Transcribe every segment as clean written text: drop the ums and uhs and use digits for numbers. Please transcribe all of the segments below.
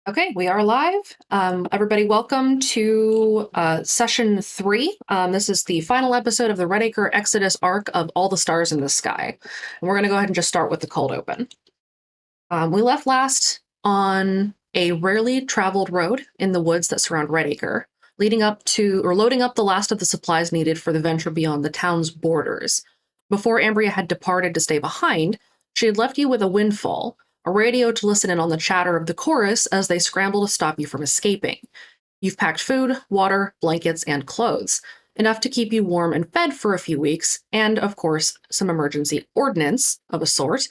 Okay, we are live. Everybody, welcome to session 3. This is the final episode of the Redacre Exodus arc of All the Stars in the Sky. And we're going to go ahead and just start with the cold open. We left last on a rarely traveled road in the woods that surround Redacre, loading up the last of the supplies needed for the venture beyond the town's borders. Before Ambria had departed to stay behind, she had left you with a windfall, a radio to listen in on the chatter of the chorus as they scramble to stop you from escaping. You've packed food, water, blankets, and clothes, enough to keep you warm and fed for a few weeks, and, of course, some emergency ordnance of a sort,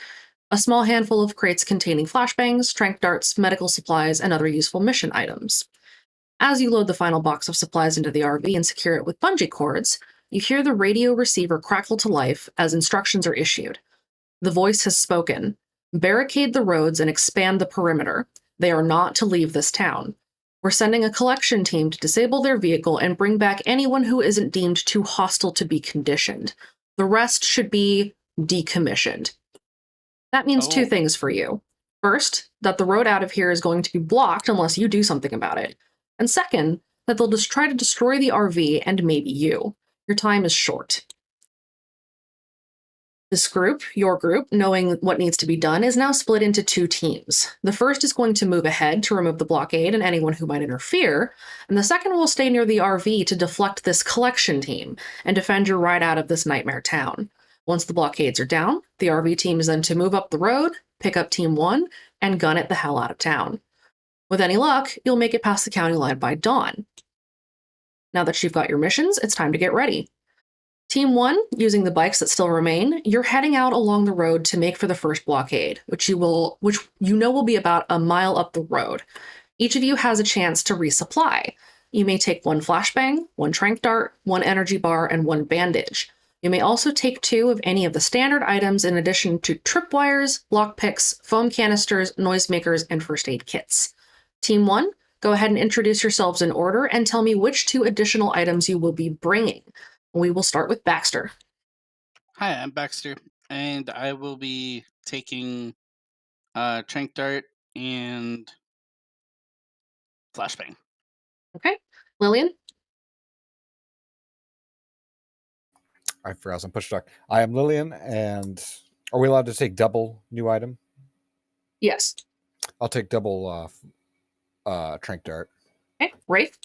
a small handful of crates containing flashbangs, strength darts, medical supplies, and other useful mission items. As you load the final box of supplies into the RV and secure it with bungee cords, you hear the radio receiver crackle to life as instructions are issued. The voice has spoken. Barricade the roads and expand the perimeter. They are not to leave this town. We're sending a collection team to disable their vehicle and bring back anyone who isn't deemed too hostile to be conditioned. The rest should be decommissioned. That means two things for you. First, that the road out of here is going to be blocked unless you do something about it. And second, that they'll just try to destroy the RV and maybe you. Your time is short. This group, your group, knowing what needs to be done, is now split into 2 teams. The first is going to move ahead to remove the blockade and anyone who might interfere, and the second will stay near the RV to deflect this collection team and defend your ride out of this nightmare town. Once the blockades are down, the RV team is then to move up the road, pick up Team 1, and gun it the hell out of town. With any luck, you'll make it past the county line by dawn. Now that you've got your missions, it's time to get ready. Team 1, using the bikes that still remain, you're heading out along the road to make for the first blockade, which you know will be about a mile up the road. Each of you has a chance to resupply. You may take 1 flashbang, 1 tranq dart, 1 energy bar, and 1 bandage. You may also take 2 of any of the standard items in addition to tripwires, lockpicks, foam canisters, noisemakers, and first aid kits. Team 1, go ahead and introduce yourselves in order and tell me which 2 additional items you will be bringing. We will start with Baxter. Hi, I'm Baxter, and I will be taking Trank Dart and Flashbang. Okay. Lillian? I forgot some push talk. I am Lillian, and are we allowed to take double new item? Yes. I'll take double Trank Dart. Okay. Rafe?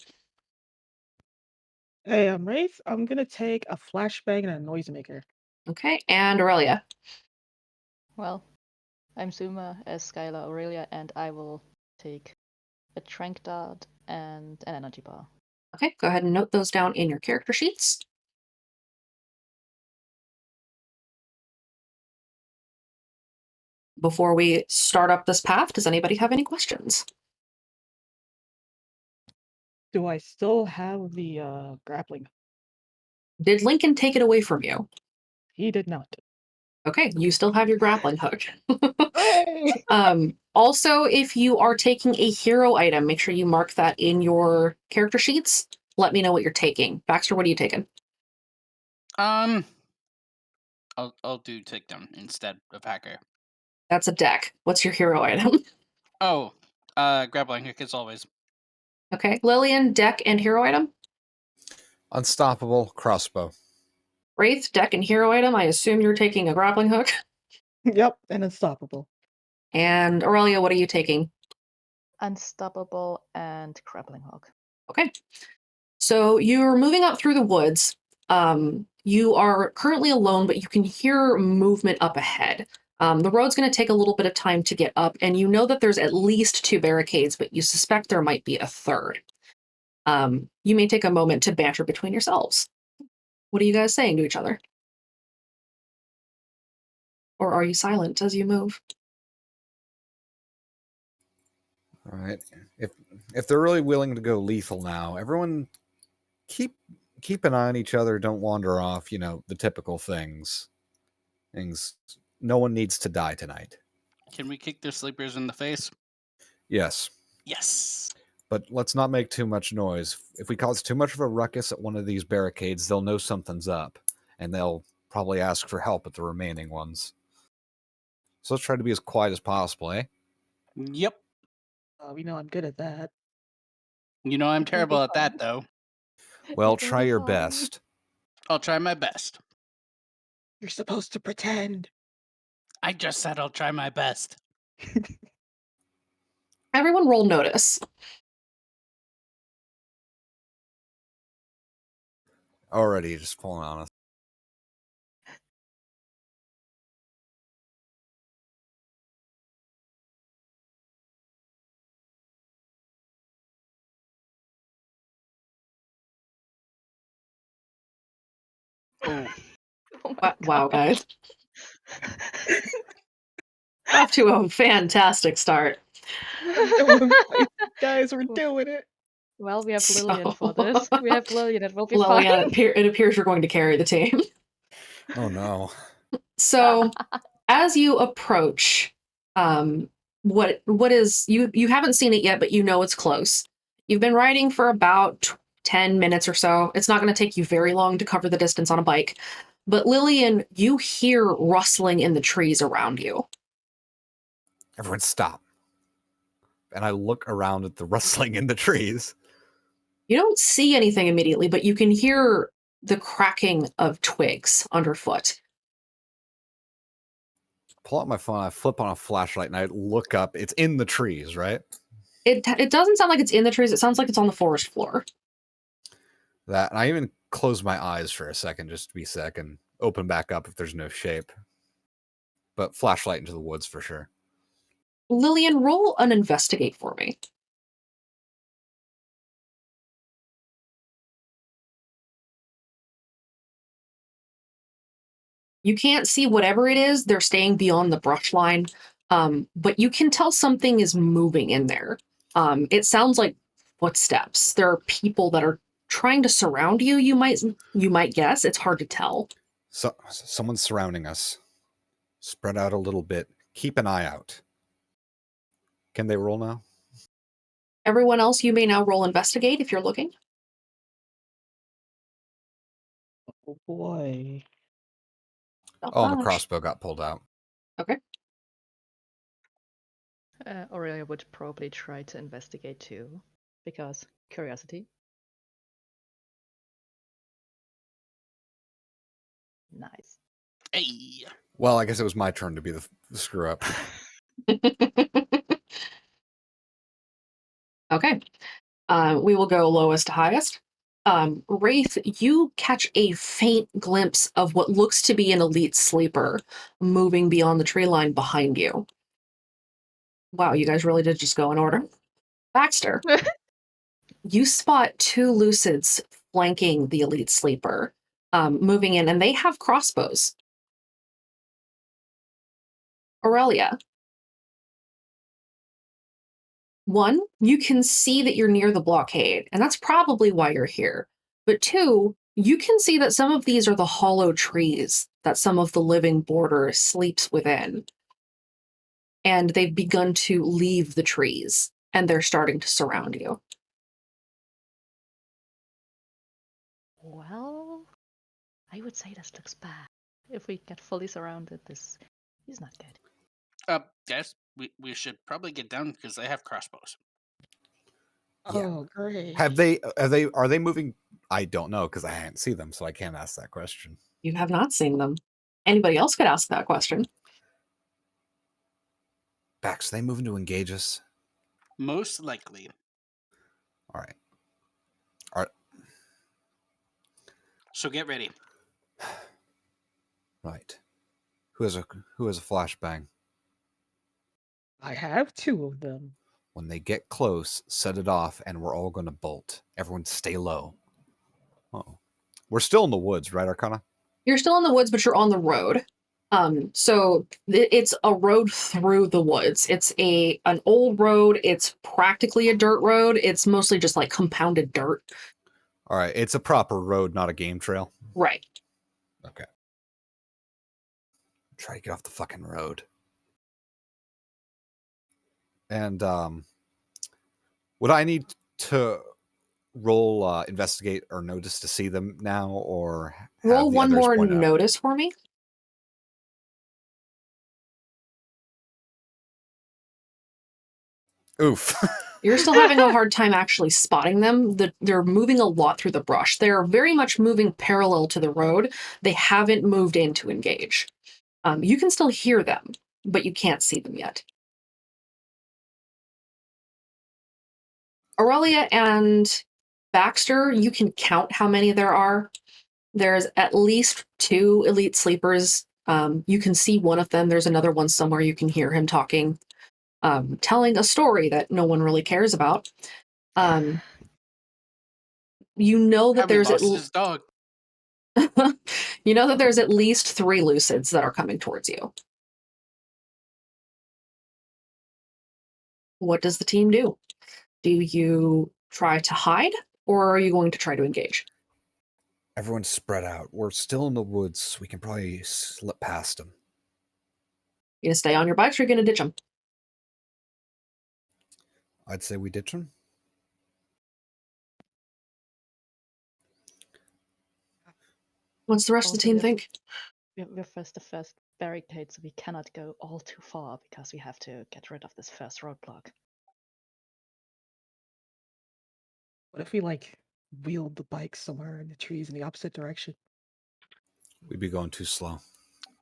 Hey, I'm Wraith. I'm gonna take a flashbang and a noisemaker. Okay. And Aurelia? Well, I'm Zuma as Skylar Aurelia, and I will take a tranq dart and an energy bar. Okay. Go ahead and note those down in your character sheets. Before we start up this path, does anybody have any questions? Do I still have the grappling? Did Lincoln take it away from you? He did not. Okay, you still have your grappling hook. Hey! Also, if you are taking a hero item, make sure you mark that in your character sheets. Let me know what you're taking. Baxter, what are you taking? I'll do Takedown instead of Hacker. That's a deck. What's your hero item? Oh, Grappling Hook as always. Okay, Lillian, deck and hero item. Unstoppable crossbow. Wraith, deck and hero item. I assume you're taking a grappling hook. Yep, and unstoppable. And Aurelia, what are you taking? Unstoppable and grappling hook. Okay. So you're moving up through the woods. You are currently alone, but you can hear movement up ahead. The road's going to take a little bit of time to get up, and you know that there's at least 2 barricades, but you suspect there might be a third. You may take a moment to banter between yourselves. What are you guys saying to each other? Or are you silent as you move? All right. If they're really willing to go lethal now, everyone keep an eye on each other. Don't wander off. You know, the typical things. No one needs to die tonight. Can we kick their sleepers in the face? Yes. Yes. But let's not make too much noise. If we cause too much of a ruckus at one of these barricades, they'll know something's up, and they'll probably ask for help at the remaining ones. So let's try to be as quiet as possible, eh? Yep. We know I'm good at that. You know I'm It will be terrible at that, fun. though. Well, It will try be your fun. best. I'll try my best. You're supposed to pretend. I just said I'll try my best. Everyone roll notice. Already just pulling on us. Oh, Oh my Wow, god. guys. Off to a fantastic start. Guys, we're doing it. Well, we have So- Lillian for this. We have Lillian. It will be Lillian, fine. it appears you're going to carry the team. Oh no. So as you approach, what is you haven't seen it yet, but you know it's close. You've been riding for about 10 minutes or so. It's not going to take you very long to cover the distance on a bike. But Lillian, you hear rustling in the trees around you. Everyone stop. And I look around at the rustling in the trees. You don't see anything immediately, but you can hear the cracking of twigs underfoot. pull out my phone, I flip on a flashlight, and I look up. It's in the trees, right? It doesn't sound like it's in the trees. It sounds like it's on the forest floor. That, and I even close my eyes for a second just to be sick and open back up if there's no shape. But flashlight into the woods for sure. Lillian, roll an investigate for me. You can't see whatever it is. They're staying beyond the brush line, but you can tell something is moving in there. It sounds like footsteps. There are people that are trying to surround you. You might guess. It's hard to tell. So someone's surrounding us. Spread out a little bit. Keep an eye out. Can they roll now? Everyone else, you may now roll investigate if you're looking. Oh boy. Not Oh, and the much. crossbow got pulled out. Okay. Aurelia would probably try to investigate too, because curiosity. Nice. Hey. Well, I guess it was my turn to be the screw up. Okay. We will go lowest to highest. Wraith, you catch a faint glimpse of what looks to be an elite sleeper moving beyond the tree line behind you. Wow, you guys really did just go in order. Baxter, you spot two lucids flanking the elite sleeper, moving in, and they have crossbows. Aurelia, one, you can see that you're near the blockade, and that's probably why you're here. But two, you can see that some of these are the hollow trees that some of the living border sleeps within. And they've begun to leave the trees, and they're starting to surround you. Well, I would say this looks bad. If we get fully surrounded, this is not good. Yes, we should probably get down because they have crossbows. Yeah. Oh, great. Are they moving? I don't know because I can't see them, so I can't ask that question. You have not seen them. Anybody else could ask that question. Bax, they moving to engage us? Most likely. All right. All right. So get ready. Right. Who has a flashbang? I have two of them. When they get close, set it off, and we're all going to bolt. Everyone stay low. Oh, we're still in the woods, right, Arcana? You're still in the woods, but you're on the road. So it's a road through the woods. It's an old road. It's practically a dirt road. It's mostly just like compounded dirt. All right. It's a proper road, not a game trail. Right. Okay. Try to get off the fucking road. And would I need to roll investigate or notice to see them now, or have Roll the one others more point out? notice for me. Oof. You're still having a hard time actually spotting them. They're moving a lot through the brush. They're very much moving parallel to the road. They haven't moved in to engage. You can still hear them, but you can't see them yet. Aurelia and Baxter, you can count how many there are. There's at least two elite sleepers. You can see one of them. There's another one somewhere. You can hear him talking, telling a story that no one really cares about. You know that Having there's lost his dog. you know that there's at least three lucids that are coming towards you. What does the team do? Do you try to hide, or are you going to try to engage? Everyone's spread out. We're still in the woods. We can probably slip past them. You gonna stay on your bikes, or are you gonna ditch them? I'd say we ditch them. What's the rest of the Also, team we have to- think? We're first the first barricade, so we cannot go all too far because we have to get rid of this first roadblock. What if we wheeled the bike somewhere in the trees in the opposite direction? We'd be going too slow.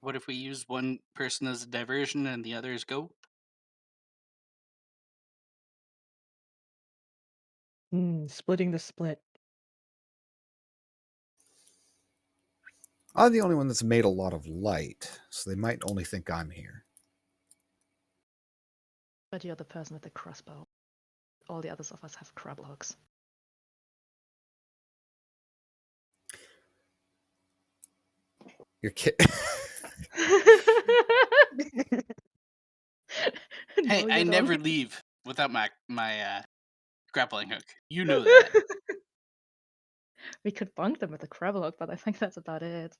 What if we use one person as a diversion and the others go? Splitting the split. I'm the only one that's made a lot of light, so they might only think I'm here. But you're the person with the crossbow. All the others of us have crab hooks. You're kidding. Hey, No, I you never don't. leave without my grappling hook. You know that. We could bunk them with a crab hook, but I think that's about it.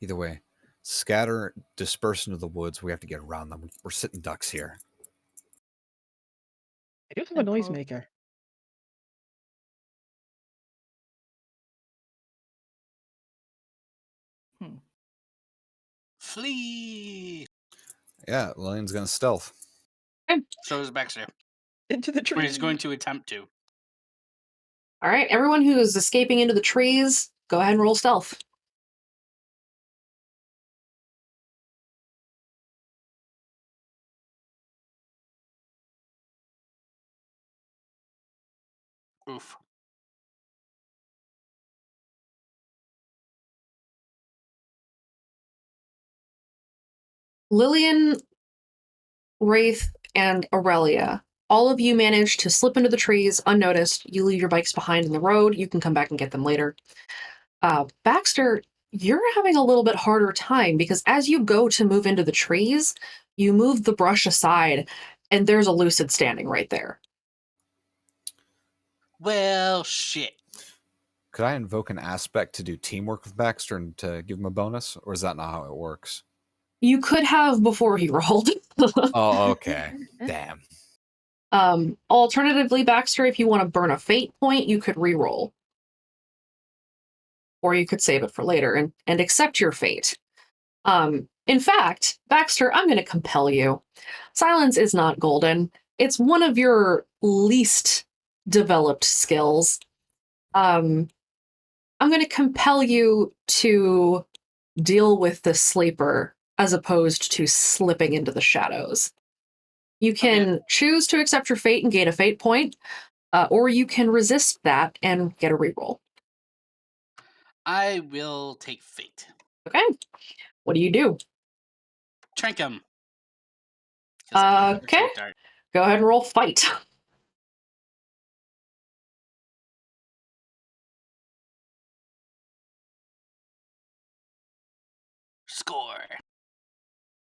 Either way, scatter, disperse into the woods. We have to get around them. We're sitting ducks here. I do have a And noisemaker. Flee! Yeah, Lillian's gonna stealth. So is Baxter. Into the Or tree. he's going to attempt to. All right, everyone who is escaping into the trees, go ahead and roll stealth. Oof. Lillian, Wraith, and Aurelia, all of you manage to slip into the trees unnoticed. You leave your bikes behind in the road. You can come back and get them later. Baxter, you're having a little bit harder time because as you go to move into the trees, you move the brush aside and there's a lucid standing right there. Well, shit. Could I invoke an aspect to do teamwork with Baxter and to give him a bonus, or is that not how it works? You could have before he rolled. Oh, okay. Damn. Alternatively, Baxter, if you want to burn a fate point, you could re-roll. Or you could save it for later and accept your fate. In fact, Baxter, I'm going to compel you. Silence is not golden. It's one of your least developed skills. I'm going to compel you to deal with the sleeper as opposed to slipping into the shadows. You can choose to accept your fate and gain a fate point, or you can resist that and get a reroll. I will take fate. Okay. What do you do? Trank him. 'Cause I have a Okay. trank dart. Go ahead and roll fight. Score.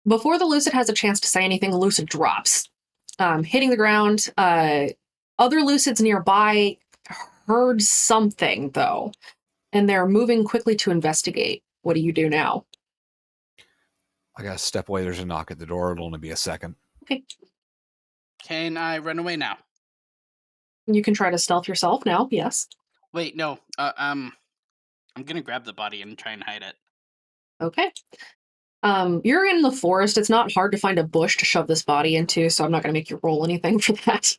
Before the Lucid has a chance to say anything, the Lucid drops, hitting the ground. Other Lucids nearby heard something, though, and they're moving quickly to investigate. What do you do now? I gotta step away. There's a knock at the door. It'll only be a second. Okay. Can I run away now? You can try to stealth yourself now, yes. Wait, no. I'm gonna grab the body and try and hide it. Okay. You're in the forest. It's not hard to find a bush to shove this body into, so I'm not going to make you roll anything for that.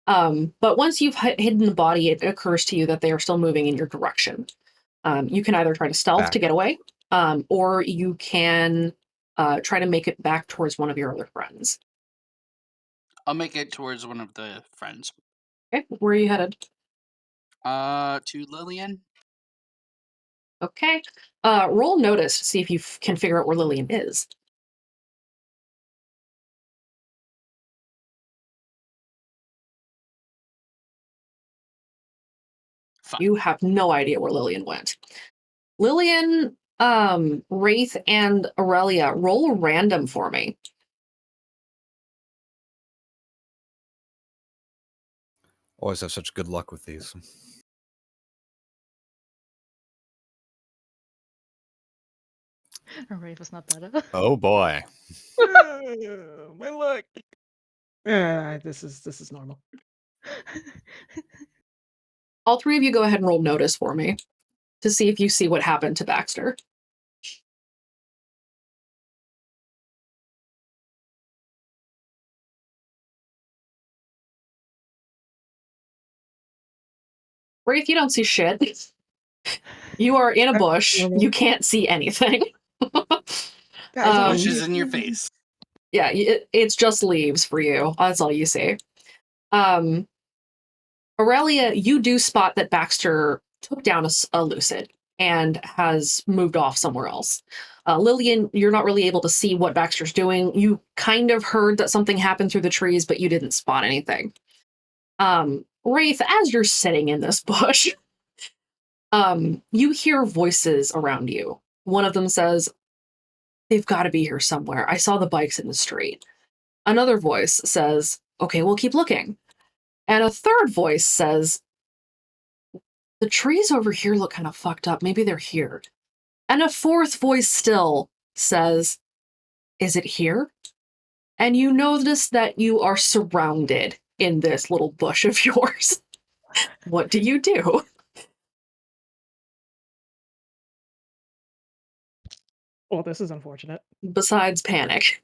But once you've hidden the body, it occurs to you that they are still moving in your direction. You can either try to stealth to get away, or you can try to make it back towards one of your other friends. I'll make it towards one of the friends. Okay, where are you headed? To Lillian. Okay. Roll notice to see if you can figure out where Lillian is. Fuck. You have no idea where Lillian went. Lillian, Wraith, and Aurelia, roll a random for me. Always have such good luck with these. Rafe was not better. Oh boy. My luck. This is normal. All three of you go ahead and roll notice for me to see if you see what happened to Baxter. Wraith, you don't see shit. You are in a bush. normal. You can't see anything. Guys, Um, Bushes in your face. Yeah, it's just leaves for you. That's all you see. Um, Aurelia, you do spot that Baxter took down a lucid and has moved off somewhere else. Lillian, you're not really able to see what Baxter's doing. You kind of heard that something happened through the trees, but you didn't spot anything. Wraith, as you're sitting in this bush, you hear voices around you. One of them says, "They've got to be here somewhere. I saw the bikes in the street." Another voice says, "Okay, we'll keep looking." And a third voice says, "The trees over here look kind of fucked up. Maybe they're here." And a fourth voice still says, "Is it here?" And you notice that you are surrounded in this little bush of yours. What do you do? Well, this is unfortunate. Besides panic.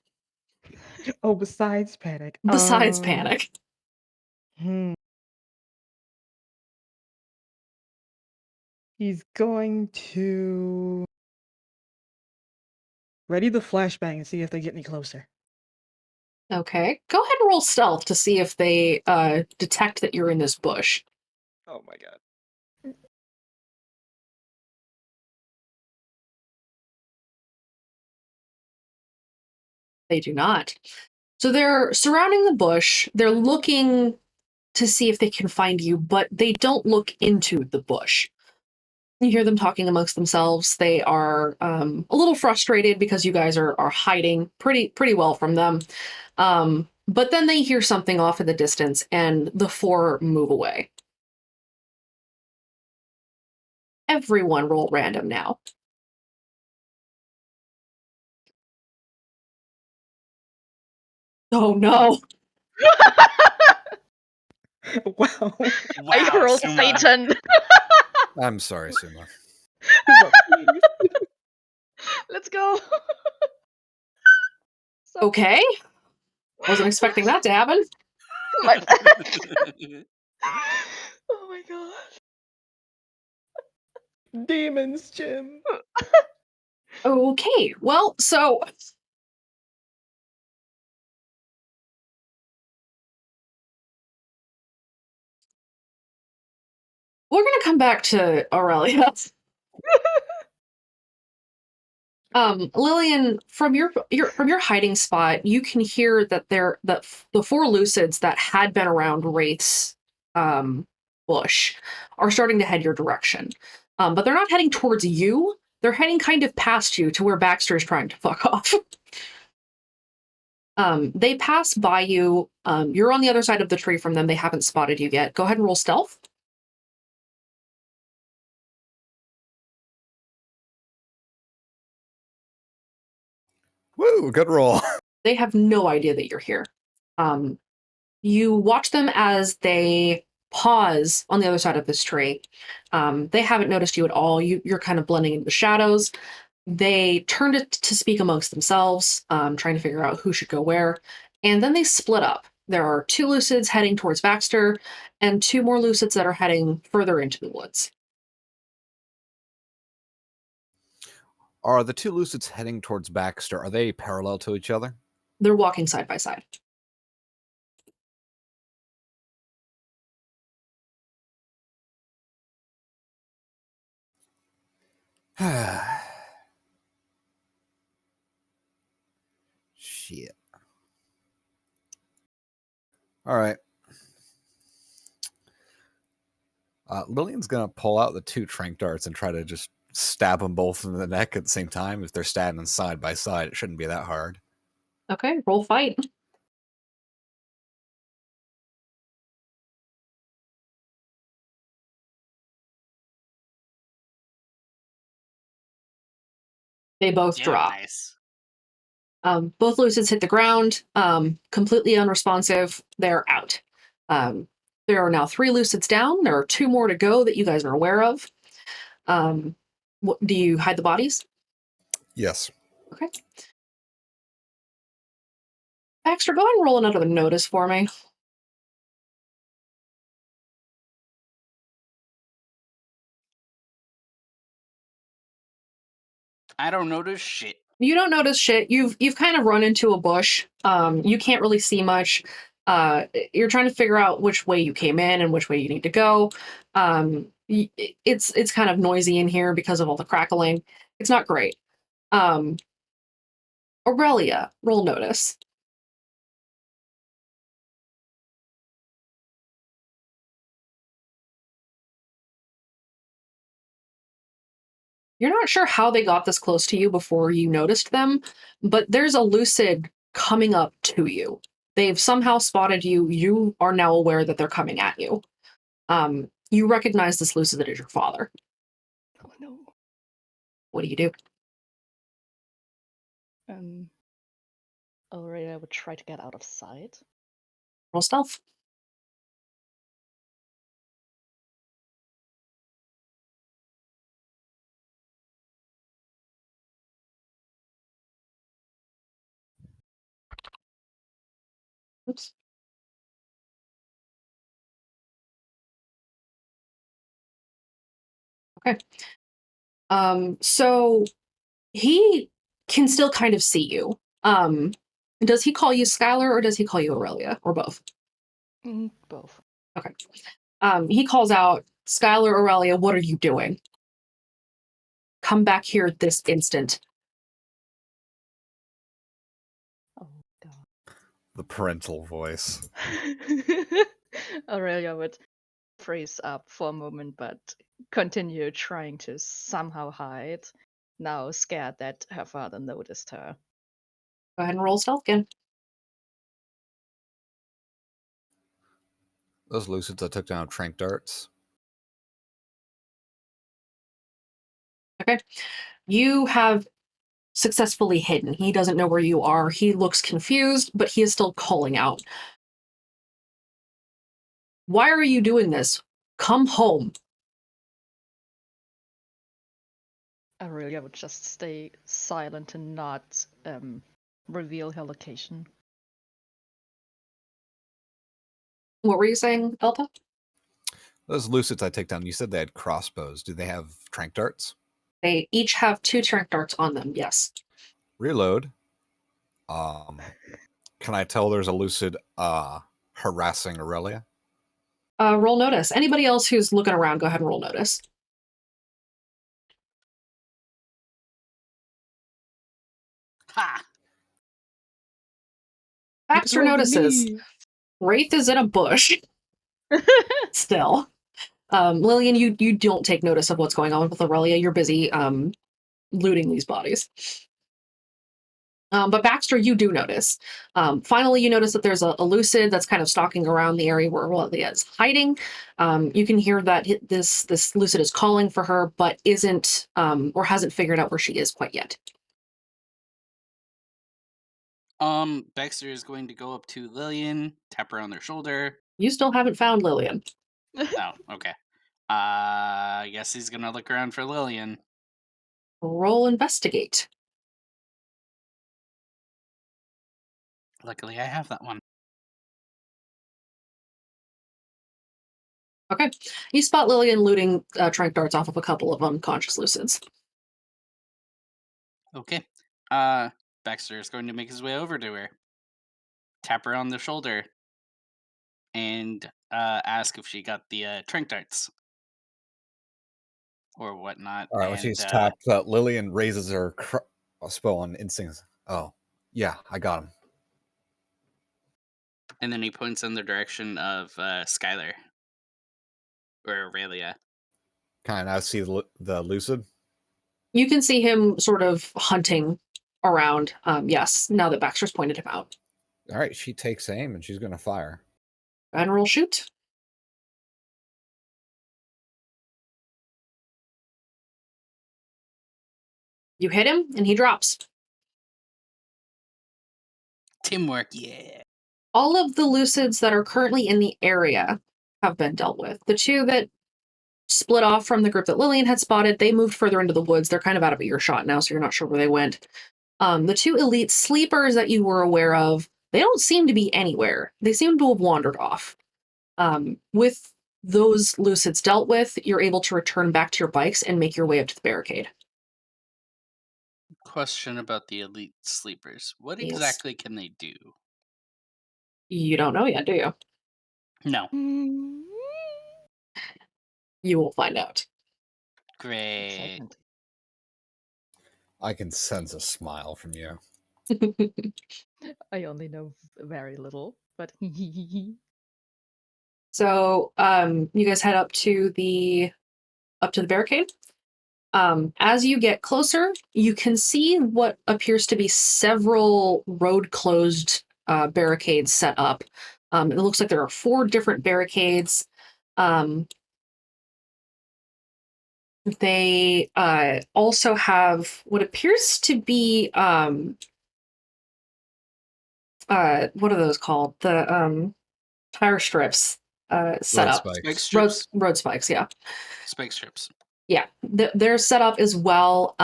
Oh, besides panic. Besides panic. Hmm. He's going to ready the flashbang and see if they get any closer. Okay. Go ahead and roll stealth to see if they detect that you're in this bush. Oh my god. They do not. So they're surrounding the bush. They're looking to see if they can find you, but they don't look into the bush. You hear them talking amongst themselves. They are a little frustrated because you guys are hiding pretty well from them. But then they hear something off in the distance, and the four move away. Everyone roll random now. Oh no! Wow. I Wow, rolled Suma. Satan. I'm sorry, Suma. But please. Let's go. So Okay, wasn't expecting that to happen. my bad. Oh my god. Demons, Jim. Okay, well, so we're gonna come back to Aurelia. Lillian, from your hiding spot, you can hear that the four lucids that had been around Wraith's bush are starting to head your direction. But they're not heading towards you. They're heading kind of past you to where Baxter is trying to fuck off. They pass by you. You're on the other side of the tree from them. They haven't spotted you yet. Go ahead and roll stealth. Woo, good roll. They have no idea that you're here. You watch them as they pause on the other side of this tree. They haven't noticed you at all. You're kind of blending into the shadows. They turn to speak amongst themselves, trying to figure out who should go where. And then they split up. There are two lucids heading towards Baxter and two more lucids that are heading further into the woods. Are the two lucids heading towards Baxter? Are they parallel to each other? They're walking side by side. Shit. All right. Lillian's gonna pull out the two trank darts and try to just stab them both in the neck at the same time. If they're standing side by side, it shouldn't be that hard. Okay, roll fight. They both Damn drop. nice. Both lucids hit the ground, completely unresponsive. They're out. There are now three lucids down. There are two more to go that you guys are aware of. Do you hide the bodies? Yes. Okay. Baxter, go ahead and roll another notice for me. I don't notice shit. You don't notice shit. You've kind of run into a bush. You can't really see much. You're trying to figure out which way you came in and which way you need to go. It's kind of noisy in here because of all the crackling. It's not great. Um, Aurelia, roll notice. You're not sure how they got this close to you before you noticed them, but there's a lucid coming up to you. They've somehow spotted you. You are now aware that they're coming at you. You recognize this lucid as your father. Oh no. What do you do? Already I would try to get out of sight. Roll stealth. Oops. Okay. So he can still kind of see you. Does he call you Skylar or does he call you Aurelia or both? Both. Okay. He calls out, Skylar, Aurelia, what are you doing? Come back here this instant. Oh god. The parental voice. Aurelia would freeze up for a moment, but continue trying to somehow hide. Now scared that her father noticed her. Go ahead and roll stealth again. Those lucids I took down trank darts. Okay. You have successfully hidden. He doesn't know where you are. He looks confused, but he is still calling out. Why are you doing this? Come home. Aurelia would just stay silent and not reveal her location. What were you saying, Elta? Those lucids I take down, you said they had crossbows. Do they have trank darts? They each have 2 trank darts on them, yes. Reload. Can I tell there's a lucid harassing Aurelia? Roll notice. Anybody else who's looking around, go ahead and roll notice. Ha! Baxter notices. Wraith is in a bush still. Lillian, you don't take notice of what's going on with Aurelia. You're busy looting these bodies. But Baxter, you do notice. Finally, you notice that there's a lucid that's kind of stalking around the area where Aurelia is hiding. You can hear that this lucid is calling for her, but isn't or hasn't figured out where she is quite yet. Baxter is going to go up to Lillian, tap her on their shoulder. You still haven't found Lillian. Oh, okay. I guess he's gonna look around for Lillian. Roll investigate. Luckily, I have that one. Okay. You spot Lillian looting trank darts off of a couple of unconscious lucids. Okay. Baxter is going to make his way over to her, tap her on the shoulder, and ask if she got the trank darts or whatnot. All right, when And she's tapped, Lillian raises her spell on instincts. Oh, yeah, I got him. and then he points in the direction of Skylar or Aurelia. Can I now see the lucid? You can see him sort of hunting around. Yes, now that Baxter's pointed him out. All right, she takes aim and she's going to fire. Go ahead and roll shoot. You hit him, and he drops. Teamwork, yeah. All of the lucids that are currently in the area have been dealt with. The 2 that split off from the group that Lillian had spotted, they moved further into the woods. They're kind of out of earshot now, so you're not sure where they went. The 2 elite sleepers that you were aware of, they don't seem to be anywhere. They seem to have wandered off. With those lucids dealt with, you're able to return back to your bikes and make your way up to the barricade. Question about the elite sleepers. What Yes. exactly can they do? You don't know yet, do you? No. You will find out. Great. Excitement. I can sense a smile from you. I only know very little, but So, you guys head up to the barricade. As you get closer, you can see what appears to be several road closed barricades set up. It looks like there are 4 different barricades. They also have what appears to be what are those called? The tire strips set Road up. spikes. Spike strips? Road spikes, yeah. Spike strips. Yeah, they're set up as well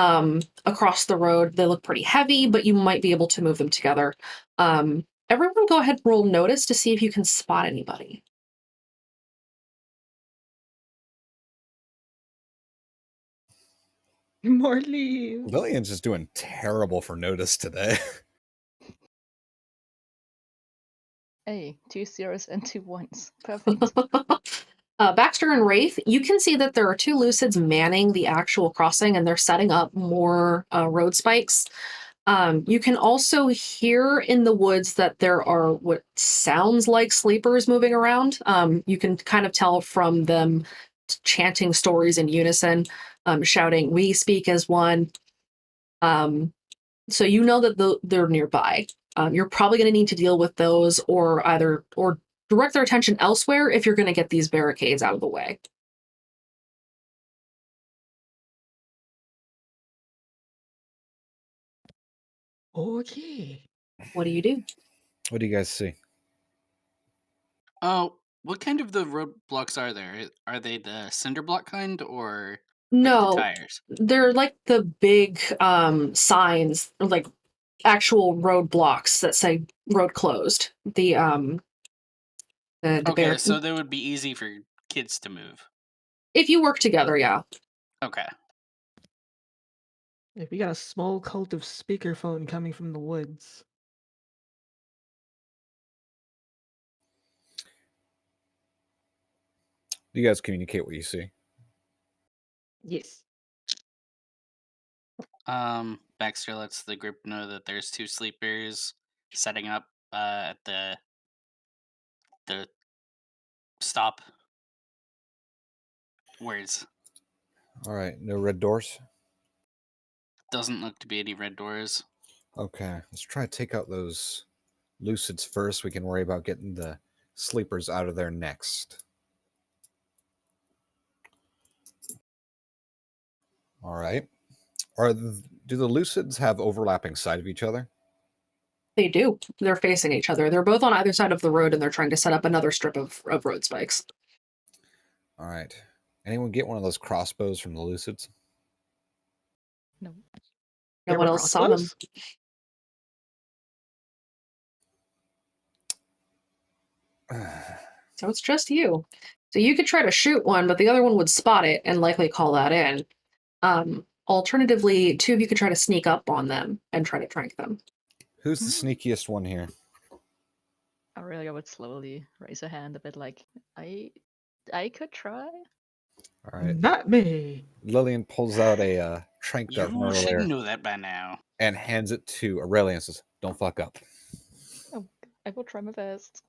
across the road. They look pretty heavy, but you might be able to move them together. Everyone go ahead and roll notice to see if you can spot anybody. More leaves. Lillian's just doing terrible for notice today. hey, 2 zeros and 2 1s. Perfect. Baxter and Wraith, you can see that there are 2 Lucids manning the actual crossing, and they're setting up more road spikes. You can also hear in the woods that there are what sounds like sleepers moving around. You can kind of tell from them chanting stories in unison, shouting, "We speak as one." So you know that they're nearby. You're probably going to need to deal with those, or direct their attention elsewhere if you're going to get these barricades out of the way. Okay. What do you do? What do you guys see? Oh, what kind of the roadblocks are there? Are they the cinder block kind or like the No, tires? they're like the big signs, like actual roadblocks that say road closed. The Okay, bear. so they would be easy for kids to move. If you work together, yeah. Okay. If we got a small cult of speakerphone coming from the woods. Do you guys communicate what you see? Yes. Baxter lets the group know that there's 2 sleepers setting up at the stop. Words. All right, no red doors? Doesn't look to be any red doors. Okay, let's try to take out those lucids first. We can worry about getting the sleepers out of there next. All right. Do the lucids have overlapping side of each other? They do. They're facing each other. They're both on either side of the road, and they're trying to set up another strip of road spikes. All right. Anyone get one of those crossbows from the lucids? No. No There one were else saw them. crossbows? So it's just you. So you could try to shoot one, but the other one would spot it and likely call that in. Alternatively, 2 of you could try to sneak up on them and try to trank them. Who's the sneakiest one here? Aurelia would slowly raise her hand a bit like, I could try. All right. Not me. Lillian pulls out a trank dart from You should earlier know that by now. and hands it to Aurelia and says, "Don't fuck up." Oh, I will try my best.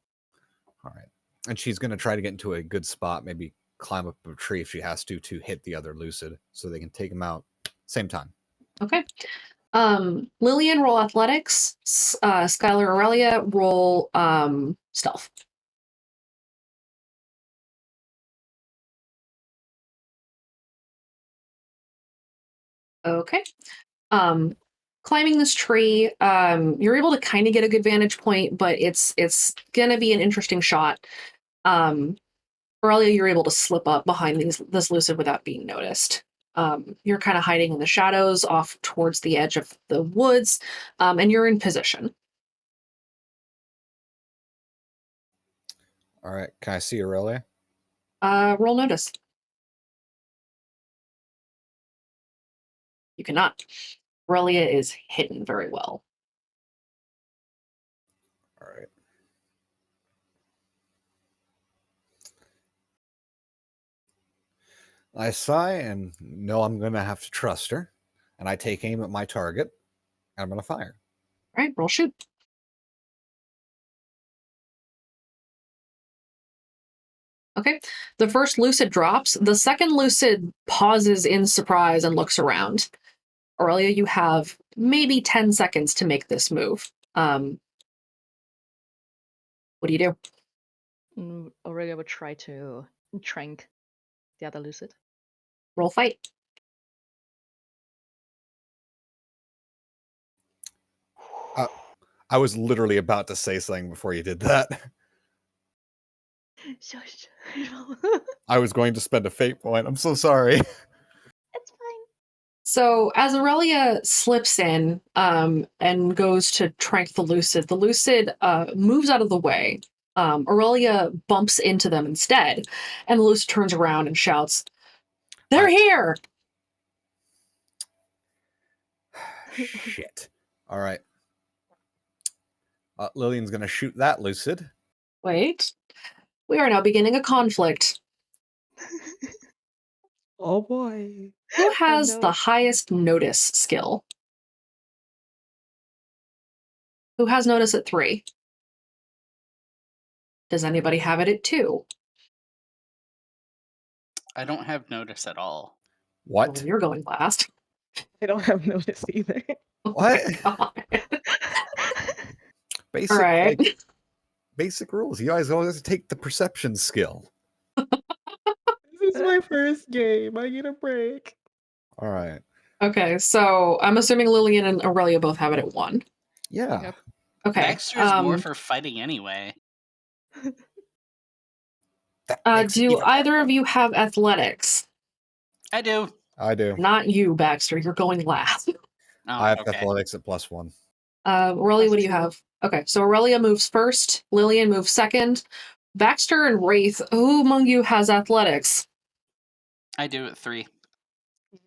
All right. And she's going to try to get into a good spot, maybe climb up a tree if she has to hit the other lucid so they can take them out same time. Okay. Lillian, roll athletics. Skylar, Aurelia, roll stealth. Okay. Climbing this tree, you're able to kind of get a good vantage point, but it's gonna be an interesting shot. Aurelia, you're able to slip up behind this lucid without being noticed. You're kind of hiding in the shadows off towards the edge of the woods, and you're in position. All right. Can I see Aurelia? Roll notice. You cannot. Aurelia is hidden very well. All right. I sigh and know I'm going to have to trust her. And I take aim at my target. And I'm going to fire. All right, roll shoot. Okay. The first lucid drops. The second lucid pauses in surprise and looks around. Aurelia, you have maybe 10 seconds to make this move. What do you do? Aurelia would try to trank the other lucid. Roll fight. I was literally about to say something before you did that. Shush. I was going to spend a fate point. I'm so sorry. It's fine. So as Aurelia slips in and goes to trank the lucid moves out of the way. Aurelia bumps into them instead, and the lucid turns around and shouts, "They're here!" Shit. All right. Lillian's going to shoot that lucid. Wait. We are now beginning a conflict. Oh boy. Who has no. the highest notice skill? Who has notice at 3? Does anybody have it at 2? I don't have notice at all. Well, What? you're going last. I don't have notice either. What? Oh my God. Basic, All right. like, basic rules. You guys always take the perception skill. This is my first game. I need a break. All right. Okay, so I'm assuming Lillian and Aurelia both have it at 1. Yeah. Yep. Okay. Baxter's more for fighting anyway. That makes it Do even either better. of you have athletics? I do. I do. Not you, Baxter. You're going last. Oh, I have okay. athletics at +1. Aurelia, what do you +2. have? Okay, so Aurelia moves first. Lillian moves second. Baxter and Wraith, who among you has athletics? I do at 3. I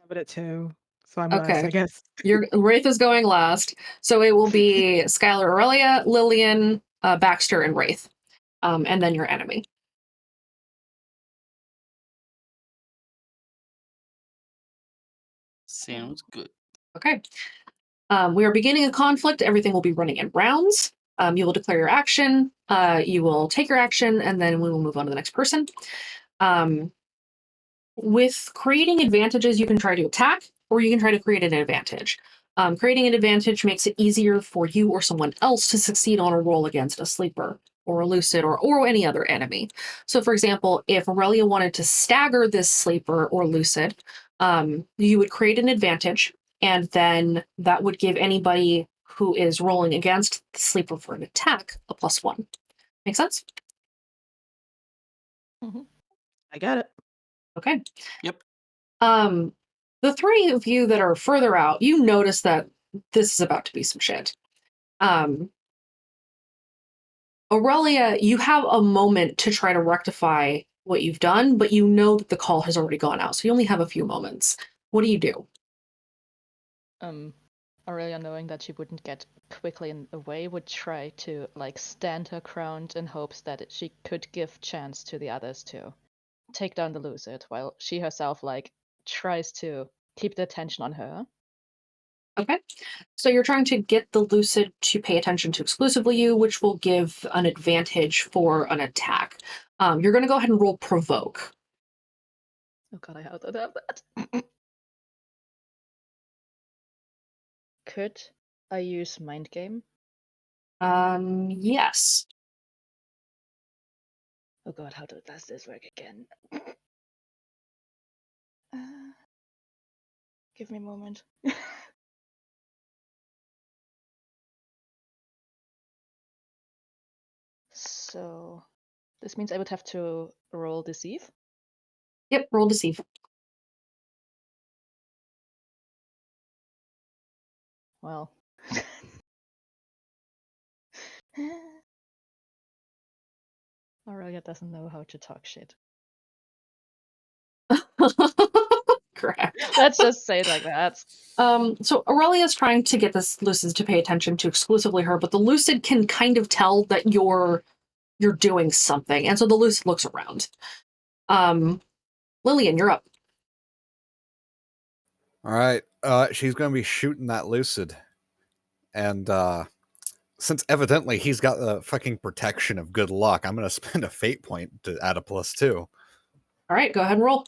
have it at 2. So I'm last, Okay. I guess. Wraith is going last. So it will be Skylar, Aurelia, Lillian, Baxter, and Wraith. And then your enemy. Sounds good. Okay. We are beginning a conflict. Everything will be running in rounds. You will declare your action. You will take your action, and then we will move on to the next person. With creating advantages, you can try to attack, or you can try to create an advantage. Creating an advantage makes it easier for you or someone else to succeed on a roll against a sleeper or a lucid or any other enemy. So, for example, if Aurelia wanted to stagger this sleeper or lucid, you would create an advantage, and then that would give anybody who is rolling against the sleeper for an attack a +1. Make sense? I got it. Okay. Yep. The 3 of you that are further out, you notice that this is about to be some shit. Aurelia, you have a moment to try to rectify what you've done, but you know that the call has already gone out, so you only have a few moments. What do you do? Aurelia, knowing that she wouldn't get quickly away, would try to stand her ground in hopes that she could give chance to the others to take down the lucid, while she herself tries to keep the attention on her. Okay. So you're trying to get the lucid to pay attention to exclusively you, which will give an advantage for an attack. You're going to go ahead and roll provoke. Oh god, I don't have that. Could I use mind game? Yes. Oh god, how does this work again? Give me a moment. So this means I would have to roll deceive. Yep, roll deceive. Well. Aurelia doesn't know how to talk shit. Correct. Let's just say it like that. So Aurelia's trying to get this lucid to pay attention to exclusively her, but the lucid can kind of tell that you're doing something, and so the lucid looks around. Lillian, you're up. All right. She's going to be shooting that lucid. And since evidently he's got the fucking protection of good luck, I'm going to spend a fate point to add a +2. All right, go ahead and roll.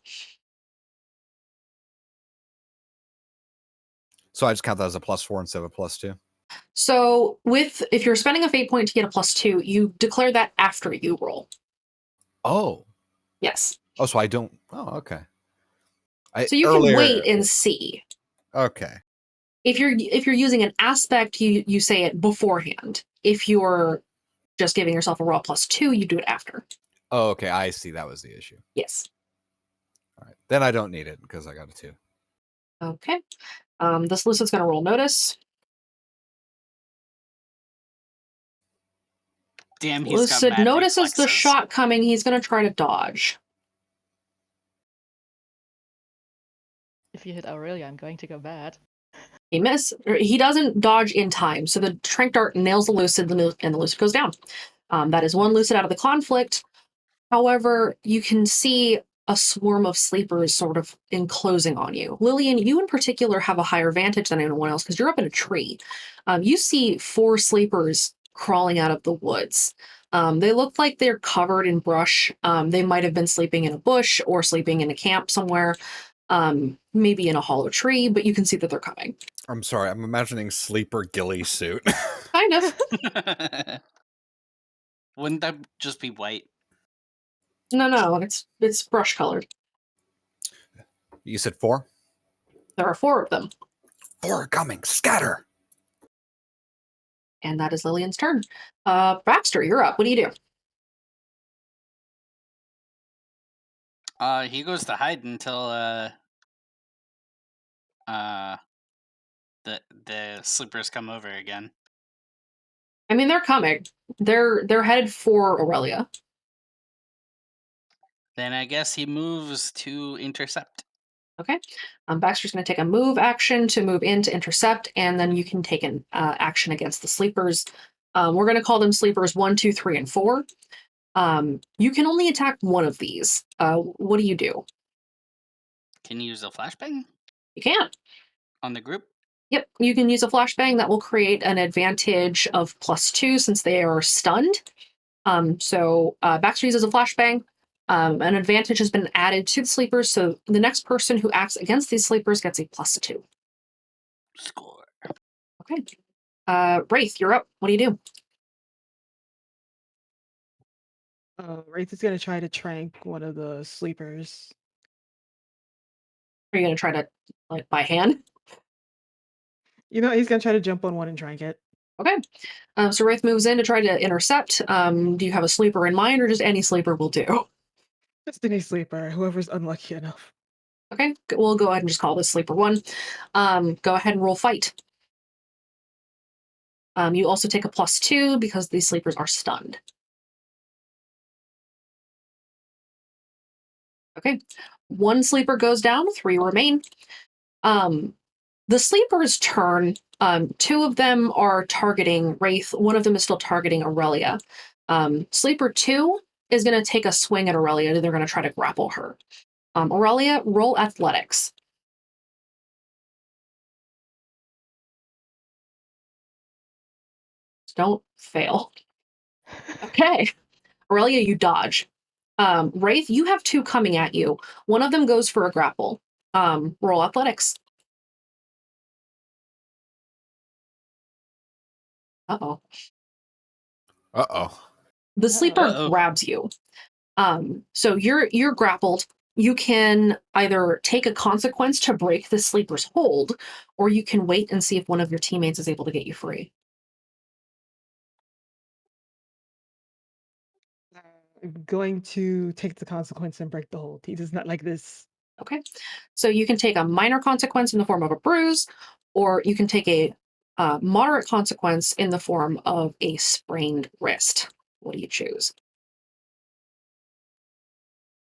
So I just count that as a +4 instead of a +2. So if you're spending a fate point to get a +2, you declare that after you roll. Oh. Yes. Oh, so I don't. Oh, okay. So you can wait and see. Okay. If you're using an aspect, you say it beforehand. If you're just giving yourself a raw +2, you do it after. Oh, okay. I see. That was the issue. Yes. All right. Then I don't need it because I got a 2. Okay. This lucid's going to roll notice. Damn, he's got Lucid mad notices the reflexes. shot coming. He's going to try to dodge. If you hit Aurelia, I'm going to go bad. He doesn't dodge in time, so the trank dart nails the lucid, and the lucid goes down. That is one lucid out of the conflict. However, you can see a swarm of sleepers sort of enclosing on you. Lillian, you in particular have a higher vantage than anyone else because you're up in a tree. You see 4 sleepers crawling out of the woods. They look like they're covered in brush. They might have been sleeping in a bush or sleeping in a camp somewhere, maybe in a hollow tree, but you can see that they're coming. I'm sorry. I'm imagining sleeper ghillie suit. Kind of. Wouldn't that just be white? No, it's brush colored. You said 4? There are 4 of them. 4 are coming. Scatter. And that is Lillian's turn. Baxter, you're up. What do you do? He goes to hide until the sleepers come over again. I mean, they're coming. They're headed for Aurelia. Then I guess he moves to intercept. Okay. Baxter's going to take a move action to move in to intercept, and then you can take an action against the sleepers. We're going to call them sleepers 1, 2, 3, and 4. You can only attack one of these. What do you do? Can you use a flashbang You can't. on the group? Yep, you can use a flashbang that will create an advantage of +2 since they are stunned. So Baxter uses a flashbang. An advantage has been added to the sleepers, so the next person who acts against these sleepers gets a +2. Score. Okay. Wraith, you're up. What do you do? Wraith is gonna try to trank one of the sleepers. Are you going to try to, like, by hand? He's gonna try to jump on one and trank it. Okay. So Wraith moves in to try to intercept. Do you have a sleeper in mind, or just any sleeper will do? Just any sleeper, whoever's unlucky enough. Okay, we'll go ahead and just call this sleeper 1. Go ahead and roll fight. You also take a +2 because these sleepers are stunned. Okay, 1 sleeper goes down, 3 remain. The sleeper's turn, 2 of them are targeting Wraith, 1 of them is still targeting Aurelia. Sleeper 2 is going to take a swing at Aurelia, and they're going to try to grapple her. Aurelia, roll athletics. Don't fail. Okay. Aurelia, you dodge. Wraith, you have 2 coming at you. 1 of them goes for a grapple. Roll athletics. Uh-oh. Uh-oh. The sleeper Uh-oh. grabs you. So you're grappled. You can either take a consequence to break the sleeper's hold, or you can wait and see if one of your teammates is able to get you free. I'm going to take the consequence and break the hold. He does not like this. Okay. So you can take a minor consequence in the form of a bruise, or you can take a moderate consequence in the form of a sprained wrist. What do you choose?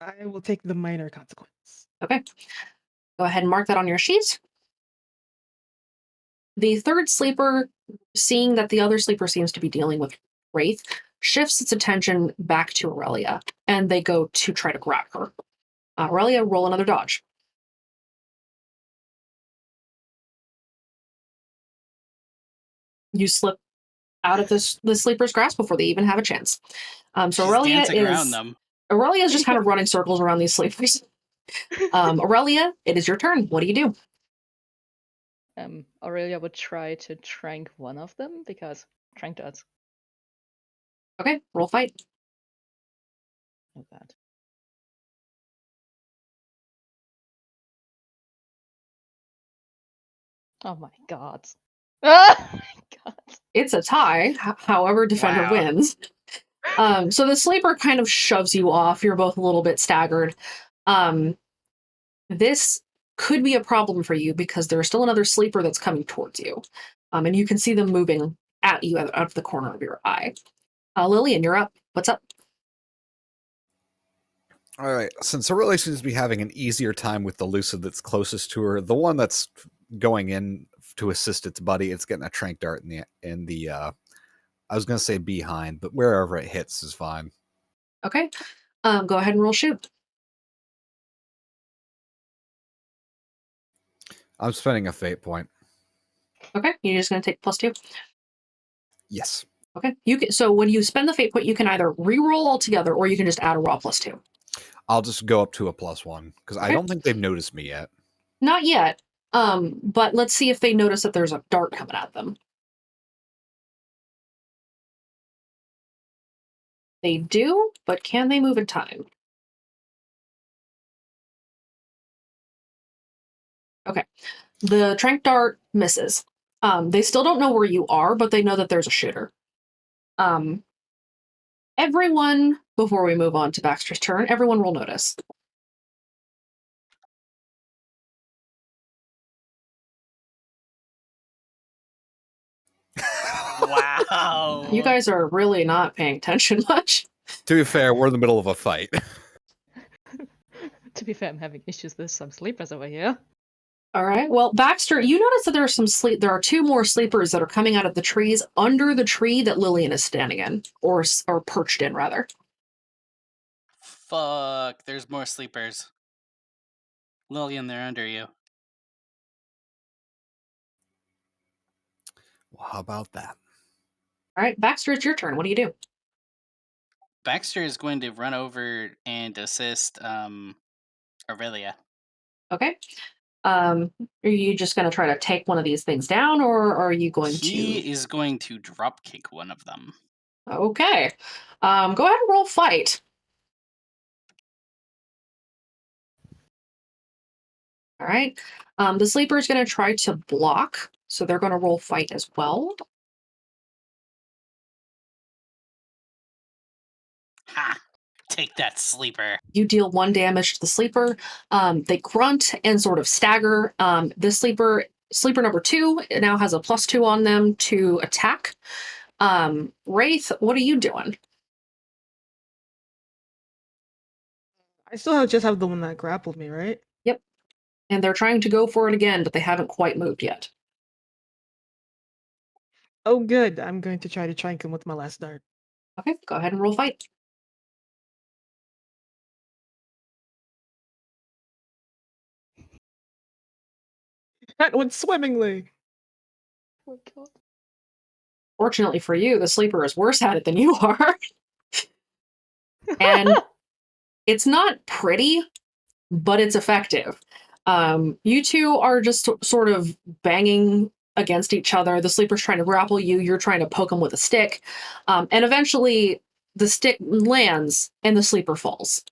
I will take the minor consequence. Okay. Go ahead and mark that on your sheet. The third sleeper, seeing that the other sleeper seems to be dealing with Wraith, shifts its attention back to Aurelia, and they go to try to grab her. Aurelia, roll another dodge. You slip out of the sleeper's grasp before they even have a chance. So She's dancing around them. Aurelia is just kind of running circles around these sleepers. Aurelia, it is your turn. What do you do? Aurelia would try to trank one of them because trank does. Okay, roll fight. Not bad. Oh my god. Oh my god. It's a tie. However, defender Wow. wins. So the sleeper kind of shoves you off. You're both a little bit staggered. This could be a problem for you because there's still another sleeper that's coming towards you. And you can see them moving at you out of the corner of your eye. Lillian, you're up. What's up? All right. Since Aurelia seems to be having an easier time with the lucid that's closest to her, the one that's going in to assist its buddy, it's getting a trank dart in the I was gonna say behind, but wherever it hits is fine. Okay. Go ahead and roll shoot. I'm spending a fate point. Okay. You're just gonna take +2. Yes. Okay. So when you spend the fate point, you can either re-roll altogether or you can just add a raw +2. I'll just go up to a +1 because I Okay. don't think they've noticed me yet. Not yet. But let's see if they notice that there's a dart coming at them. They do, but can they move in time? Okay. The trank dart misses. They still don't know where you are, but they know that there's a shooter. Everyone, before we move on to Baxter's turn, everyone will notice. Wow. You guys are really not paying attention much. To be fair, we're in the middle of a fight. To be fair, I'm having issues with some sleepers over here. All right. Well, Baxter, you notice that there are there are 2 more sleepers that are coming out of the trees under the tree that Lillian is standing in, or perched in, rather. Fuck, there's more sleepers. Lillian, they're under you. Well, how about that? All right, Baxter, it's your turn. What do you do? Baxter is going to run over and assist Aurelia. Okay. Are you just going to try to take one of these things down, or are you going He is going to drop kick one of them. Okay. Go ahead and roll fight. All right. The sleeper is going to try to block, so they're going to roll fight as well. Ha! Take that, sleeper. You deal 1 damage to the sleeper. They grunt and sort of stagger. The sleeper number 2 now has a +2 on them to attack. Wraith, what are you doing? I still just have the one that grappled me, right? Yep. And they're trying to go for it again, but they haven't quite moved yet. Oh, good. I'm going to try to trank him with my last dart. Okay, go ahead and roll fight. That went swimmingly. Oh my god. Fortunately for you, the sleeper is worse at it than you are. And it's not pretty, but it's effective. You two are just sort of banging against each other. The sleeper's trying to grapple you. You're trying to poke him with a stick. And eventually the stick lands and the sleeper falls.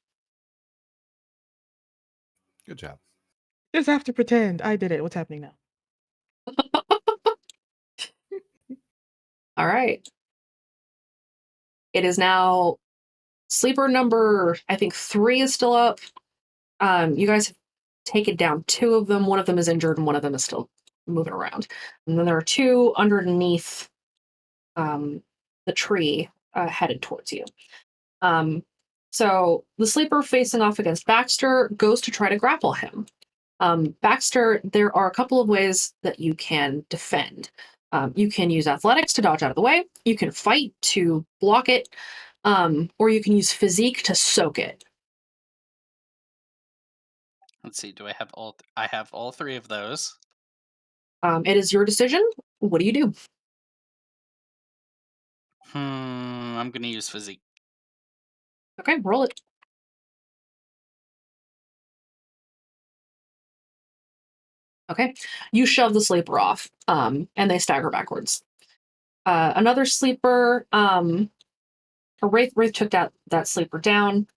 Good job. Just have to pretend I did it. What's happening now? All right. It is now sleeper number, I think 3 is still up. You guys have taken down 2 of them. One of them is injured and one of them is still moving around. And then there are 2 underneath the tree headed towards you. So the sleeper facing off against Baxter goes to try to grapple him. Baxter, there are a couple of ways that you can defend. You can use athletics to dodge out of the way. You can fight to block it, or you can use physique to soak it. Let's see. Do I have all? I have all three of those. It is your decision. What do you do? I'm gonna use physique. Okay, roll it. Okay, you shove the sleeper off, and they stagger backwards. Another sleeper, Wraith took that sleeper down.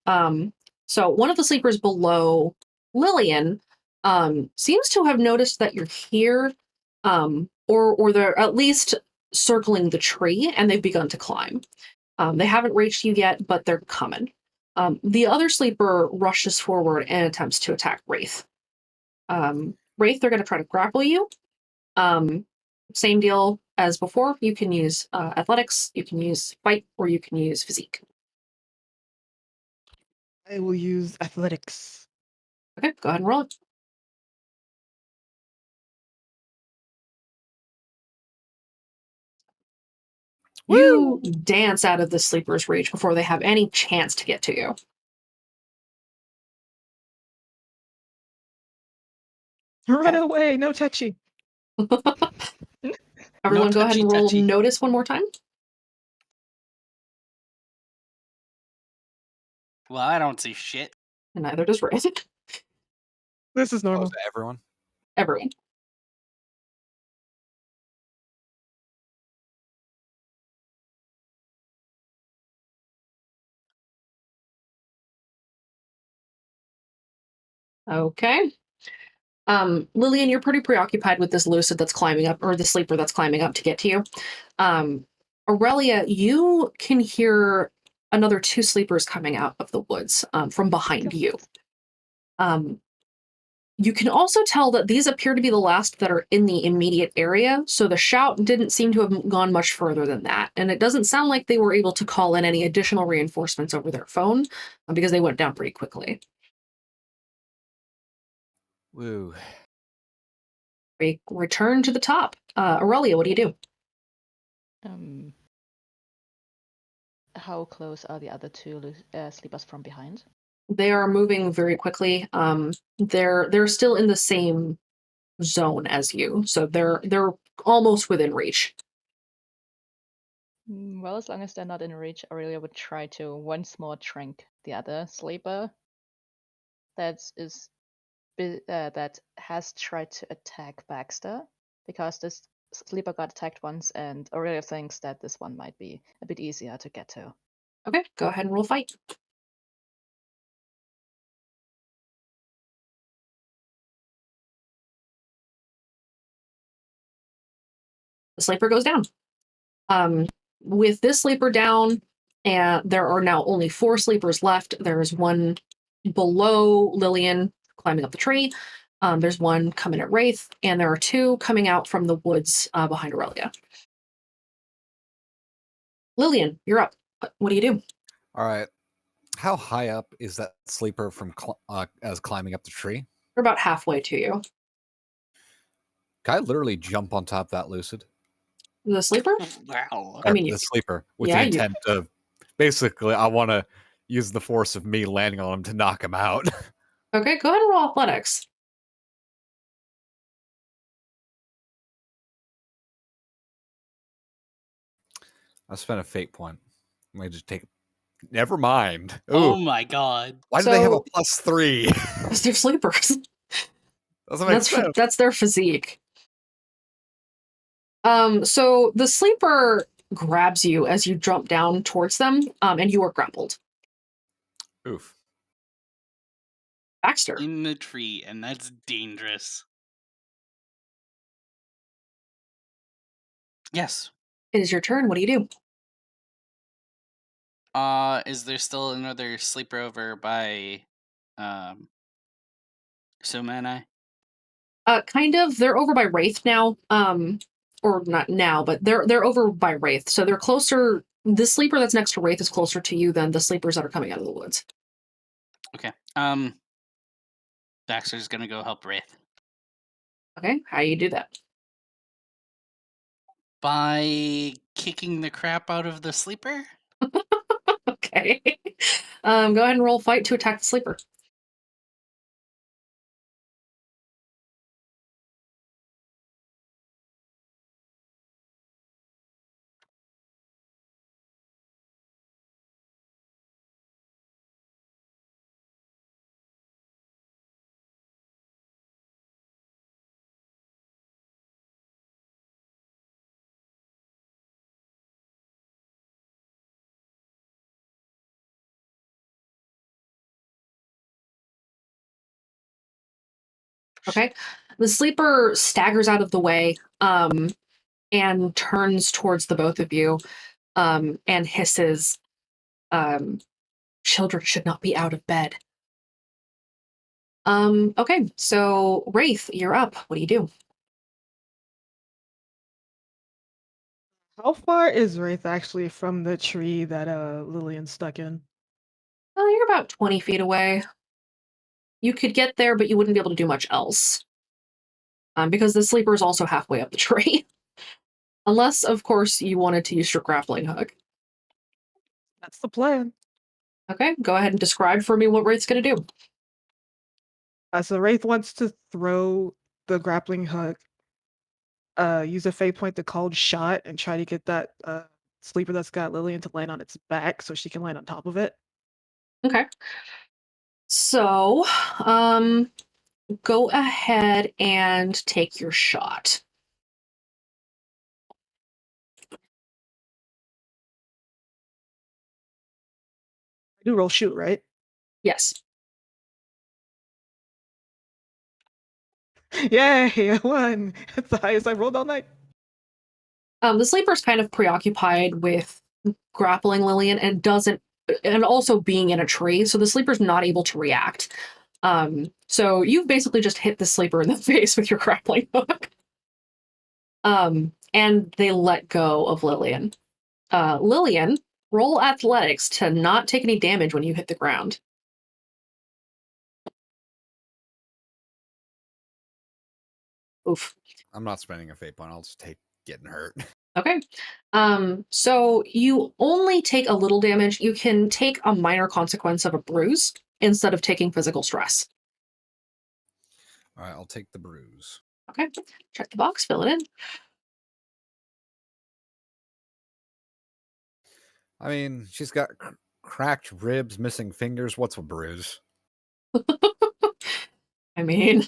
So one of the sleepers below Lillian seems to have noticed that you're here, or they're at least circling the tree, and they've begun to climb. They haven't reached you yet, but they're coming. The other sleeper rushes forward and attempts to attack Wraith. Wraith, they're going to try to grapple you. Same deal as before. You can use athletics, you can use fight, or you can use physique. I will use athletics. Okay, go ahead and roll it. You dance out of the sleeper's reach before they have any chance to get to you. Run away, no touchy. Everyone, go ahead and roll touchy-touchy. notice one more time. Well, I don't see shit. And neither does Wraith. This is Oh, normal. is that everyone? Everyone. Okay. Lillian, you're pretty preoccupied with this lucid that's climbing up, or the sleeper that's climbing up to get to you. Aurelia, you can hear another two sleepers coming out of the woods from behind you. You can also tell that these appear to be the last that are in the immediate area, so the shout didn't seem to have gone much further than that. And it doesn't sound like they were able to call in any additional reinforcements over their phone because they went down pretty quickly. Woo. We return to the top. Aurelia, what do you do? How close are the other two sleepers from behind? They are moving very quickly. They're still in the same zone as you, so they're almost within reach. Well, as long as they're not in reach, Aurelia would try to once more trank the other sleeper that has tried to attack Baxter, because this sleeper got attacked once, and Aurelia thinks that this one might be a bit easier to get to. Okay, go ahead and roll fight. The sleeper goes down. With this sleeper down, and there are now only 4 sleepers left. There is one below Lillian climbing up the tree. There's one coming at Wraith, and there are 2 coming out from the woods behind Aurelia. Lillian, you're up. What do you do? All right. How high up is that sleeper from as climbing up the tree? We're about halfway to you. Can I literally jump on top of that lucid? The sleeper? Wow. I mean, the sleeper with yeah, the intent of basically I want to use the force of me landing on him to knock him out. Okay, go ahead and roll athletics. I spent a fate point. Let me just take it. Never mind. Ooh, Oh my god. why do they have a So- +3? Because they're sleepers. Doesn't make sense. That's their physique. So the sleeper grabs you as you jump down towards them, and you are grappled. Oof. Baxter. In the tree, and that's dangerous. Yes. It is your turn. What do you do? Is there still another sleeper over by Soma and I? Kind of. They're over by Wraith now. Or not now, but they're over by Wraith. So they're closer. The sleeper that's next to Wraith is closer to you than the sleepers that are coming out of the woods. Okay. Baxter's gonna go help Wraith Okay, how do you do that? by kicking the crap out of the sleeper. Okay. Go ahead and roll fight to attack the sleeper. Okay. The sleeper staggers out of the way and turns towards the both of you and hisses, children should not be out of bed. Okay, so Wraith, you're up. What do you do? How far is Wraith actually from the tree that Lillian's stuck in? Well, you're about 20 feet away. You could get there, but you wouldn't be able to do much else. Because the sleeper is also halfway up the tree. Unless, of course, you wanted to use your grappling hook. That's the plan. Okay, go ahead and describe for me what Wraith's going to do. So Wraith wants to throw the grappling hook, use a fate point to called shot, and try to get that sleeper that's got Lillian to land on its back so she can land on top of it. Okay. So, go ahead and take your shot. I do roll shoot, right? Yes. Yay, I won! That's the highest I've rolled all night. The sleeper's kind of preoccupied with grappling Lillian and also being in a tree, so the sleeper's not able to react. So you've basically just hit the sleeper in the face with your grappling hook. And they let go of Lillian. Lillian, roll athletics to not take any damage when you hit the ground. Oof. I'm not spending a fate point. I'll just take getting hurt. Okay. So you only take a little damage. You can take a minor consequence of a bruise instead of taking physical stress. All right, I'll take the bruise. Okay. Check the box, fill it in. I mean, she's got cracked ribs, missing fingers. What's a bruise? I mean,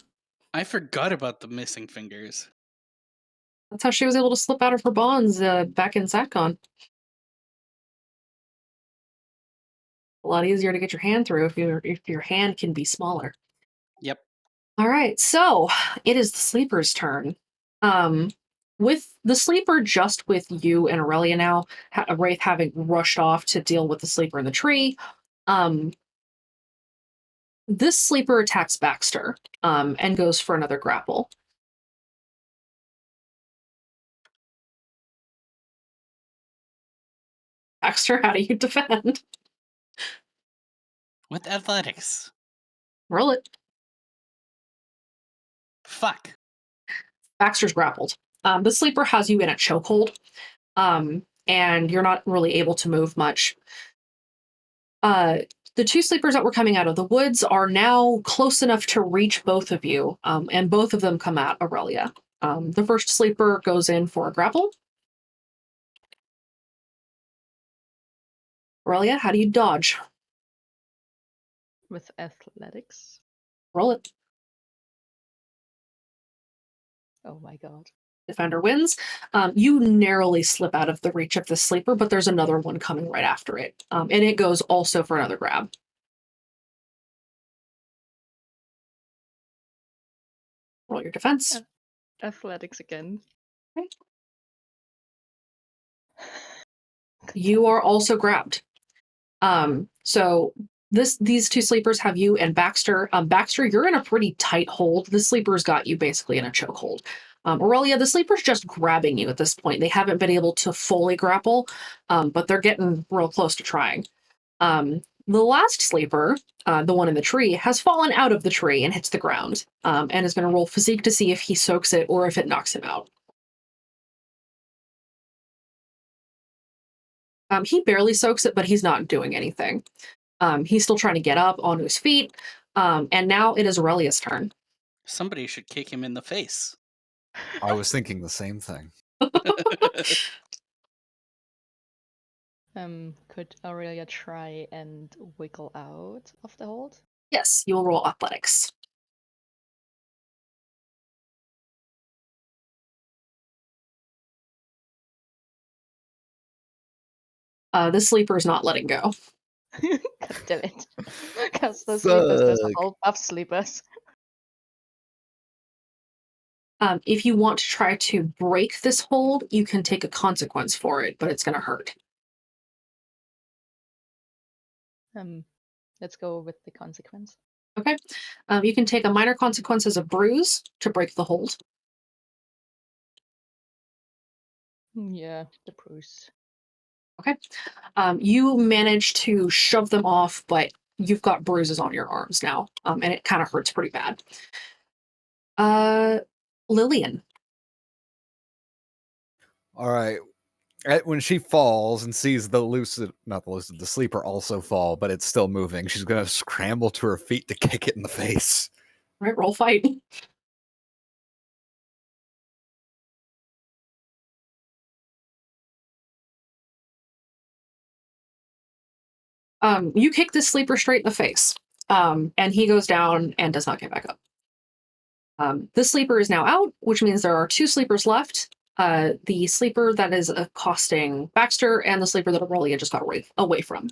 I forgot about the missing fingers. that's how she was able to slip out of her bonds back in SatCon. A lot easier to get your hand through if your hand can be smaller. Yep. All right, so it is the sleeper's turn. With the sleeper just with you and Aurelia now, Wraith having rushed off to deal with the sleeper in the tree, this sleeper attacks Baxter and goes for another grapple. Baxter, how do you defend? With athletics. Roll it. Fuck. Baxter's grappled. The sleeper has you in a chokehold, and you're not really able to move much. The two sleepers that were coming out of the woods are now close enough to reach both of you, and both of them come at Aurelia. The first sleeper goes in for a grapple. Aurelia, how do you dodge? With athletics. Roll it. Oh my god. Defender wins. You narrowly slip out of the reach of the sleeper, but there's another one coming right after it. And it goes also for another grab. Roll your defense. Athletics again. Okay. You are also grabbed. So these two sleepers have you and Baxter. Baxter, you're in a pretty tight hold. The sleeper's got you basically in a chokehold. Aurelia, the sleeper's just grabbing you at this point. They haven't been able to fully grapple, but they're getting real close to trying. The last sleeper, the one in the tree, has fallen out of the tree and hits the ground, and is going to roll physique to see if he soaks it or if it knocks him out. He barely soaks it, but he's not doing anything. He's still trying to get up onto his feet, and now it is Aurelia's turn. Somebody should kick him in the face. I was thinking the same thing. Could Aurelia try and wiggle out of the hold? Yes, you will roll athletics. This sleeper is not letting go. God damn it. Because the sleepers, there's a Fuck. whole buff sleepers. If you want to try to break this hold, you can take a consequence for it, but it's going to hurt. Let's go with the consequence. Okay. You can take a minor consequence as a bruise to break the hold. Yeah, the bruise. Okay. You manage to shove them off, but you've got bruises on your arms now, and it kind of hurts pretty bad. Lillian. All right. When she falls and sees the sleeper also fall, but it's still moving, she's going to scramble to her feet to kick it in the face. Right, roll fight. You kick this sleeper straight in the face, and he goes down and does not get back up. This sleeper is now out, which means there are 2 sleepers left. The sleeper that is accosting Baxter and the sleeper that Aurelia just got away from.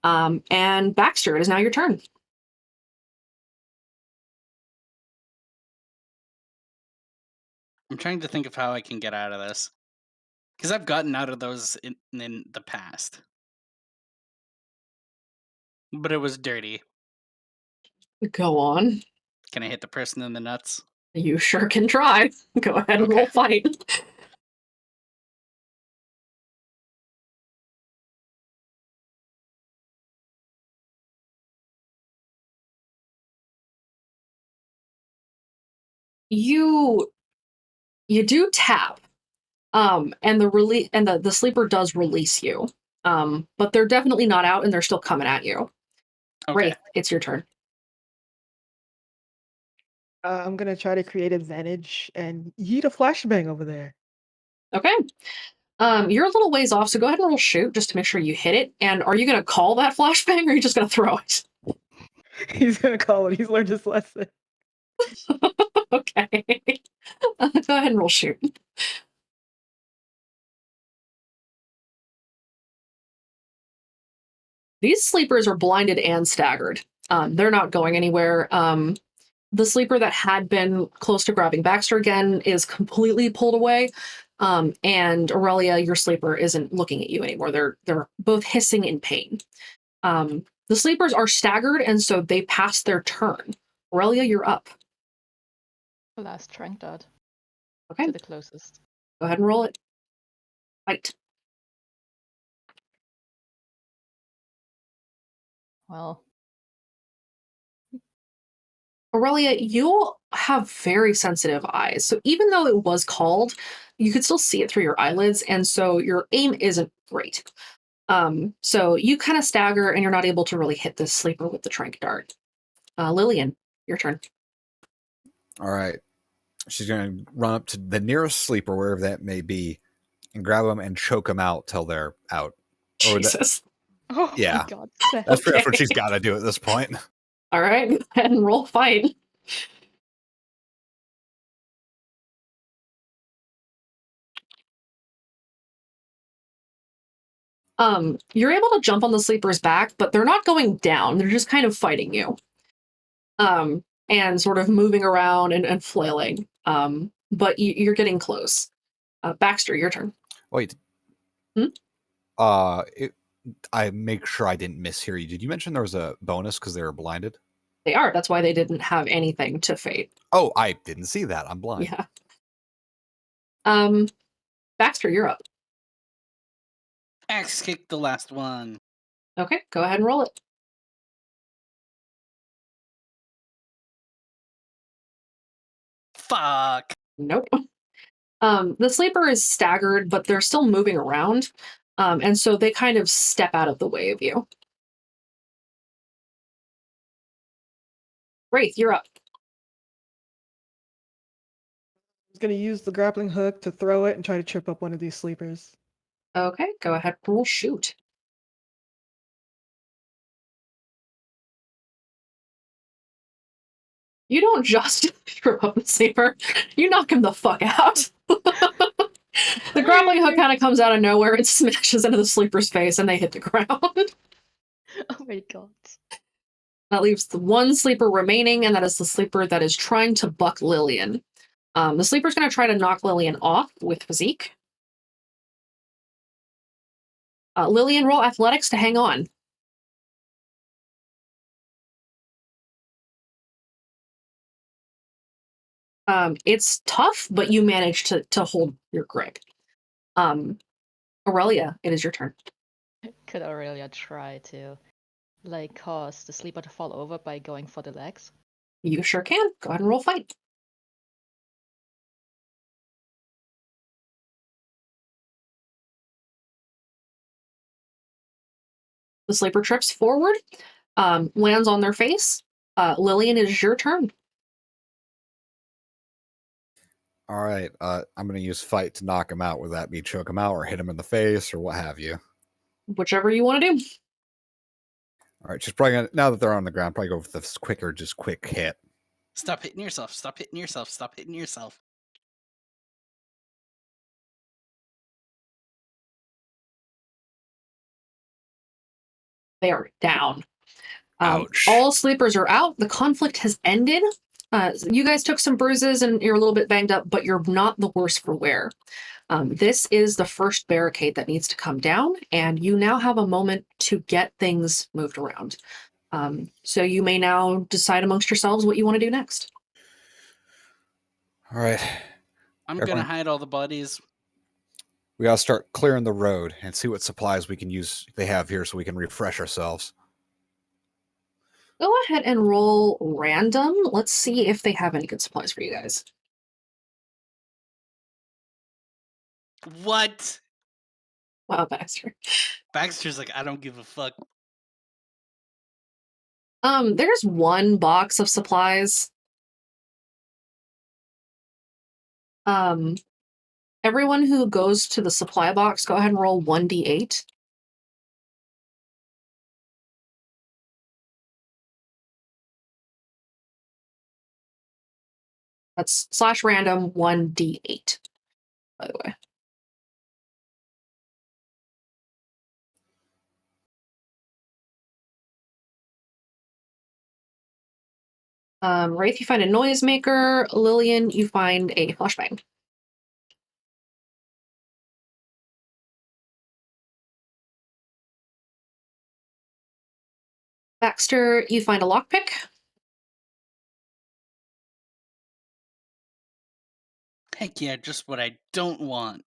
And Baxter, it is now your turn. I'm trying to think of how I can get out of this. Because I've gotten out of those in the past. But it was dirty. Go on. Can I hit the person in the nuts? You sure can try. Go ahead and Okay. roll fight. You do tap, and the sleeper does release you, but they're definitely not out and they're still coming at you. Okay. Wraith, it's your turn. I'm gonna try to create advantage and yeet a flashbang over there. Okay. You're a little ways off, so go ahead and roll shoot just to make sure you hit it. And are you going to call that flashbang or are you just going to throw it? He's gonna call it. He's learned his lesson. Okay. Go ahead and roll shoot. These sleepers are blinded and staggered. They're not going anywhere. The sleeper that had been close to grabbing Baxter again is completely pulled away. And Aurelia, your sleeper, isn't looking at you anymore. They're both hissing in pain. The sleepers are staggered, and so they pass their turn. Aurelia, you're up. Last trank dart. Okay. To the closest. Go ahead and roll it. Fight. Well, Aurelia, you have very sensitive eyes. So even though it was called, you could still see it through your eyelids, and so your aim isn't great. So you kind of stagger and you're not able to really hit this sleeper with the trank dart. Lillian, your turn. All right. She's going to run up to the nearest sleeper, wherever that may be, and grab them and choke them out till they're out. Jesus. oh Yeah. my god. That's pretty much what Okay. she's got to do at this point. All right, go ahead and roll fight. You're able to jump on the sleeper's back, but they're not going down. They're just kind of fighting you. And sort of moving around and flailing. But you're getting close. Baxter, your turn. Wait. Hmm? I make sure I didn't mishear you. Did you mention there was a bonus because they were blinded? They are. That's why they didn't have anything to fate. Oh, I didn't see that. I'm blind. Yeah. Baxter, you're up. Axe kick the last one. Okay, go ahead and roll it. Fuck. Nope. The sleeper is staggered, but they're still moving around. And so they kind of step out of the way of you. Wraith, you're up. He's gonna use the grappling hook to throw it and try to trip up one of these sleepers. Okay, go ahead, roll shoot. You don't just trip up the sleeper, you knock him the fuck out. The grappling hook kind of comes out of nowhere and smashes into the sleeper's face, and they hit the ground. Oh my god. That leaves the one sleeper remaining, and that is the sleeper that is trying to buck Lillian. The sleeper's going to try to knock Lillian off with physique. Lillian, roll athletics to hang on. It's tough, but you manage to hold your grip. Aurelia, it is your turn. Could Aurelia try to, like, cause the sleeper to fall over by going for the legs? You sure can. Go ahead and roll fight. The sleeper trips forward, lands on their face. Lillian, it is your turn. All right. I'm going to use fight to knock him out. Would that be choke him out or hit him in the face or what have you? Whichever you want to do. All right. She's probably going to, now that they're on the ground, probably go with this quicker, just quick hit. Stop hitting yourself. Stop hitting yourself. Stop hitting yourself. They are down. Ouch. All sleepers are out. The conflict has ended. You guys took some bruises and you're a little bit banged up, but you're not the worse for wear. This is the first barricade that needs to come down, and you now have a moment to get things moved around. So you may now decide amongst yourselves what you want to do next. All right. I'm Everyone- gonna hide all the bodies. We got to start clearing the road and see what supplies we can use they have here so we can refresh ourselves. Go ahead and roll random. Let's see if they have any good supplies for you guys. What? Wow, Baxter. Baxter's like, I don't give a fuck. There's one box of supplies. Everyone who goes to the supply box, go ahead and roll 1d8. That's / random 1d8, by the way. Wraith, you find a noisemaker. Lillian, you find a flashbang. Baxter, you find a lockpick. Heck yeah, just what I don't want.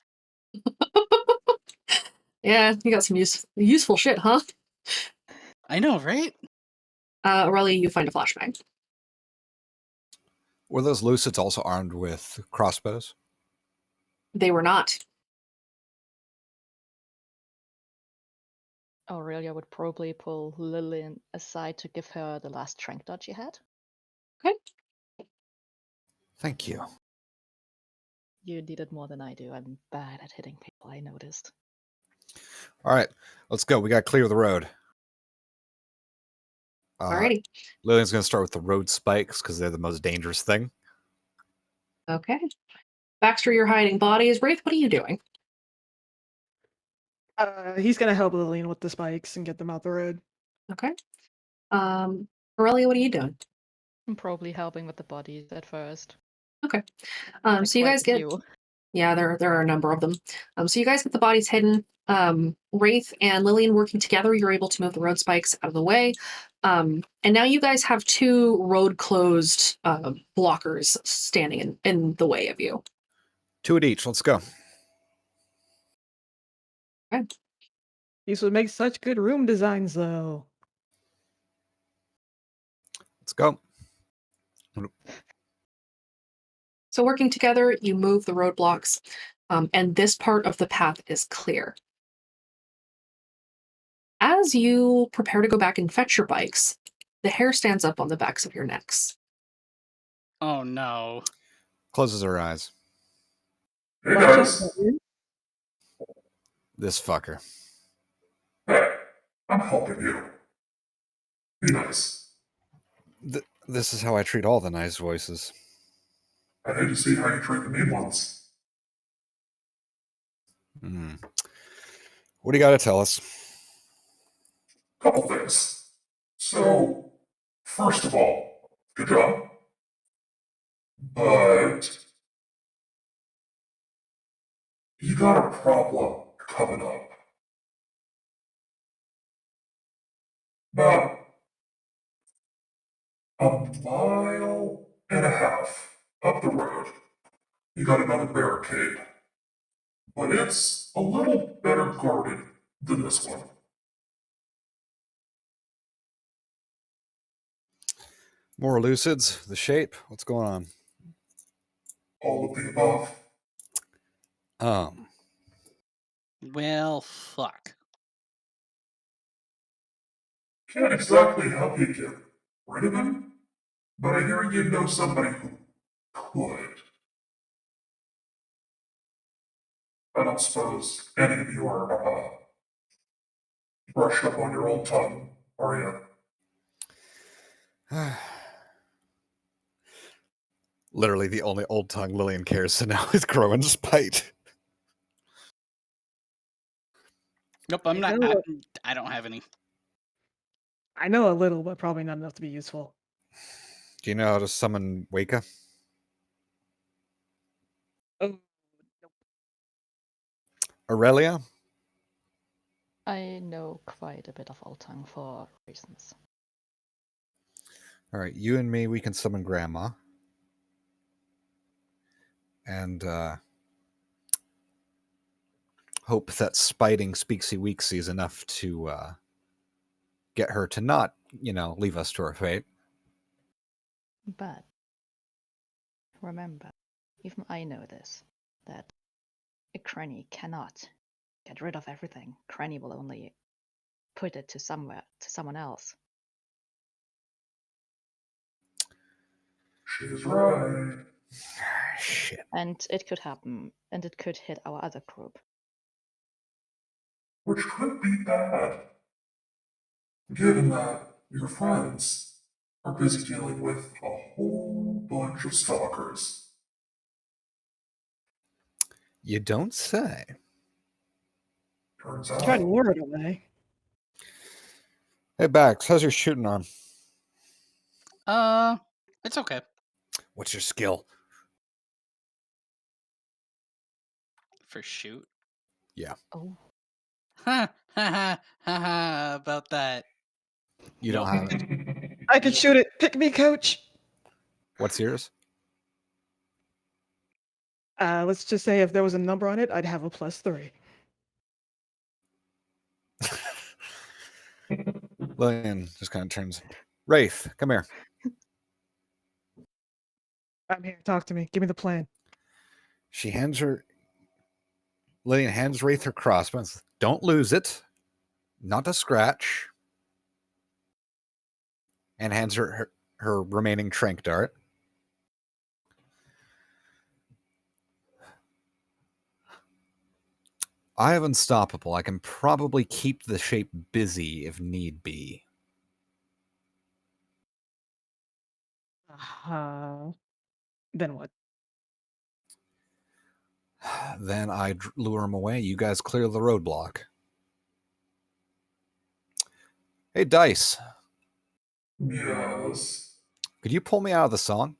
Yeah, you got some useful shit, huh? I know, right? Aurelia, you find a flashbang. Were those Lucids also armed with crossbows? They were not. Aurelia would probably pull Lillian aside to give her the last strength dot she had. Thank you. You need it more than I do. I'm bad at hitting people, I noticed. All right. Let's go. We got to clear the road. Alrighty. Lillian's going to start with the road spikes because they're the most dangerous thing. Okay. Baxter, you're hiding bodies. Wraith, what are you doing? He's gonna help Lillian with the spikes and get them out the road. Okay. Aurelia, what are you doing? I'm probably helping with the bodies at first. Okay. Like So you quite guys a get... few. Yeah, there are a number of them. So you guys get the bodies hidden. Wraith and Lillian working together, you're able to move the road spikes out of the way. And now you guys have 2 road closed blockers standing in the way of you. 2 at each. Let's go. These would make such good room designs, though. Let's go. So working together, you move the roadblocks, and this part of the path is clear. As you prepare to go back and fetch your bikes, the hair stands up on the backs of your necks. Oh no. Closes her eyes. Hey Watch out, guys. Batman. This fucker. Hey, I'm helping you. Be nice. This is how I treat all the nice voices. I hate to see how you treat the mean ones. Hmm. What do you got to tell us? Couple things. So, first of all, good job. But you got a problem coming up. About a mile and a half up the road, you got another barricade. But it's a little better guarded than this one. More lucids? The shape? What's going on? All of the above. Well, fuck. Can't exactly help you get rid of him, but I hear you know somebody who could. I don't suppose any of you are brushed up on your old tongue, are you? Literally the only old tongue Lillian cares to know is growing spite. Nope, I'm I not. know, I don't have any. I know a little, but probably not enough to be useful. Do you know how to summon Waka? Oh, Aurelia? I know quite a bit of Old Tongue for reasons. All right, you and me, we can summon Grandma. And hope that spiting Speaksy Weeksy is enough to get her to not, leave us to our fate. But remember, even I know this, that a Cranny cannot get rid of everything. Cranny will only put it to someone else. She's right. Shit. And it could happen, and it could hit our other group. Which could be bad, given that your friends are busy dealing with a whole bunch of stalkers. You don't say. Turns try to out. lure it away. Hey, Bax, how's your shooting arm? It's okay. What's your skill? For shoot. Yeah. Oh, Ha ha ha ha ha. About that. You Nope. don't have it. I can shoot it. Pick me, coach. What's yours? Let's just say if there was a number on it, I'd have a +3. Lillian just kind of turns. Wraith, come here. I'm here. Talk to me. Give me the plan. She hands her. Lillian hands Wraith her crossbow. Don't lose it. Not a scratch. And hands her remaining trank dart. I have unstoppable. I can probably keep the shape busy if need be. Then what? Then I lure him away. You guys clear the roadblock. Hey, Dice. Yes. Could you pull me out of the song?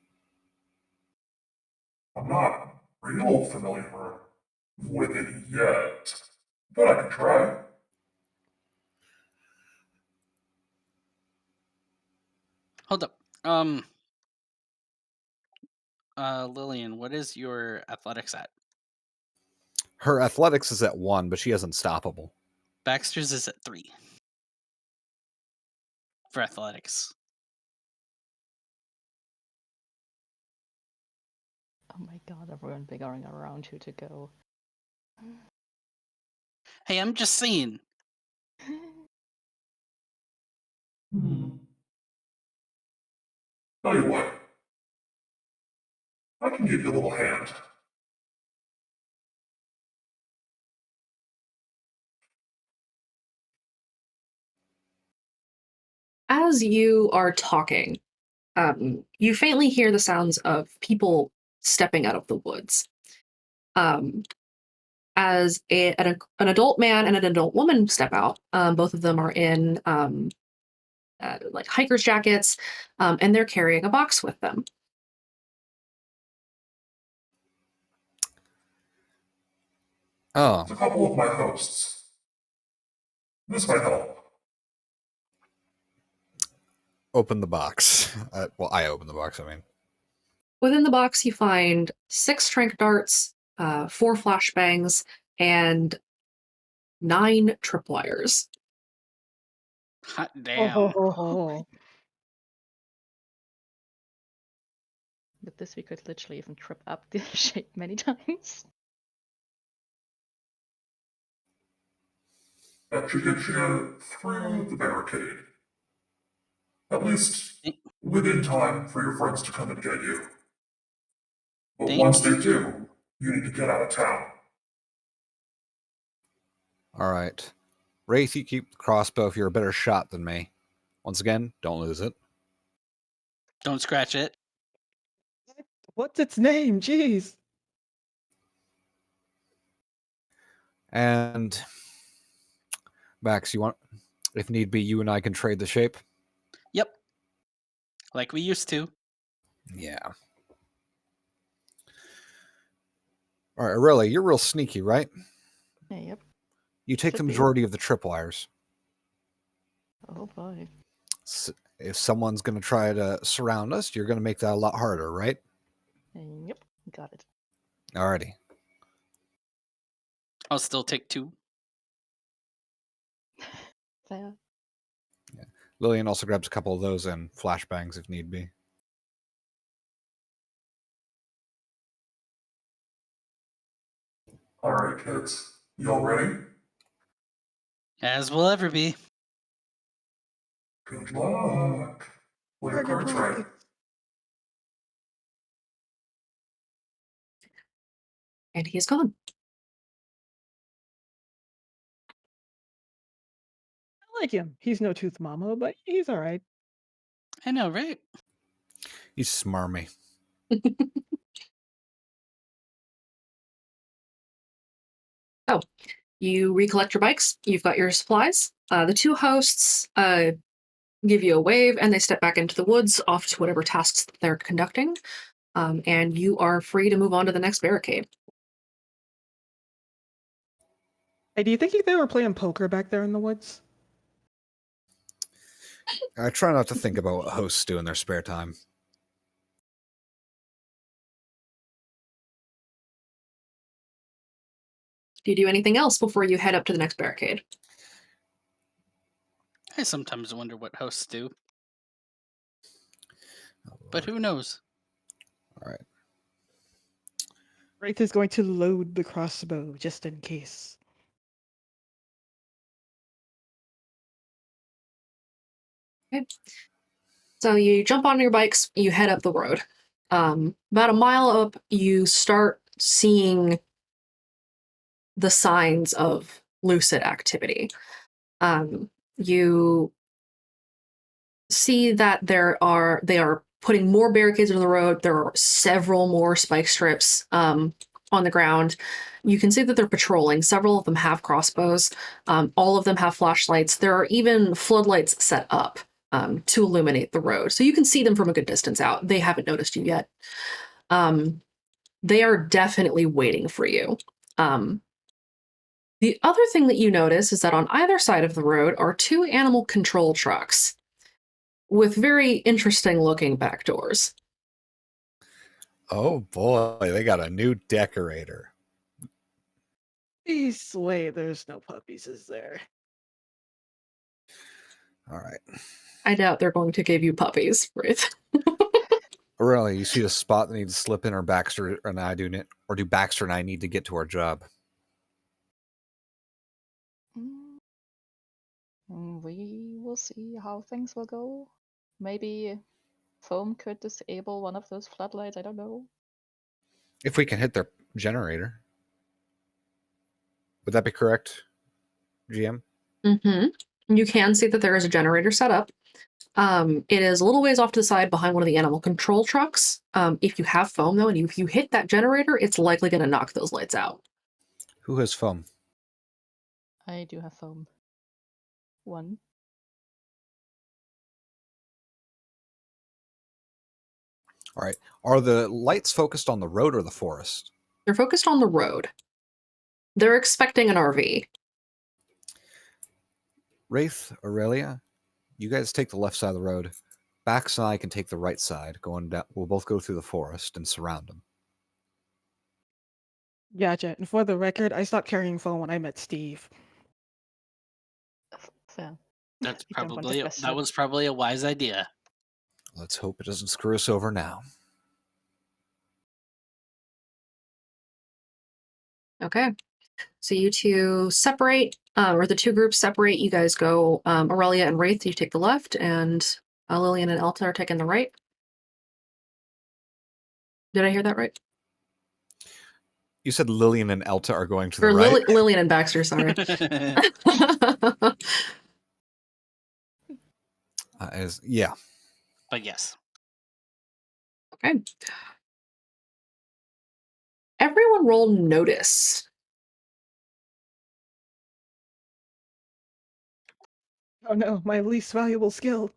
I'm not real familiar with it yet, but I can try. Hold up. Lillian, what is your athletics at? Her athletics is at 1, but she has unstoppable. Baxter's is at 3. For athletics. Oh my god, everyone figuring around who to go. Hey, I'm just saying. Tell you what, I can give you a little hand. As you are talking, you faintly hear the sounds of people stepping out of the woods. As an adult man and an adult woman step out, both of them are in like hiker's jackets, and they're carrying a box with them. Oh, It's a couple of my hosts. This might help. open the box. Well, I open the box, I mean. Within the box, you find 6 trank darts, 4 flashbangs, and 9 tripwires. Hot Oh, damn. ho, ho, ho. With this, we could literally even trip up the shape many times. That should get you through the barricade. At least within time for your friends to come and get you. But Thank once they you. do, you need to get out of town. All right. Wraith, you keep the crossbow if you're a better shot than me. Once again, don't lose it. Don't scratch it. What's its name? Jeez. And Max, you want, if need be, you and I can trade the shape? Yep. Like we used to. Yeah. All right, Aurelia, you're real sneaky, right? Yeah, yep. You take Should the be. majority of the tripwires. Oh boy. If someone's going to try to surround us, you're going to make that a lot harder, right? Yep, got it. Alrighty. I'll still take 2. Fair. Lillian also grabs a couple of those and flashbangs if need be. Alright, kids. You all ready? As will ever be. Good luck. Play your Target cards right. practice. And he is gone. I like him. He's no tooth mama, but he's all right. I know, right? He's smarmy. You recollect your bikes. You've got your supplies. The 2 hosts give you a wave, and they step back into the woods, off to whatever tasks that they're conducting. And you are free to move on to the next barricade. Hey, do you think they were playing poker back there in the woods? I try not to think about what hosts do in their spare time. Do you do anything else before you head up to the next barricade? I sometimes wonder what hosts do. Oh, But Lord. who knows? All right. Wraith is going to load the crossbow just in case. Okay. So you jump on your bikes, you head up the road. About a mile up, you start seeing the signs of lucid activity. You see that they are putting more barricades on the road. There are several more spike strips on the ground. You can see that they're patrolling. Several of them have crossbows. All of them have flashlights. There are even floodlights set up to illuminate the road. So you can see them from a good distance out. They haven't noticed you yet. They are definitely waiting for you. The other thing that you notice is that on either side of the road are 2 animal control trucks with very interesting looking back doors. Oh boy, they got a new decorator. Please wait, there's no puppies, is there? All right. I doubt they're going to give you puppies, Ruth. Aurelia, you see the spot that needs to slip in, or Baxter and I do, or do Baxter and I need to get to our job? We will see how things will go. Maybe foam could disable one of those floodlights. I don't know. If we can hit their generator. Would that be correct, GM? Mm-hmm. You can see that there is a generator set up. It is a little ways off to the side behind one of the animal control trucks. If you have foam, though, and if you hit that generator, it's likely going to knock those lights out. Who has foam? I do have foam. One. All right. Are the lights focused on the road or the forest? They're focused on the road. They're expecting an RV. Wraith, Aurelia, you guys take the left side of the road. Bax and I can take the right side. Going down, we'll both go through the forest and surround them. Gotcha. And for the record, I stopped carrying foam when I met Steve. Fair. That's You don't want to probably question that it. was probably a wise idea. Let's hope it doesn't screw us over now. Okay. So you two separate, or the two groups separate. You guys go, Aurelia and Wraith, you take the left, and Lillian and Elta are taking the right. Did I hear that right? You said Lillian and Elta are going to the Or right. Lillian and Baxter, sorry. Yeah. But yes. Okay. Everyone roll notice. Oh no, my least valuable skill.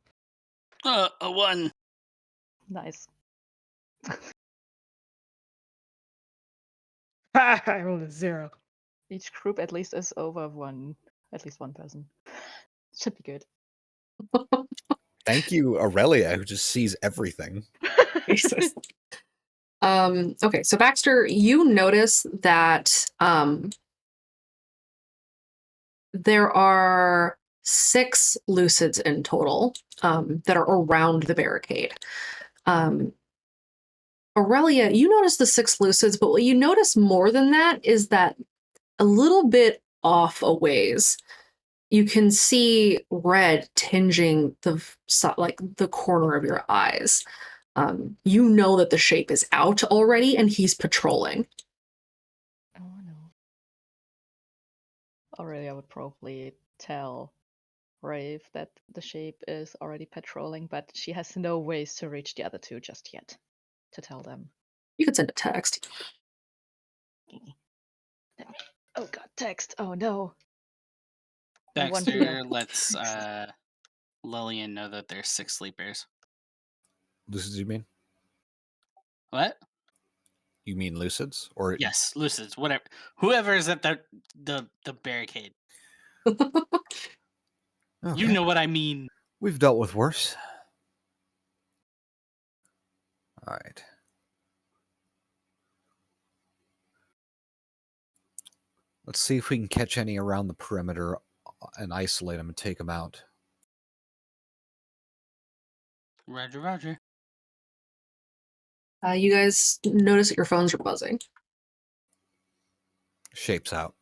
A 1. Nice. Ha! I rolled a 0. Each group at least is over at least one person. Should be good. Thank you, Aurelia, who just sees everything. Jesus. Okay, so Baxter, you notice that there are 6 lucids in total that are around the barricade. Aurelia, you notice the 6 lucids, but what you notice more than that is that a little bit off a ways, you can see red tinging the corner of your eyes. You know that the shape is out already, and he's patrolling. Oh no. Aurelia would probably tell Rave that the shape is already patrolling, but she has no ways to reach the other two just yet to tell them. You could send a text. Oh god, text. Oh no. Baxter lets Lillian know that there's 6 sleepers. Lucids, you mean? What? You mean lucids? Or Yes, lucids, whatever. Whoever is at the barricade. Okay. You know what I mean. We've dealt with worse. All right. Let's see if we can catch any around the perimeter and isolate them and take them out. Roger, roger. You guys notice that your phones are buzzing. Shapes out.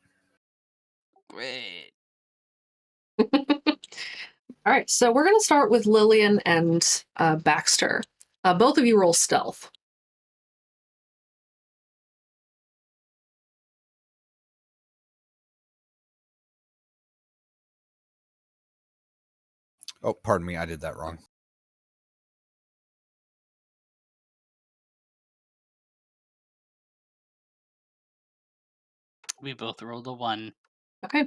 Great. All right, so we're going to start with Lillian and Baxter. Both of you roll stealth. Oh, pardon me, I did that wrong. We both rolled a 1. Okay,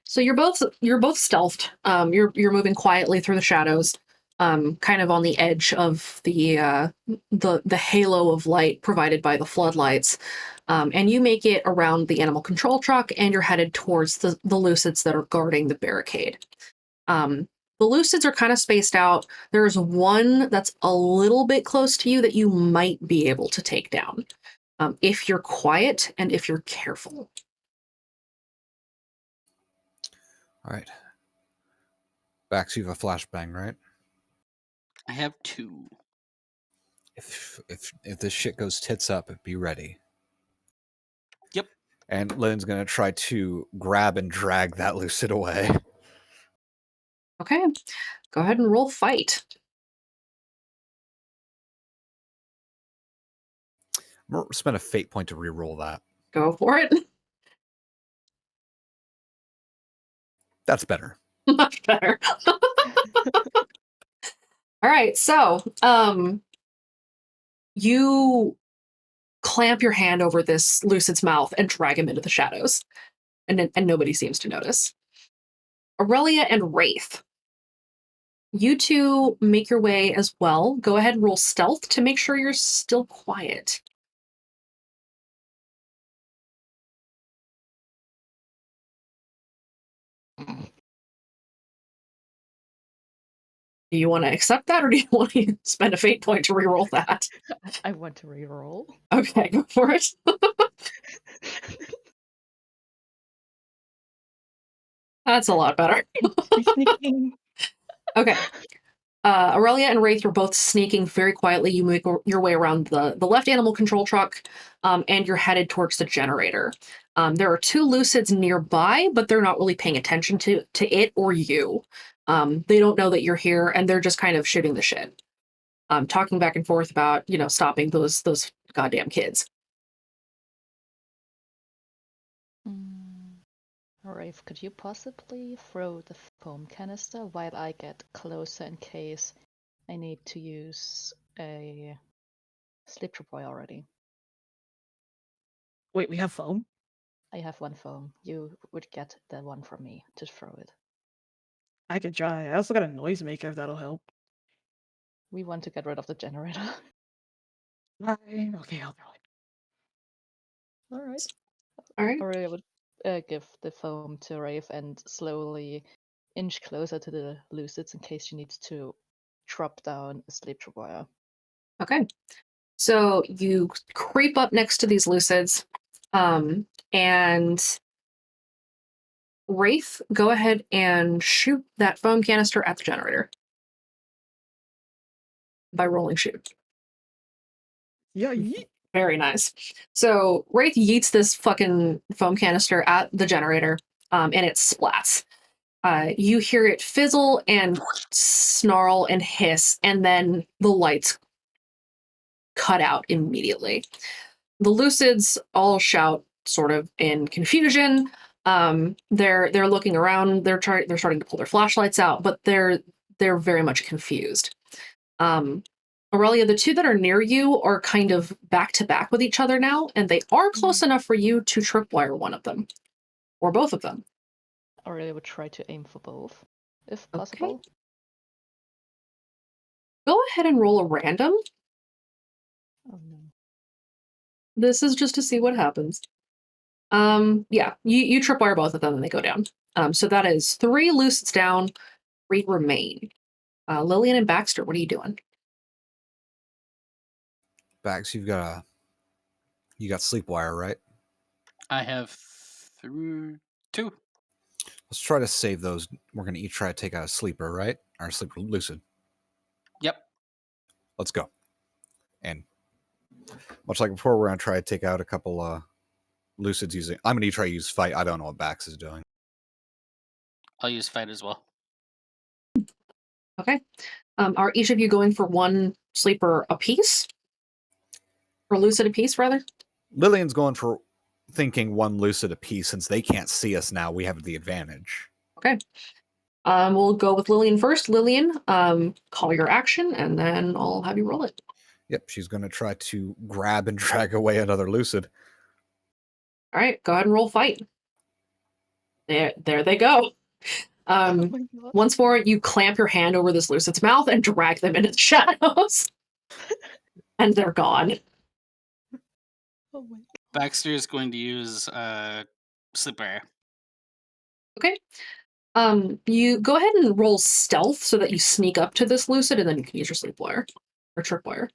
so you're both stealthed. You're moving quietly through the shadows, kind of on the edge of the halo of light provided by the floodlights, and you make it around the animal control truck, and you're headed towards the lucids that are guarding the barricade. The lucids are kind of spaced out. There's one that's a little bit close to you that you might be able to take down if you're quiet and if you're careful. All right. Bax, you have a flashbang, right? I have 2. if this shit goes tits up, be ready. Yep. And Lynn's gonna try to grab and drag that lucid away. Okay. Go ahead and roll fight. Spend a fate point to re-roll that. Go for it. That's better. Much better. All right, so you clamp your hand over this lucid's mouth and drag him into the shadows, and nobody seems to notice. Aurelia and Wraith, you two make your way as well. Go ahead and roll stealth to make sure you're still quiet. Do you want to accept that, or do you want to spend a fate point to reroll that? I want to reroll. Okay, go for it. That's a lot better. Sneaking. Okay. Aurelia and Wraith, you're both sneaking very quietly. You make your way around the left animal control truck, and you're headed towards the generator. There are two lucids nearby, but they're not really paying attention to it or you. They don't know that you're here, and they're just kind of shooting the shit. Talking back and forth about, stopping those goddamn kids. Rafe, could you possibly throw the foam canister while I get closer in case I need to use a sleep trip boy already? Wait, we have foam? I have one foam. You would get the one from me to throw it. I could try. I also got a noisemaker if that'll help. We want to get rid of the generator. Fine. Okay, I'll throw it. Alright. All right. Aurelia would give the foam to Rafe and slowly inch closer to the lucids in case she needs to drop down a sleep tripwire. Okay. So you creep up next to these lucids, and Wraith, go ahead and shoot that foam canister at the generator by rolling shoot. Yeah, yeet. Very nice. So Wraith yeets this fucking foam canister at the generator, and it splats. You hear it fizzle and snarl and hiss, and then the lights cut out immediately. The lucids all shout, sort of in confusion. They're looking around. They're starting to pull their flashlights out, but they're very much confused. Aurelia, the two that are near you are kind of back to back with each other now, and they are close enough for you to tripwire one of them, or both of them. Aurelia would try to aim for both, if possible. Go ahead and roll a random. Oh no. This is just to see what happens. Yeah, you tripwire both of them and they go down. So that is 3 lucids down, 3 remain. Lillian and Baxter, what are you doing? Bax, you got sleepwire, right? I have 2. Let's try to save those. We're gonna each try to take out a sleeper, right? Or a sleeper lucid. Yep. Let's go. And much like before, we're gonna try to take out a couple lucids using. I'm gonna try to use fight. I don't know what Bax is doing. I'll use fight as well. Okay. Are each of you going for 1 sleeper apiece? Or lucid apiece, rather? Lillian's going for thinking 1 lucid apiece. Since they can't see us now, we have the advantage. Okay. We'll go with Lillian first. Lillian, call your action, and then I'll have you roll it. Yep, she's going to try to grab and drag away another lucid. All right, go ahead and roll fight. There they go. Oh my god. Once more, you clamp your hand over this lucid's mouth and drag them into the shadows. And they're gone. Oh my god. Baxter is going to use sleepwire. Okay. You go ahead and roll stealth so that you sneak up to this lucid, and then you can use your sleepwire or tripwire.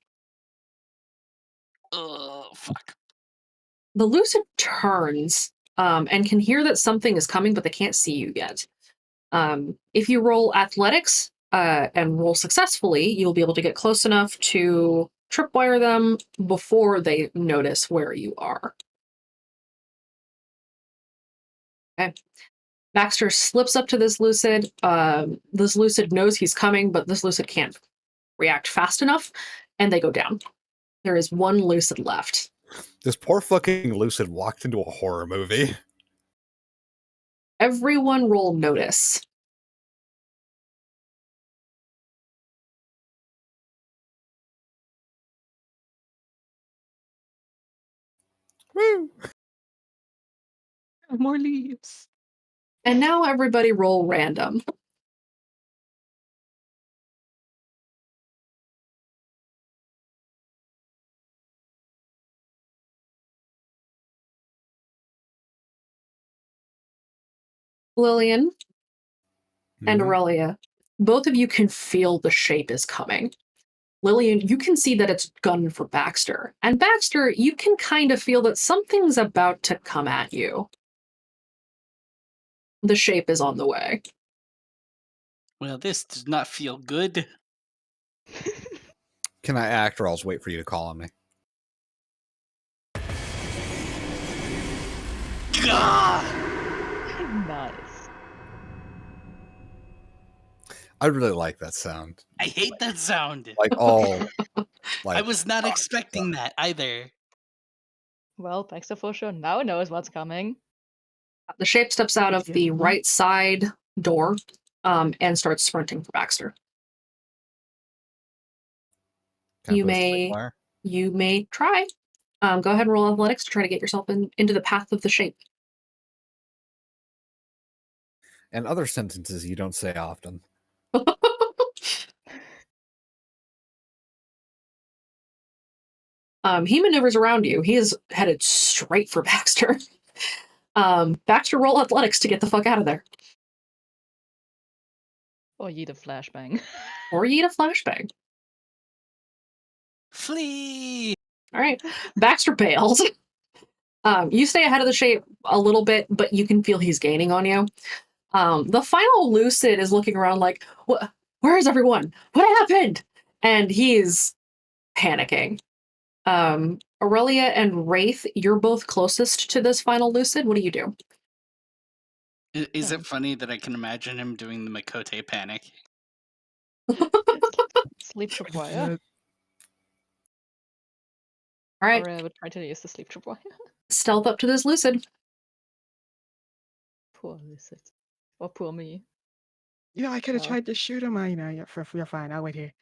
Oh, fuck. The lucid turns and can hear that something is coming, but they can't see you yet. If you roll athletics and roll successfully, you'll be able to get close enough to tripwire them before they notice where you are. Okay. Baxter slips up to this Lucid. This Lucid knows he's coming, but this Lucid can't react fast enough, and they go down. There is one Lucid left. This poor fucking Lucid walked into a horror movie. Everyone roll notice. Woo! More leaves. And now everybody roll random. Lillian and Mhm. Aurelia, both of you can feel the shape is coming. Lillian, you can see that it's gunned for Baxter. And Baxter, you can kind of feel that something's about to come at you. The shape is on the way. Well, this does not feel good. Can I act, or I'll just wait for you to call on me? Gah! Nice. I really like that sound. I hate that sound. Like all, like I was not expecting that either. Well, Baxter for sure now knows what's coming. The shape steps out of the right side door and starts sprinting for Baxter. Can I You put a straight may wire? you may try. Go ahead and roll athletics to try to get yourself into the path of the shape. And other sentences you don't say often. He maneuvers around you. He is headed straight for Baxter. Baxter, roll athletics to get the fuck out of there. Or yeet a flashbang. Or you eat a flashbang. Flee! All right. Baxter bails. You stay ahead of the shape a little bit, but you can feel he's gaining on you. The final Lucid is looking around like, where is everyone? What happened? And he's panicking. Aurelia and Wraith, you're both closest to this final Lucid. What do you do? Is it funny that I can imagine him doing the Makote panic? Sleep tripwire. All right. Or I would try to use the sleep tripwire. Stealth up to this Lucid. Poor Lucid. Or poor me. Yeah, I could have Oh. tried to shoot him. You're fine. I'll wait here.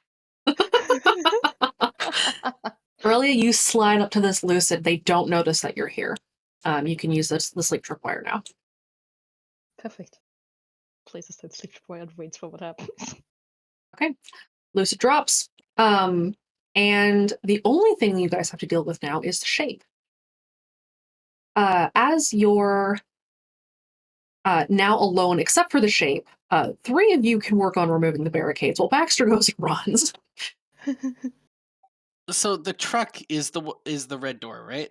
Aurelia, you slide up to this Lucid. They don't notice that you're here. You can use the sleep tripwire now. Perfect. Places that sleep tripwire and waits for what happens. Okay. Lucid drops. And the only thing you guys have to deal with now is the shape. As you're now alone, except for the shape, three of you can work on removing the barricades while Baxter goes and runs. So the truck is the red door, right?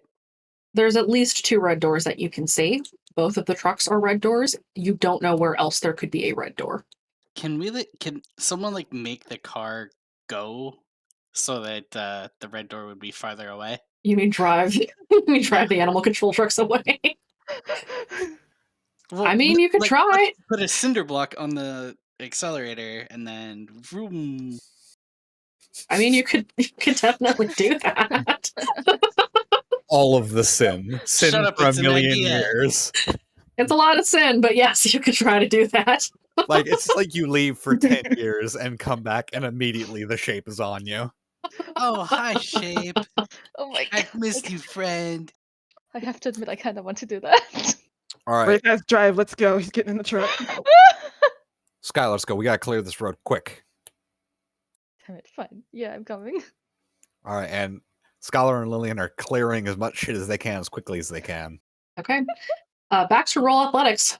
There's at least two red doors that you can see. Both of the trucks are red doors. You don't know where else there could be a red door. Can someone like make the car go so that the red door would be farther away? You mean drive? You mean drive the animal control trucks away? Well, I mean, you could try. Put a cinder block on the accelerator and then vroom. I mean, you could definitely do that. All of the sin. Sin Shut up, for a it's an million idea. years. It's a lot of sin, but yes, you could try to do that. Like, it's like you leave for 10 years and come back and immediately the shape is on you. Oh, hi, Shape. Oh my god. I've missed you, friend. I have to admit, I kind of want to do that. All right, Wait, guys, drive. Let's go. He's getting in the truck. Sky, let's go. We gotta clear this road quick. Damn it, fine. Yeah, I'm coming. All right, and Scholar and Lillian are clearing as much shit as they can as quickly as they can. Okay. Baxter, roll athletics.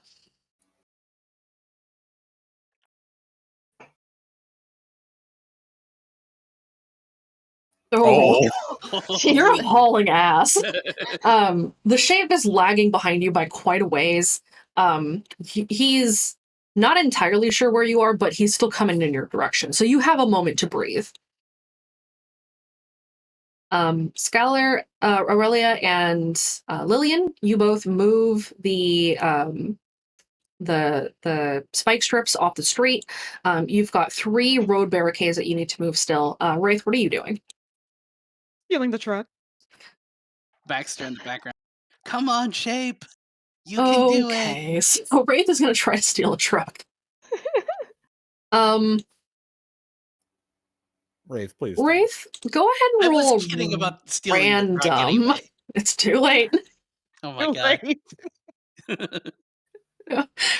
Oh, you're hauling ass. The shape is lagging behind you by quite a ways. He's not entirely sure where you are, but he's still coming in your direction. So you have a moment to breathe. Skylar, Aurelia, and Lillian, you both move the spike strips off the street. You've got 3 road barricades that you need to move still. Wraith, what are you doing? Stealing the truck. Baxter in the background. Come on, Shape. You can do it. Okay, so Wraith is going to try to steal a truck. Um, Wraith, please. don't. Wraith, go ahead and I roll was kidding about stealing the truck random. anyway. It's too late. Oh my Too god. late.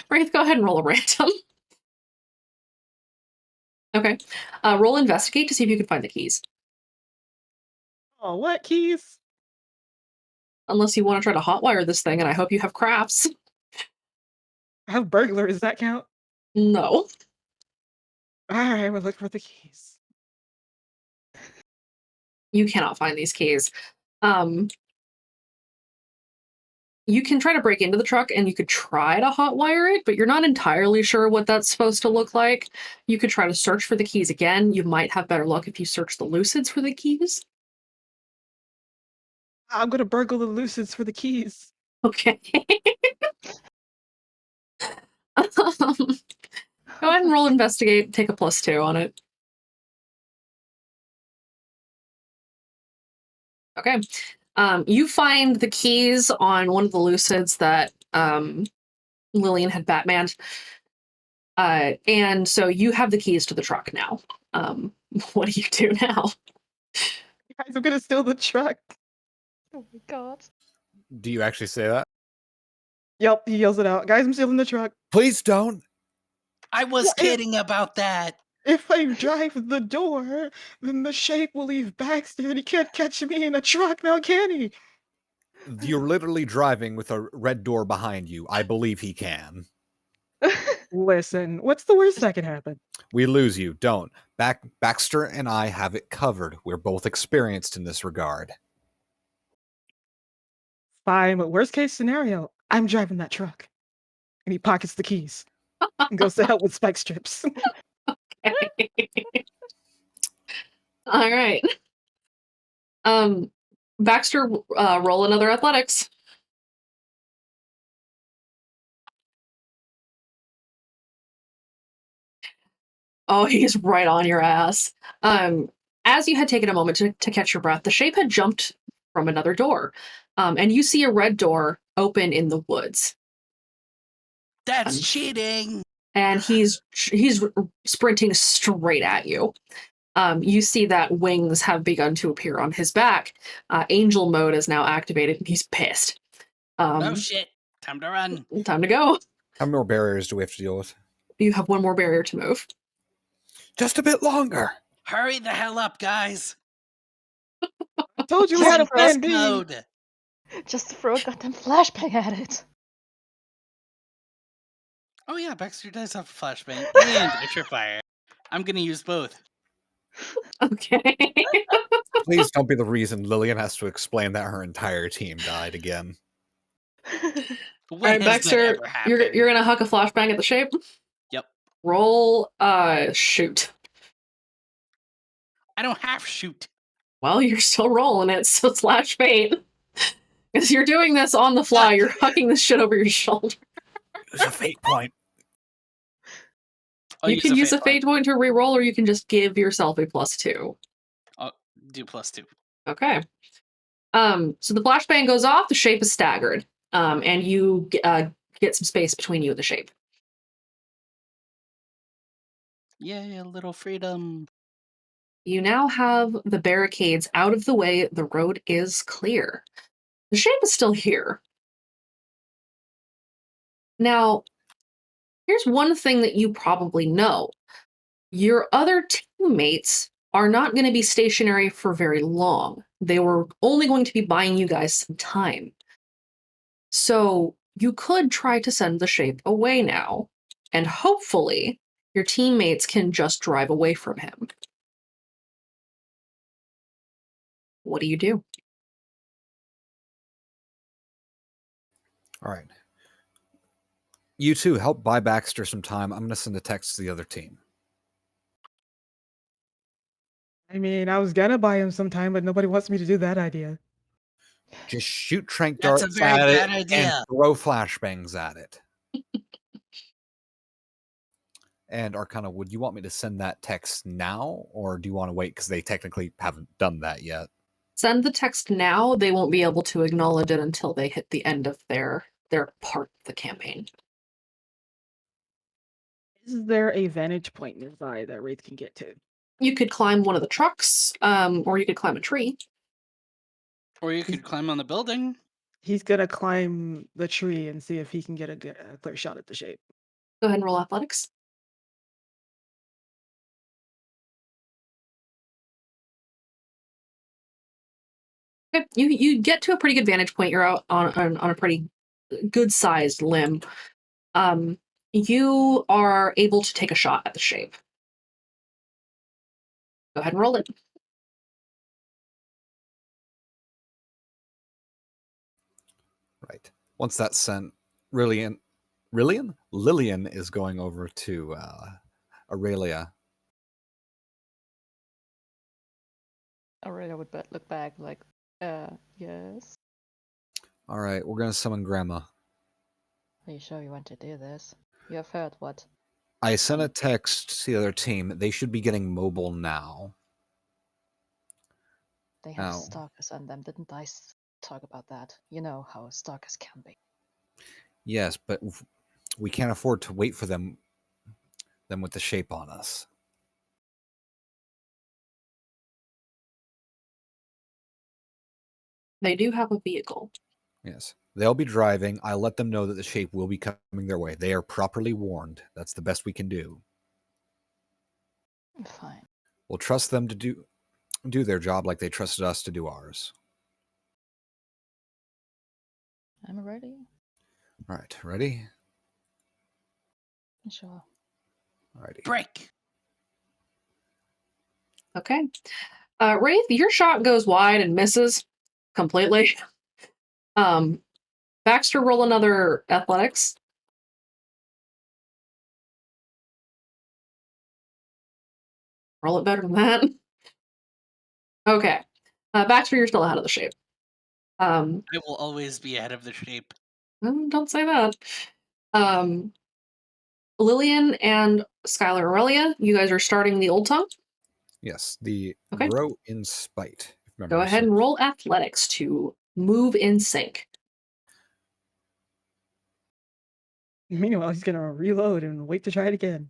Wraith, go ahead and roll a random. Okay. Roll investigate to see if you can find the keys. Oh, what keys? Unless you want to try to hotwire this thing, and I hope you have crafts. I have burglar. Does that count? No. Alright, we'll look for the keys. You cannot find these keys. You can try to break into the truck and you could try to hotwire it, but you're not entirely sure what that's supposed to look like. You could try to search for the keys again. You might have better luck if you search the lucids for the keys. I'm gonna burgle the lucids for the keys. Okay. Go ahead and roll investigate. Take a +2 on it. Okay. You find the keys on one of the lucids that Lillian had Batmaned. And so you have the keys to the truck now. What do you do now? Guys, I'm gonna steal the truck. Oh my god. Do you actually say that? Yep, he yells it out. Guys, I'm stealing the truck. Please don't. I was What? kidding about that. If I drive the door, then the shape will leave Baxter and he can't catch me in a truck now, can he? You're literally driving with a red door behind you. I believe he can. Listen, what's the worst that can happen? We lose you. Don't. Baxter and I have it covered. We're both experienced in this regard. Fine, but worst case scenario, I'm driving that truck. And he pockets the keys and goes to hell with spike strips. All right. Baxter, roll another athletics. Oh, he's right on your ass. As you had taken a moment to catch your breath, the shape had jumped from another door. And you see a red door open in the woods. That's cheating. And he's sprinting straight at you. You see that wings have begun to appear on his back. Angel mode is now activated, and he's pissed. Oh shit. Time to run. Time to go. How many more barriers do we have to deal with? You have one more barrier to move. Just a bit longer. Hurry the hell up, guys. I told you we had a plan B. Code. Just throw a goddamn flashbang at it. Oh yeah, Baxter does have a flashbang and Vitrifire. I'm gonna use both. Okay. Please don't be the reason Lillian has to explain that her entire team died again. All When right, has Baxter, that ever happened? you're gonna huck a flashbang at the shape. Yep. Roll, shoot. I don't have shoot. Well, you're still rolling it, so slash fate. Because you're doing this on the fly. You're hucking this shit over your shoulder. It's a fate point. You can use a fate point to reroll, or you can just give yourself a +2. I'll do +2. Okay. So the flashbang goes off. The shape is staggered, and you get some space between you and the shape. Yay, a little freedom. You now have the barricades out of the way. The road is clear. The shape is still here. Now, here's one thing that you probably know. Your other teammates are not going to be stationary for very long. They were only going to be buying you guys some time. So you could try to send the shape away now, and hopefully your teammates can just drive away from him. What do you do? All right. You two help buy Baxter some time. I'm going to send a text to the other team. I mean, I was gonna buy him sometime, but nobody wants me to do that idea. Just shoot trank That's a darts very at it bad and idea. throw flashbangs at it. And Arcana, would you want me to send that text now, or do you want to wait because they technically haven't done that yet? Send the text now. They won't be able to acknowledge it until they hit the end of their part of the campaign. Is there a vantage point nearby that Wraith can get to? You could climb one of the trucks, or you could climb a tree. Or you could climb on the building. He's gonna climb the tree and see if he can get a clear shot at the shape. Go ahead and roll athletics. Okay, you get to a pretty good vantage point. You're out on a pretty good sized limb. You are able to take a shot at the shape. Go ahead and roll it. Right. Once that's sent, Lillian is going over to Aurelia. Aurelia would look back like, yes. All right, we're going to summon Grandma. Are you sure you want to do this? You have heard what? I sent a text to the other team. They should be getting mobile now. They have Now, stalkers on them. Didn't I talk about that? You know how stalkers can be. yes, but we can't afford to wait for them with the shape on us. They do have a vehicle. Yes. They'll be driving. I'll let them know that the shape will be coming their way. They are properly warned. That's the best we can do. Fine. We'll trust them to do their job like they trusted us to do ours. I'm ready. All right, ready? Sure. Alrighty. Break. Okay. Wraith, your shot goes wide and misses completely. Baxter, roll another athletics. Roll it better than that. Okay. Baxter, you're still ahead of the shape. I will always be ahead of the shape. Don't say that. Lillian and Skylar Aurelia, you guys are starting the Old Tongue. Yes, the Okay. grow in spite. Go ahead and roll athletics to move in sync. Meanwhile, he's gonna reload and wait to try it again.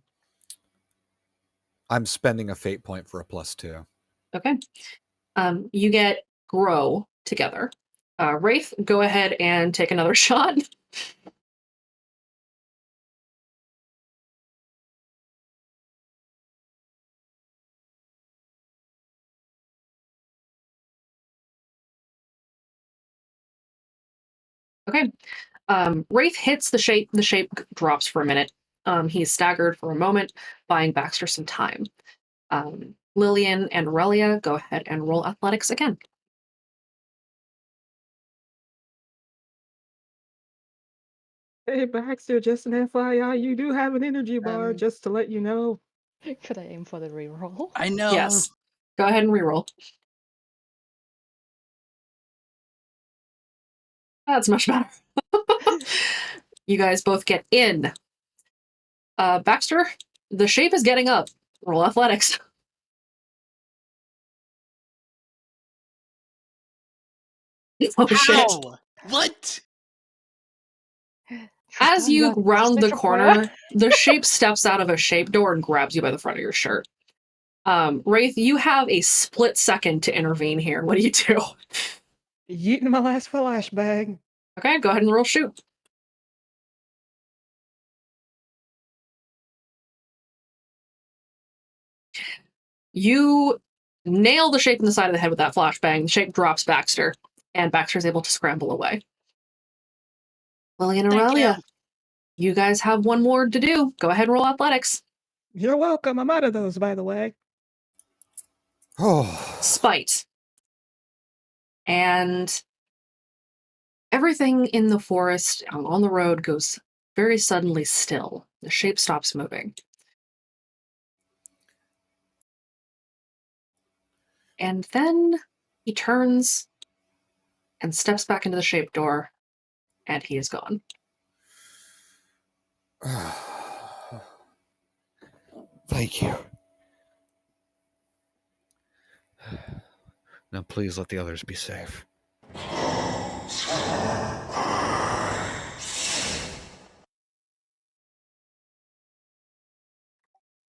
I'm spending a fate point for a +2. Okay. You get grow together. Wraith, go ahead and take another shot. Okay. Wraith hits the shape. The shape drops for a minute. He's staggered for a moment, buying Baxter some time. Lillian and Aurelia, go ahead and roll athletics again. Hey Baxter, just an FYI, you do have an energy bar, just to let you know. Could I aim for the reroll? I know. Yes. Go ahead and reroll. That's much better. You guys both get in. Baxter, the shape is getting up. Roll athletics. Oh, shit. How? What? As Tristan, you are round the such a corner, the shape steps out of a shape door and grabs you by the front of your shirt. Wraith, you have a split second to intervene here. What do you do? Yeeting my last flashbang. Okay, go ahead and roll shoot. You nail the shape in the side of the head with that flashbang. The shape drops Baxter, and Baxter is able to scramble away. Lillian and Thank Aurelia, you. you guys have one more to do. Go ahead and roll athletics. You're welcome. I'm out of those, by the way. Oh, Spite. And everything in the forest on the road goes very suddenly still. The shape stops moving. And then he turns and steps back into the shaped door, and he is gone. Thank you. Now please let the others be safe.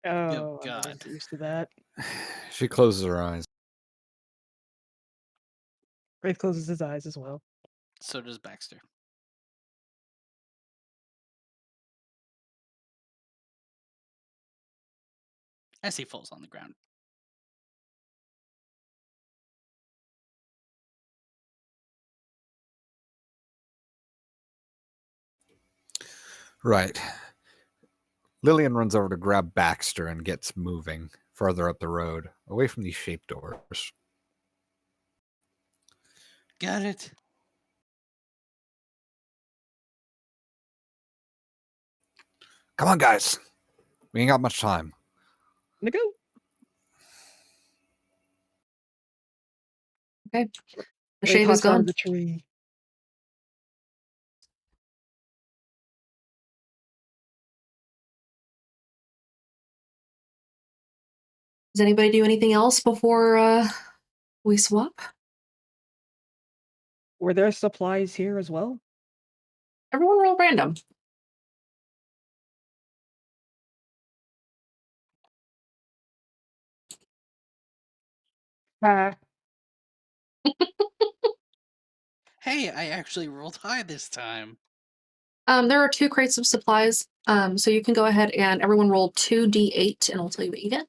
Oh, I'm God. getting used to that. She closes her eyes. Wraith closes his eyes as well. So does Baxter. As he falls on the ground. Right. Lillian runs over to grab Baxter and gets moving further up the road, away from these shaped doors. Got it. Come on, guys. We ain't got much time. I'm gonna go. Okay. The Wraith shade is hops out gone. of the tree. Does anybody do anything else before we swap? Were there supplies here as well? Everyone roll random. Hey, I actually rolled high this time. There are 2 crates of supplies, so you can go ahead and everyone roll 2d8, and I'll tell you what you get.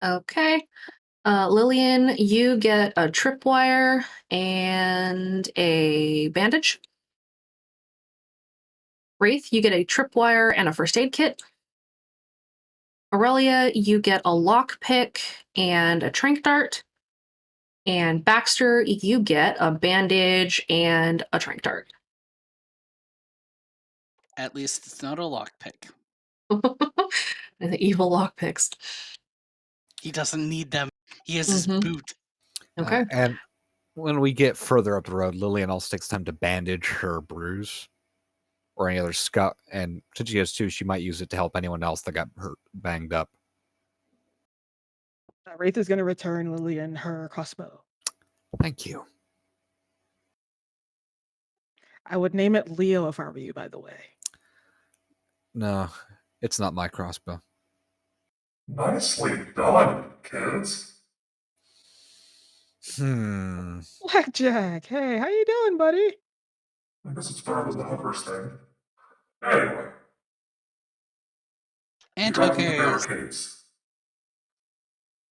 Okay. Lillian, you get a tripwire and a bandage. Wraith, you get a tripwire and a first aid kit. Aurelia, you get a lockpick and a trank dart. And Baxter, you get a bandage and a trank dart. At least it's not a lockpick. And the evil lockpicks. He doesn't need them. He has his Mhm. boot. Okay. And when we get further up the road, Lillian also takes time to bandage her bruise or any other scut. And since she has 2, she might use it to help anyone else that got hurt, banged up. Wraith is gonna return Lillian her crossbow. Thank you. I would name it Leo if I were you, by the way. No, it's not my crossbow. Nicely done, kids. Blackjack, hey, how you doing, buddy? I guess it's better than the hookers thing. Anyway, you And got through the hookers. barricades.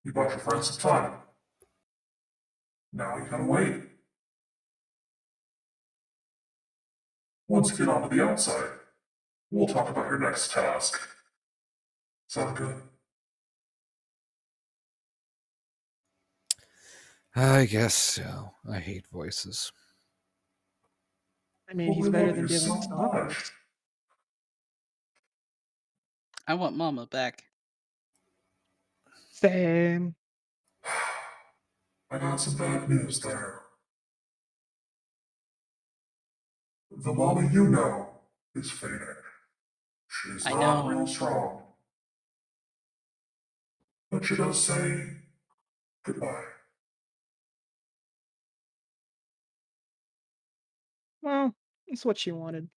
You bought your friends some time. Now you gotta wait. Once you get onto the outside, we'll talk about your next task. Sound good? I guess so. I hate voices. I mean, Well, he's we better love than you dealing so with stalkers. much. I want Mama back. Same. I got some bad news there. The mama you know is fading. She's I not know. real strong. But she does say goodbye. Well, it's what she wanted.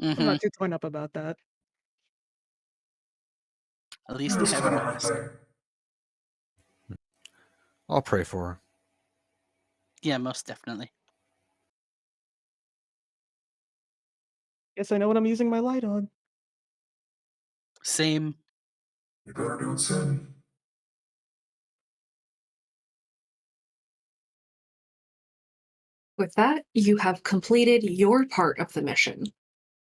I'm Mm-hmm. not too torn up about that. At least Just heaven about knows. everything. I'll pray for her. Yeah, most definitely. Guess I know what I'm using my light on. Same. You better do it soon. With that, you have completed your part of the mission.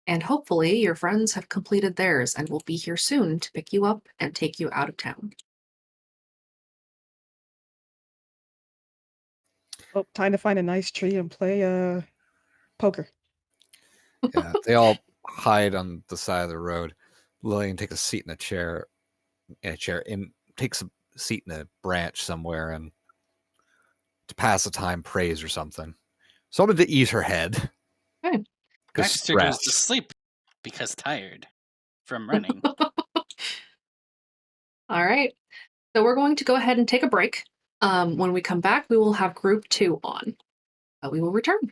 And hopefully your friends have completed theirs and will be here soon to pick you up and take you out of town. Oh, time to find a nice tree and play poker. Yeah, they all hide on the side of the road. Lillian takes a seat in a chair, and takes a seat in a branch somewhere, and to pass the time, prays or something. Something to ease her head. Okay. 'Cause Baxter goes to stress. sleep because tired from running. All right. So we're going to go ahead and take a break. When we come back, we will have group 2 on. We will return.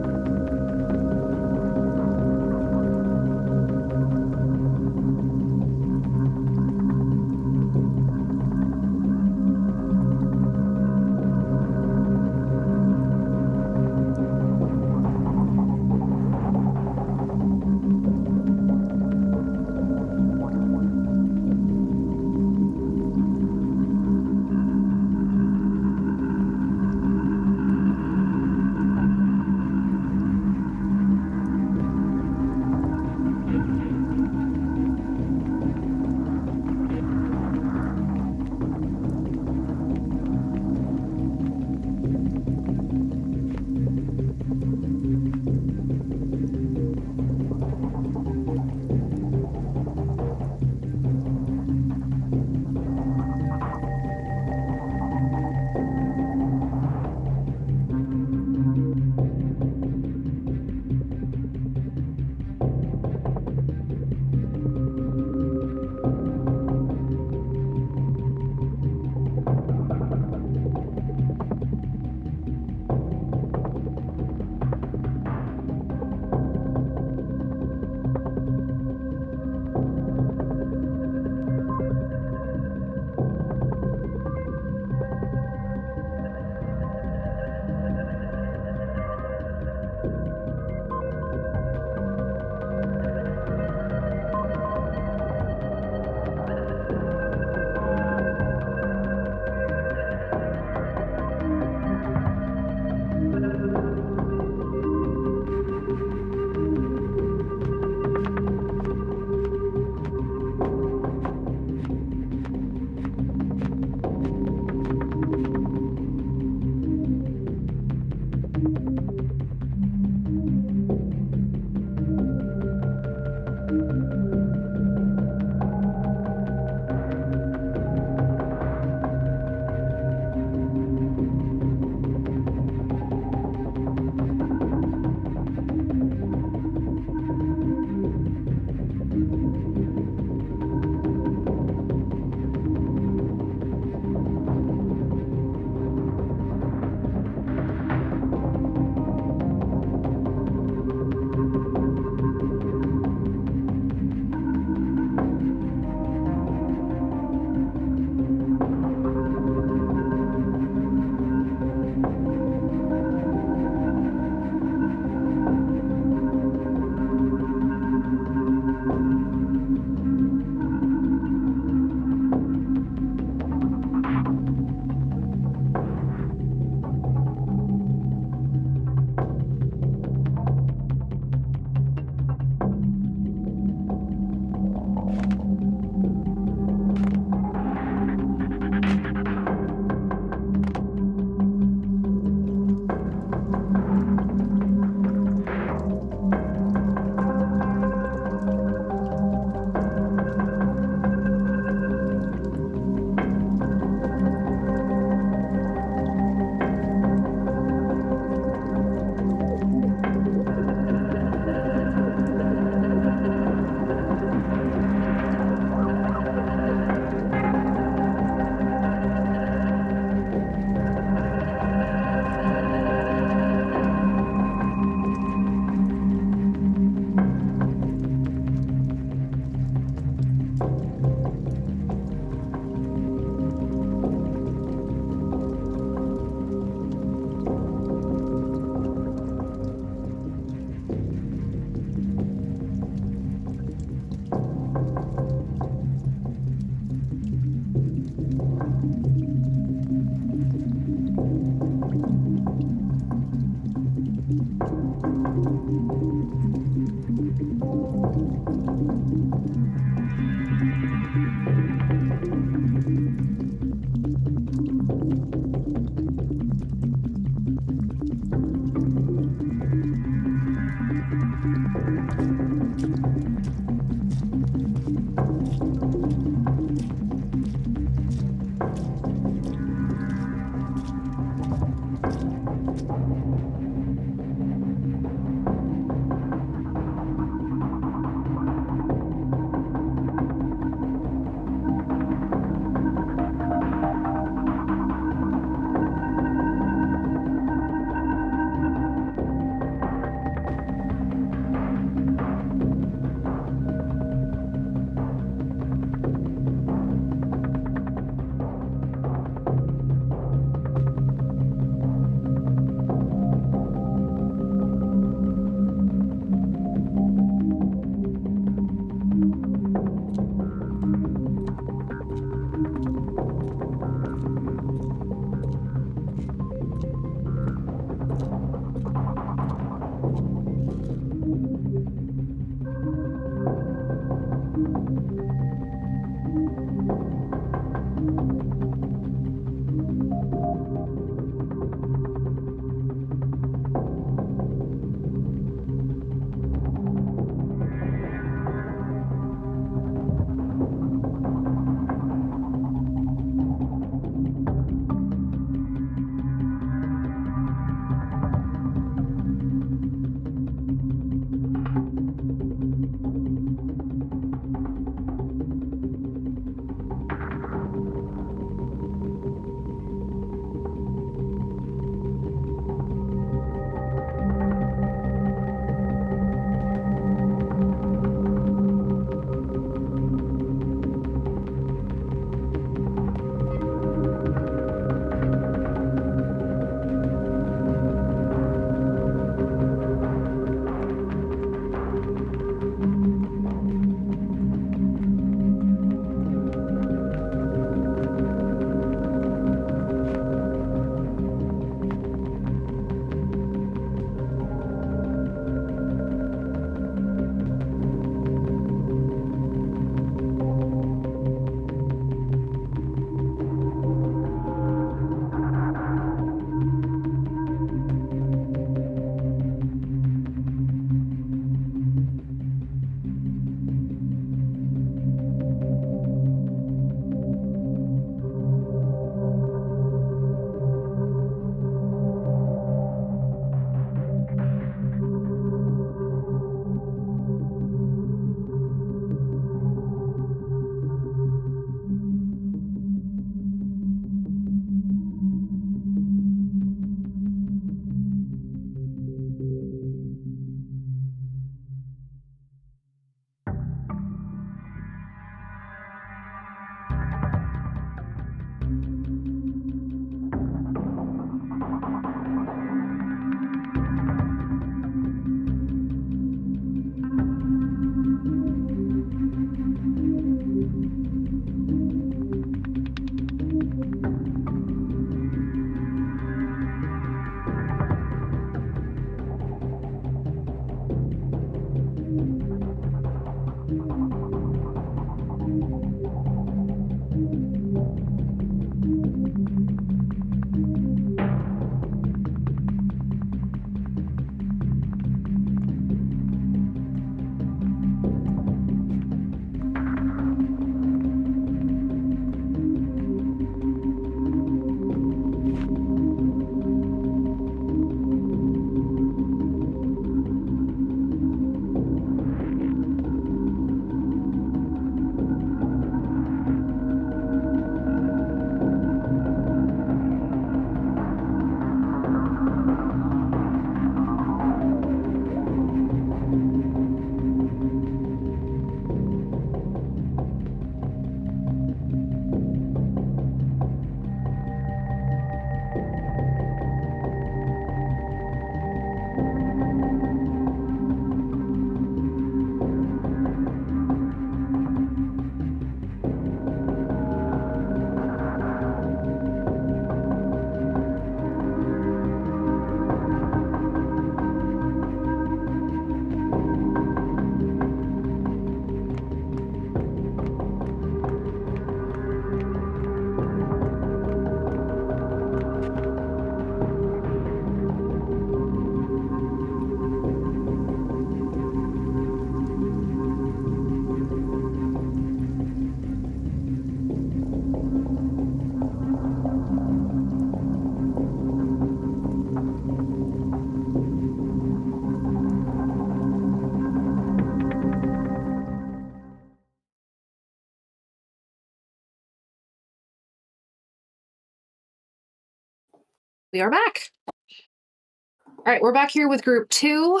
We are back. All right, we're back here with group 2.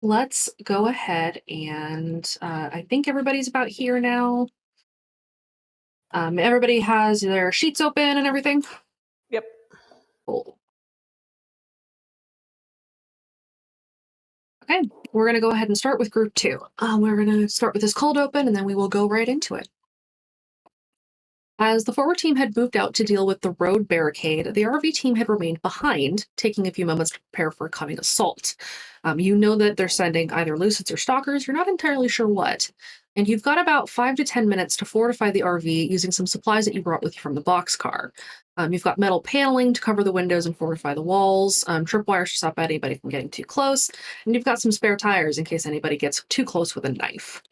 Let's go ahead and I think everybody's about here now. Everybody has their sheets open and everything? Yep. Cool. Okay, we're going to go ahead and start with group 2. We're going to start with this cold open, and then we will go right into it. As the forward team had moved out to deal with the road barricade, the RV team had remained behind, taking a few moments to prepare for a coming assault. You know that they're sending either Lucids or Stalkers, you're not entirely sure what. And you've got about 5 to 10 minutes to fortify the RV using some supplies that you brought with you from the boxcar. You've got metal paneling to cover the windows and fortify the walls, tripwires to stop anybody from getting too close, and you've got some spare tires in case anybody gets too close with a knife.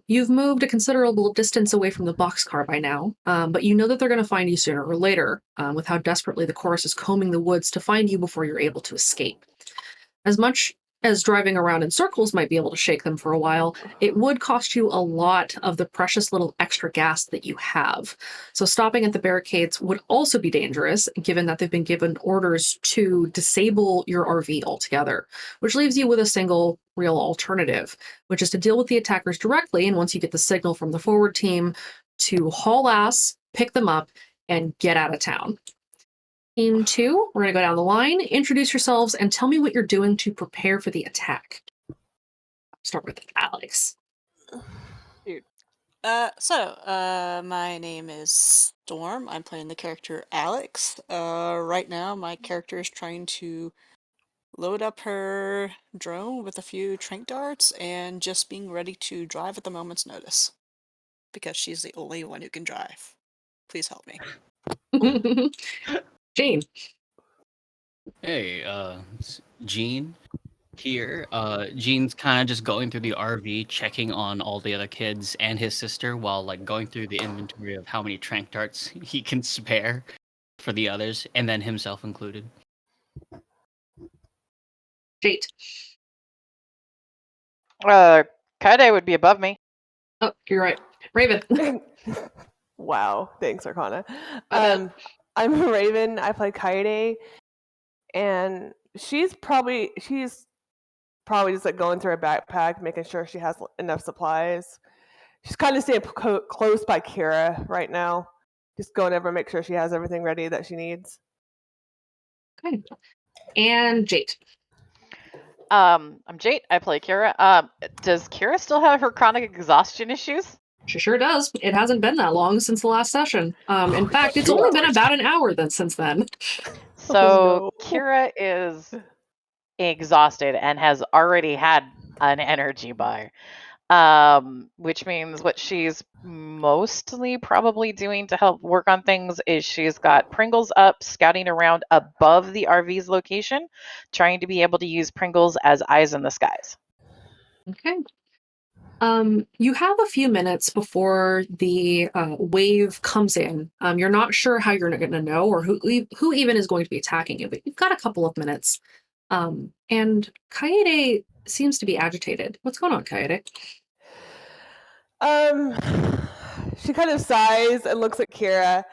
You've moved a considerable distance away from the boxcar by now, but you know that they're going to find you sooner or later, with how desperately the chorus is combing the woods to find you before you're able to escape. As much as driving around in circles might be able to shake them for a while, it would cost you a lot of the precious little extra gas that you have. So stopping at the barricades would also be dangerous, given that they've been given orders to disable your RV altogether, which leaves you with a single real alternative, which is to deal with the attackers directly, and once you get the signal from the forward team, to haul ass, pick them up, and get out of town. Team 2, we're going to go down the line. Introduce yourselves and tell me what you're doing to prepare for the attack. Start with Alex. My name is Storm. I'm playing the character Alex. Right now, my character is trying to load up her drone with a few trank darts and just being ready to drive at the moment's notice. Because she's the only one who can drive. Please help me. Jane. Hey, it's Gene here. Gene's kind of just going through the RV, checking on all the other kids and his sister while like going through the inventory of how many trank darts he can spare for the others, and then himself included. Jade. Kaide would be above me. Oh, you're right. Raven. Wow, thanks, Arcana. Okay. I'm Raven. I play Kaede, and she's probably just like going through her backpack, making sure she has enough supplies. She's kind of staying close by Kira right now, just going over, make sure she has everything ready that she needs. Okay. And Jade. I'm Jade. I play Kira. Does Kira still have her chronic exhaustion issues? She sure does. It hasn't been that long since the last session. In fact, it's only been about an hour since then. So Kira is exhausted and has already had an energy bar. Which means what she's mostly probably doing to help work on things is she's got Pringles up, scouting around above the RV's location, trying to be able to use Pringles as eyes in the skies. Okay. You have a few minutes before the wave comes in. You're not sure how you're going to know or who even is going to be attacking you, but you've got a couple of minutes. And Kaede seems to be agitated. What's going on, Kaede? She kind of sighs and looks at Kira.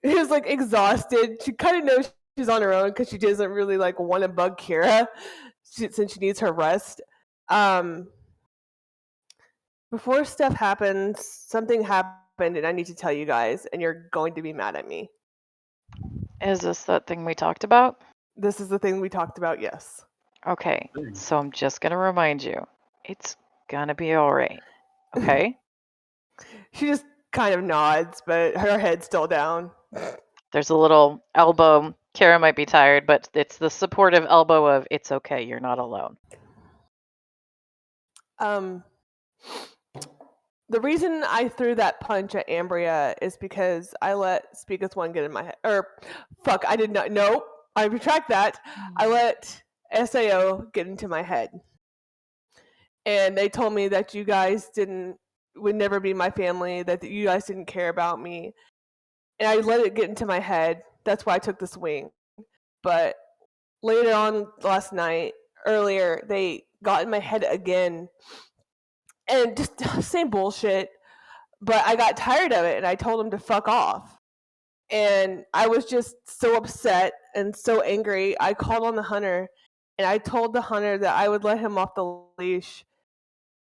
Who's like exhausted. She kind of knows she's on her own because she doesn't really like want to bug Kira since she needs her rest. Before stuff happens, something happened, and I need to tell you guys, and you're going to be mad at me. Is this that thing we talked about? This is the thing we talked about, yes. Okay, so I'm just going to remind you, it's going to be all right, okay? She just kind of nods, but her head's still down. There's a little elbow. Kara might be tired, but it's the supportive elbow of, it's okay, you're not alone. The reason I threw that punch at Ambria is because I let Speak as One get in my head. I did not. Nope. I retract that. I let SAO get into my head. And they told me that you guys would never be my family, that you guys didn't care about me. And I let it get into my head. That's why I took the swing. But later on last night, earlier, they got in my head again. And just same bullshit. But I got tired of it, and I told them to fuck off. And I was just so upset and so angry. I called on the hunter, and I told the hunter that I would let him off the leash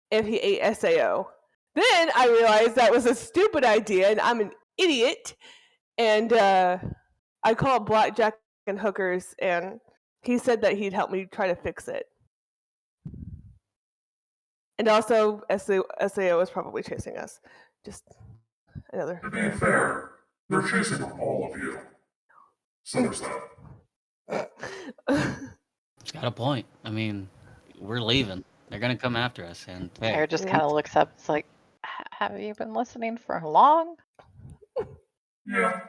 if he ate SAO. Then I realized that was a stupid idea, and I'm an idiot. And I called Blackjack and Hookers, and he said that he'd help me try to fix it. And also, SAO is probably chasing us. Just another. To be fair, they're chasing all of you. So there's that. It's got a point. I mean, we're leaving. They're gonna come after us, and hey, Kara just Yeah. kind of looks up. It's like, have you been listening for long? Yeah.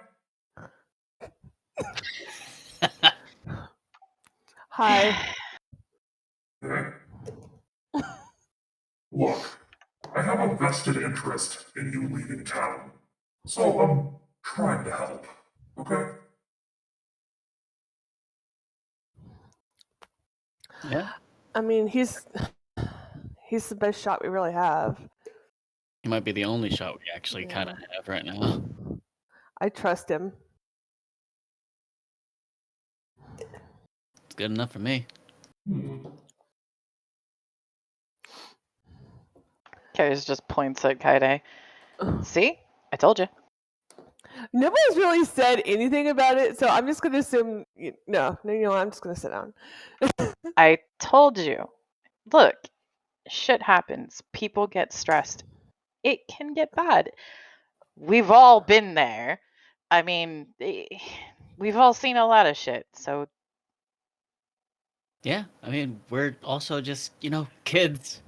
Hi. Okay. Look, I have a vested interest in you leaving town. So I'm trying to help. Okay? yeah, I mean, he's the best shot we really have. he might be the only shot we actually kind of have right now. I trust him. It's good enough for me. Kara just points at Kaide. See? I told you. Nobody's really said anything about it, so I'm just gonna assume. No, I'm just gonna sit down. I told you. Look, shit happens. People get stressed. It can get bad. We've all been there. I mean, we've all seen a lot of shit. So Yeah, I mean, we're also just kids.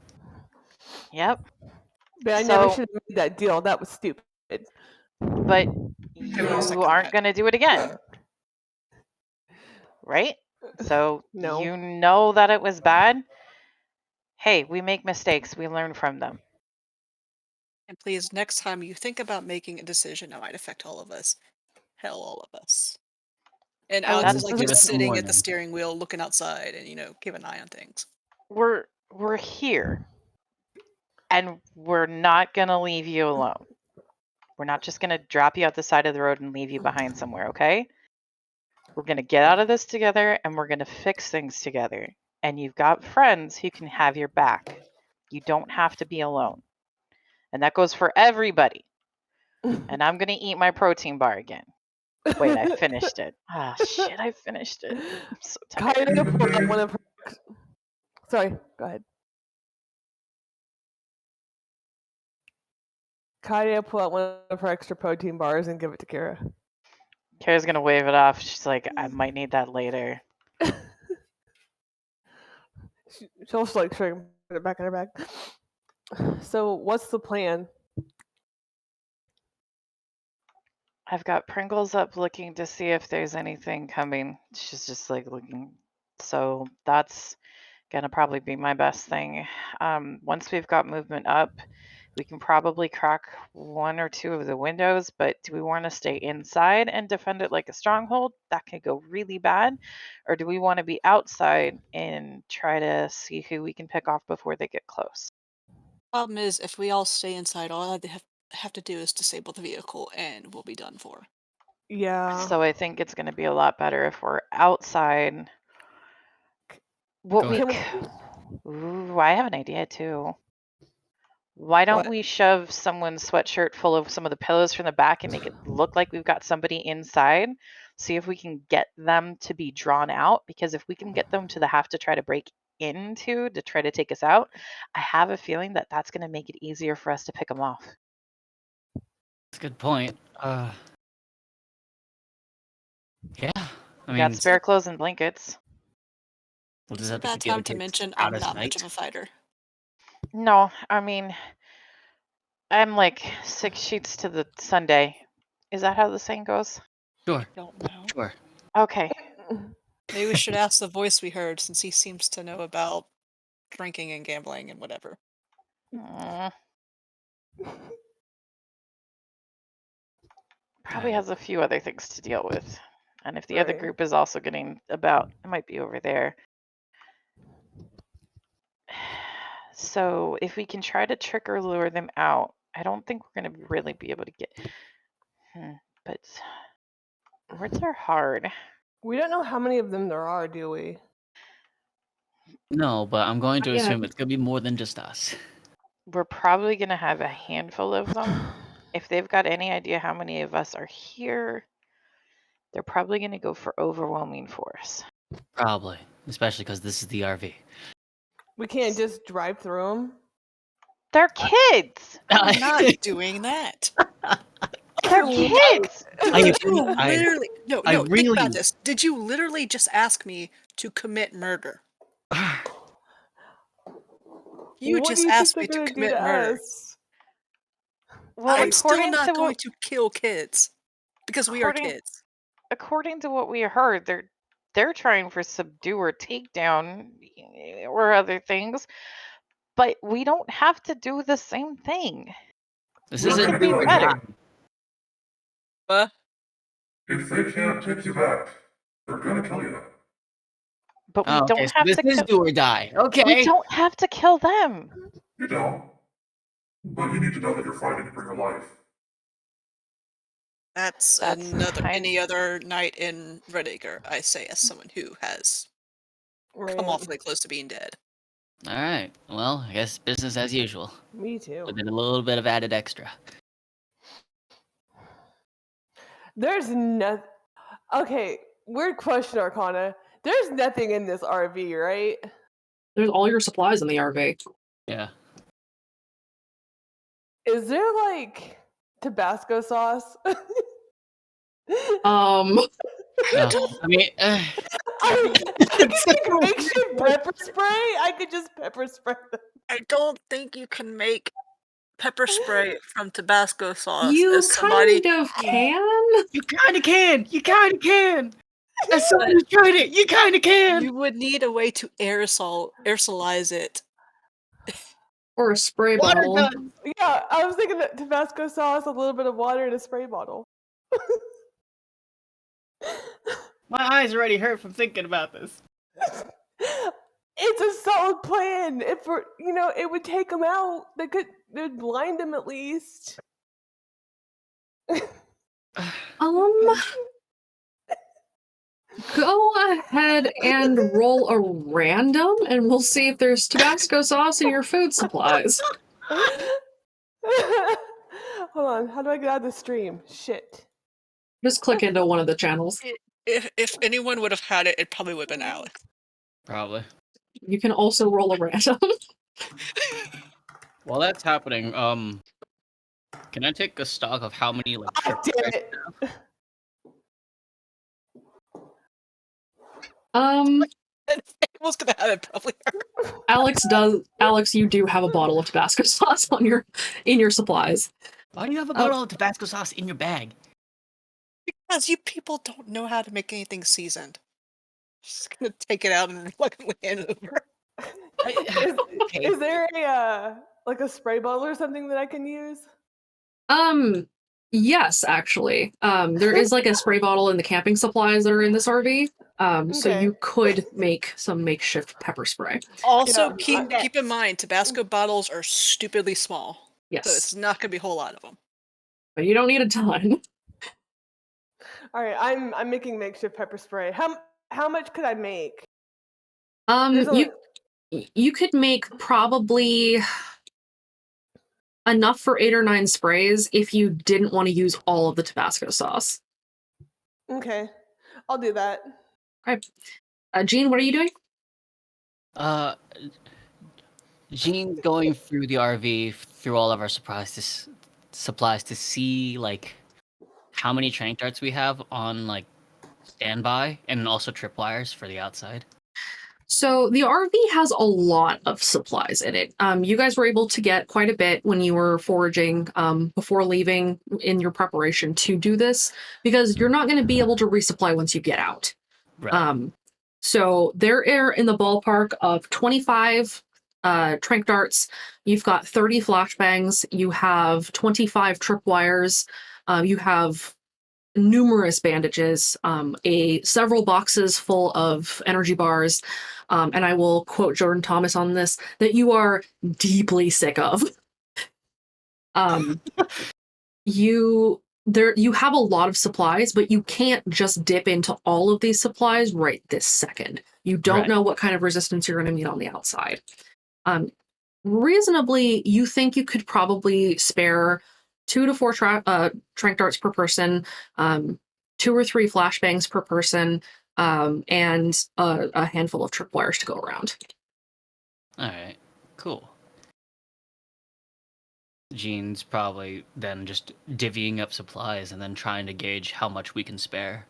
yep. But I never So, should have made that deal. That was stupid. but Yeah, I'll you second aren't that. going to do it again, right? So No. you know that it was bad. Hey, we make mistakes. We learn from them. And please, next time you think about making a decision that might affect all of us, hell, all of us. And Alex is That's like Give just us some sitting at the warning. steering wheel, looking outside, and keep an eye on things. we're here, and we're not going to leave you alone. We're not just going to drop you out the side of the road and leave you behind somewhere, okay? We're going to get out of this together, and we're going to fix things together. And you've got friends who can have your back. You don't have to be alone. And that goes for everybody. And I'm going to eat my protein bar again. Wait, I finished it. Ah, shit, I finished it. I'm so tired. Kaida pulled out one of her. Sorry, go ahead. Kaida pull out one of her extra protein bars and give it to Kara. Kara's going to wave it off. She's like, I might need that later. She'll just like put it back in her bag. So, what's the plan? I've got Pringles up looking to see if there's anything coming. She's just like looking. So that's gonna probably be my best thing. Once we've got movement up, we can probably crack one or two of the windows, but do we want to stay inside and defend it like a stronghold? That could go really bad. Or do we want to be outside and try to see who we can pick off before they get close? Problem is, if we all stay inside, all I have to do is disable the vehicle, and we'll be done for. Yeah. So I think it's going to be a lot better if we're outside. What Go we ahead. Ooh, I have an idea too. Why don't What? we shove someone's sweatshirt full of some of the pillows from the back and make it look like we've got somebody inside? See if we can get them to be drawn out. Because if we can get them to have to try to break into to try to take us out, I have a feeling that that's going to make it easier for us to pick them off. That's a good point. Yeah, I We mean, got spare clothes and blankets. we'll It's just a have to bad get the other time to kids mention out I'm of not much sight. of a fighter. No, I mean, I'm like 6 sheets to the Sunday. Is that how the saying goes? Sure, Don't know. sure. Okay. Maybe we should ask the voice we heard, since he seems to know about drinking and gambling and whatever. Probably has a few other things to deal with. And if the other Right. group is also getting about, it might be over there. So if we can try to trick or lure them out, I don't think we're going to really be able to get. But Words are hard. We don't know how many of them there are, do we? No, but I'm going to Not yet. assume it's going to be more than just us. We're probably going to have a handful of them. If they've got any idea how many of us are here, they're probably going to go for overwhelming force. Probably. Especially because this is the RV. We can't just drive through them. They're kids. I'm not doing that. They're kids. Did you I literally think really- about this. Did you literally just ask me to commit murder? You What do just you asked think me they're to gonna do commit to murder. us? Well, I'm still according not to going what to kill kids because we are According- kids. according to what we heard, they're trying for subdue or takedown or other things, but we don't have to do the same thing. This We're isn't gonna do it better. again. If they can't take you back, they're gonna kill you. But we Oh, okay, don't so have this to is kill. do or die. Okay. We don't have to kill them. You don't. But you need to know that you're fighting for your life. That's any other night in Redacre, I say, as someone who has come awfully close to being dead. All right. Well, I guess business as usual. Me too. With a little bit of added extra. There's nothing. Okay, weird question, Arcana. There's nothing in this RV, right? There's all your supplies in the RV. Yeah. Is there like Tabasco sauce? No, I mean, I could make makeshift pepper spray. I could just pepper spray them. I don't think you can make pepper spray from Tabasco sauce. You as somebody kind of can. You kind of can. You kind of can. As someone who's tried it, you kind of can. You would need a way to aerosolize it. Or a spray Water bottle. gun. Yeah, I was thinking that Tabasco sauce, a little bit of water in a spray bottle. My eyes already hurt from thinking about this. It's a solid plan. If we're, it would take them out. They'd blind them at least. Go ahead and roll a random, and we'll see if there's Tabasco sauce in your food supplies. Hold on, how do I get out of the stream? Shit. Just click into one of the channels. If anyone would have had it, it probably would have been Alex. Probably. You can also roll a random. While that's happening, can I take a stock of how many Damn it. Was gonna have it probably. Alex, you do have a bottle of Tabasco sauce in your supplies. Why do you have a bottle of Tabasco sauce in your bag? Because you people don't know how to make anything seasoned. Just gonna take it out and reluctantly hand it over. Is there a spray bottle or something that I can use? Yes, actually. There is a spray bottle in the camping supplies that are in this RV. So you could make some makeshift pepper spray. Also, keep in mind, Tabasco bottles are stupidly small. Yes. So it's not gonna be a whole lot of them. But you don't need a ton. All right, I'm making makeshift pepper spray. How much could I make? You could make probably enough for 8 or 9 sprays if you didn't want to use all of the Tabasco sauce. Okay, I'll do that. Okay. Jean, what are you doing? Jean's going through the RV, through all of our supplies to see how many trank darts we have on standby, and also tripwires for the outside. So the RV has a lot of supplies in it. You guys were able to get quite a bit when you were foraging before leaving in your preparation to do this, because you're not going to be able to resupply once you get out. Right. So there are in the ballpark of 25 trank darts. You've got 30 flashbangs. You have 25 tripwires. You have numerous bandages, several boxes full of energy bars, and I will quote Jordan Thomas on this, that you are deeply sick of. You there you have a lot of supplies, but you can't just dip into all of these supplies right this second. You don't Right. know what kind of resistance you're going to meet on the outside. Reasonably, you think you could probably spare 2 to 4 trank darts per person, 2 or 3 flashbangs per person, and a handful of tripwires to go around. All right. Cool. Jean's probably then just divvying up supplies and then trying to gauge how much we can spare.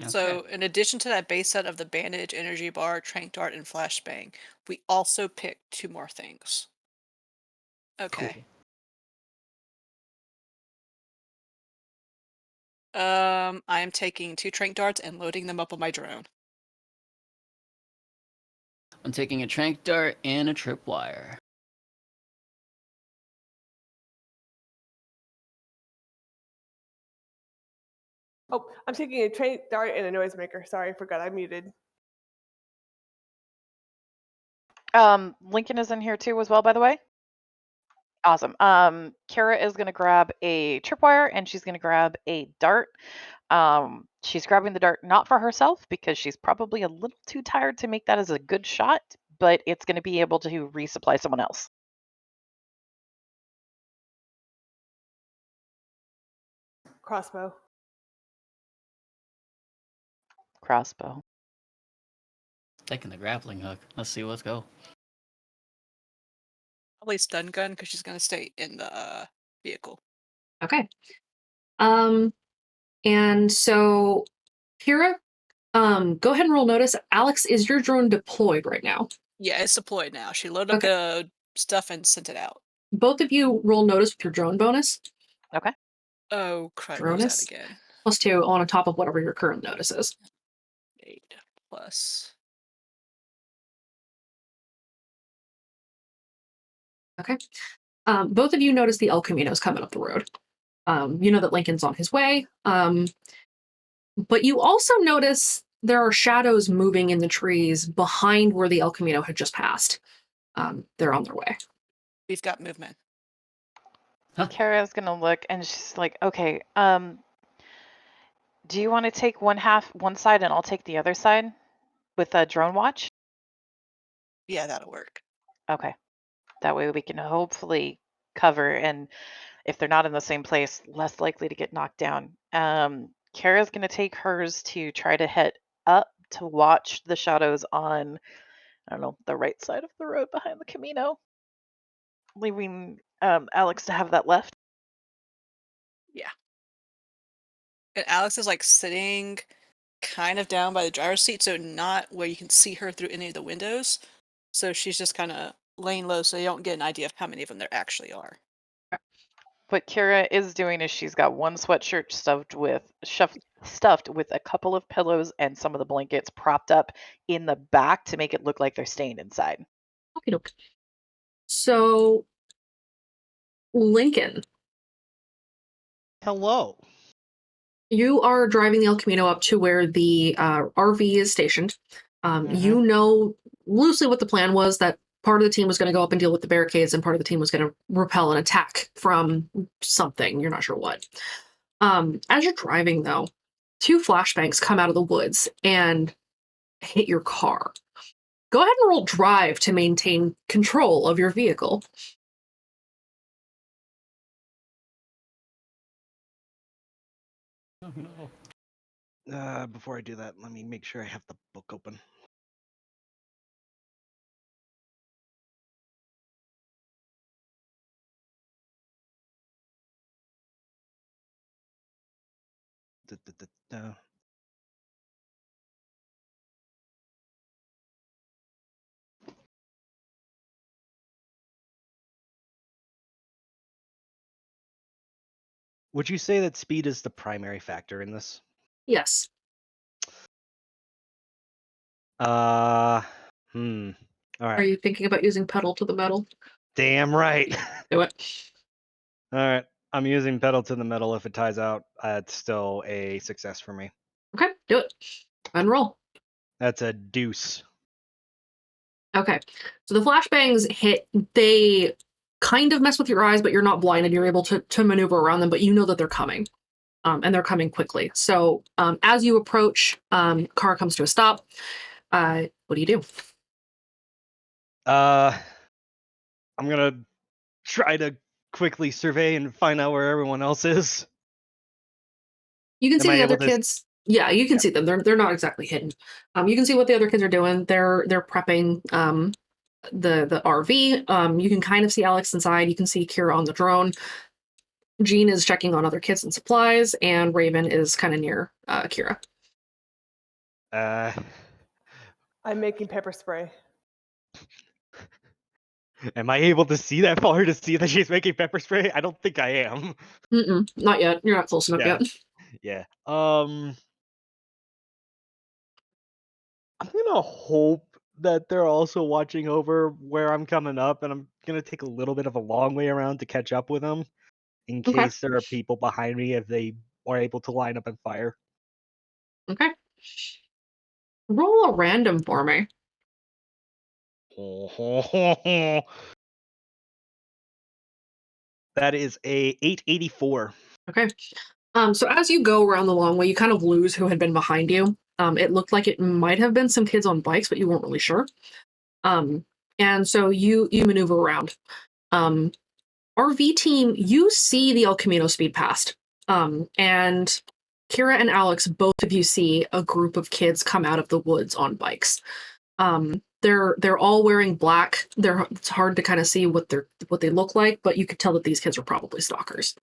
So, in addition to that base set of the bandage, energy bar, trank dart, and flashbang, we also picked 2 more things. Okay. I am taking 2 trank darts and loading them up on my drone. I'm taking a trank dart and a tripwire. Oh, I'm taking a train dart and a noisemaker. Sorry, I forgot I muted. Lincoln is in here too as well, by the way. Awesome. Kara is gonna grab a tripwire and she's gonna grab a dart. She's grabbing the dart not for herself because she's probably a little too tired to make that as a good shot, but it's gonna be able to resupply someone else. Crossbow. Crossbow. Taking the grappling hook. Let's see, let's go. Probably stun gun because she's gonna stay in the vehicle. Okay. And so, Kira, go ahead and roll notice. Alex, is your drone deployed right now? Yeah, it's deployed now. She loaded up Okay. the stuff and sent it out. Both of you roll notice with your drone bonus. Okay. Oh, crud. What was that Dronus again? +2 on top of whatever your current notice is. 8 plus. Okay. Both of you notice the El Camino's coming up the road. You know that Lincoln's on his way. But you also notice there are shadows moving in the trees behind where the El Camino had just passed. They're on their way. We've got movement. Kara's gonna look and she's like, okay, do you want to take one side and I'll take the other side with a drone watch? Yeah, that'll work. Okay. That way we can hopefully cover, and if they're not in the same place, less likely to get knocked down. Kara's gonna take hers to try to head up to watch the shadows on, I don't know, the right side of the road behind the Camino, leaving Alex to have that left. Yeah. And Alex is like sitting kind of down by the driver's seat, so not where you can see her through any of the windows. So she's just kind of laying low so you don't get an idea of how many of them there actually are. What Kara is doing is she's got one sweatshirt stuffed with a couple of pillows and some of the blankets propped up in the back to make it look like they're staying inside. Okay, doke. So, Lincoln, Hello. you are driving the El Camino up to where the RV is stationed. You know loosely what the plan was, that part of the team was going to go up and deal with the barricades and part of the team was going to repel an attack from something. You're not sure what. As you're driving, though, 2 flashbangs come out of the woods and hit your car. Go ahead and roll drive to maintain control of your vehicle. Oh, no. Before I do that, let me make sure I have the book open. Would you say that speed is the primary factor in this? Yes. All Are right. you thinking about using pedal to the metal? Damn right. Do it. All right. I'm using pedal to the metal. If it ties out, it's still a success for me. Okay, do it. And roll. That's a deuce. Okay. So the flashbangs hit, they kind of mess with your eyes, but you're not blinded. You're able to maneuver around them, but you know that they're coming. And they're coming quickly. So as you approach, car comes to a stop. What do you do? I'm gonna try to quickly survey and find out where everyone else is. You can Am see I the other able to kids. Yeah, you can see them. They're not exactly hidden. You can see what the other kids are doing. They're prepping the RV. You can kind of see Alex inside. You can see Kira on the drone. Jean is checking on other kids and supplies, and Raven is kind of near Kira. I'm making pepper spray. Am I able to see that far to see that she's making pepper spray? I don't think I am. Not yet. You're not close enough yet. Yeah. I'm gonna hope that they're also watching over where I'm coming up, and I'm gonna take a little bit of a long way around to catch up with them, in Okay. case there are people behind me if they are able to line up and fire. Okay. Roll a random for me. That is a 884. Okay. So as you go around the long way, you kind of lose who had been behind you. It looked like it might have been some kids on bikes, but you weren't really sure. And so you maneuver around. RV team, you see the El Camino speed past. And Kira and Alex, both of you see a group of kids come out of the woods on bikes. They're all wearing black. It's hard to kind of see what they look like, but you could tell that these kids are probably stalkers.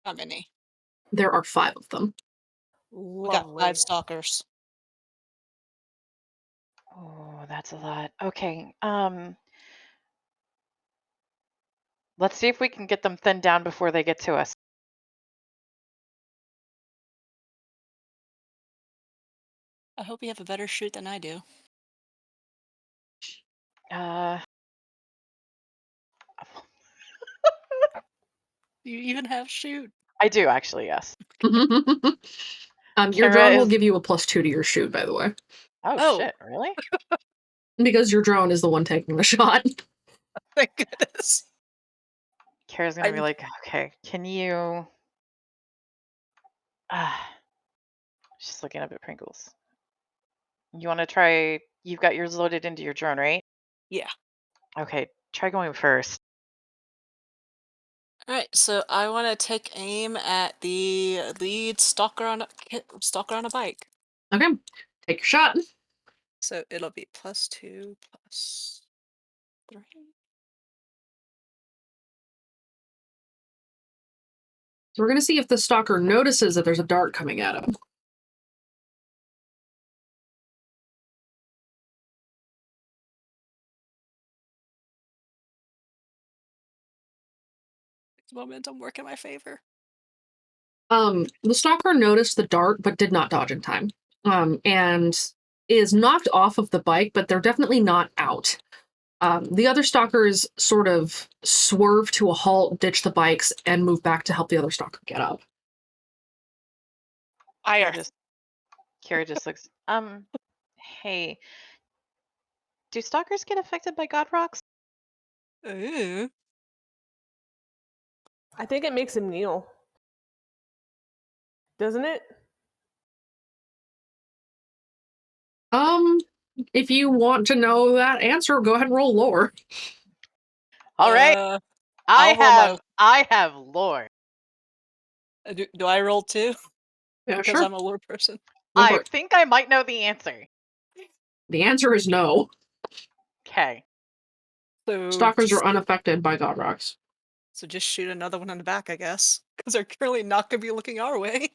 How many? There are 5 of them. We got 5 stalkers. Oh, that's a lot. Okay. Let's see if we can get them thinned down before they get to us. I hope you have a better shoot than I do. Do you even have shoot? I do actually, yes. Your Kira drone will is- give you a +2 to your shoot, by the way, Oh shit, really? because your drone is the one taking the shot. Thank goodness. Kira's gonna be like, okay, can you? She's looking up at Pringles. You want to try? You've got yours loaded into your drone, right? Yeah. Okay, try going first. All right, so I want to take aim at the lead stalker on a bike. Okay, take your shot. So it'll be +2 +3. So we're going to see if the stalker notices that there's a dart coming at him. Momentum work in my favor. The stalker noticed the dart but did not dodge in time. And is knocked off of the bike, but they're definitely not out. The other stalkers sort of swerve to a halt, ditch the bikes, and move back to help the other stalker get up. Kira just looks. Hey, do stalkers get affected by god rocks? Ooh. I think it makes him kneel. Doesn't it? If you want to know that answer, go ahead and roll lore. All right. I have lore. Do I roll too? Yeah, because sure. I'm a lore person. I think I might know the answer. The answer is no. Okay. So Stalkers are unaffected by god rocks. So just shoot another one in the back, I guess, because they're clearly not going to be looking our way.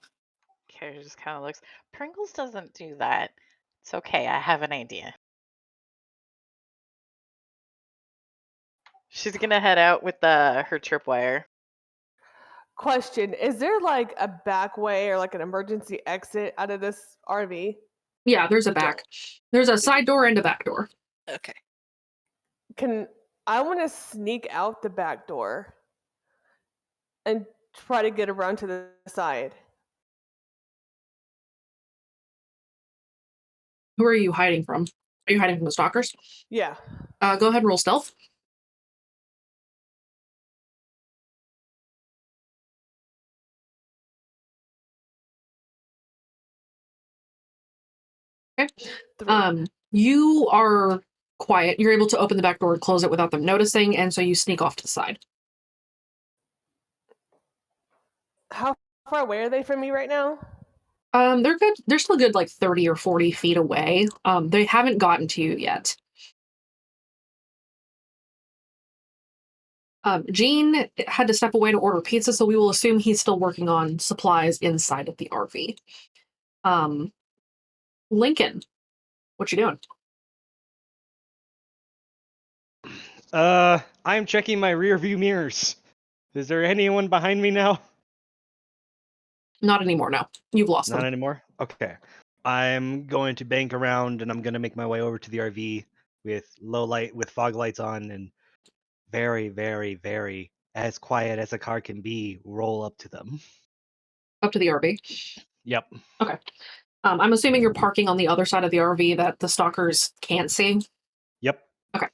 Kara just kind of looks. Pringles doesn't do that. It's okay. I have an idea. She's gonna head out with her tripwire. Question: is there like a back way or like an emergency exit out of this RV? Yeah, there's a You back. don't. There's a side door and a back door. Okay. I want to sneak out the back door and try to get around to the side. Who are you hiding from? Are you hiding from the stalkers? Yeah. Go ahead and roll stealth. Okay. 3. You are quiet. You're able to open the back door and close it without them noticing, and so you sneak off to the side. How far away are they from me right now? They're good. They're still good, like 30 or 40 feet away. They haven't gotten to you yet. Gene had to step away to order pizza, so we will assume he's still working on supplies inside of the RV. Lincoln, what you doing? I'm checking my rear view mirrors. Is there anyone behind me now? Not anymore, no. You've lost Not them. anymore? Okay. I'm going to bank around and I'm going to make my way over to the RV with fog lights on, and very, very, very as quiet as a car can be, roll up to them. Up to the RV. Yep. Okay. I'm assuming you're parking on the other side of the RV that the stalkers can't see. Yep. Okay.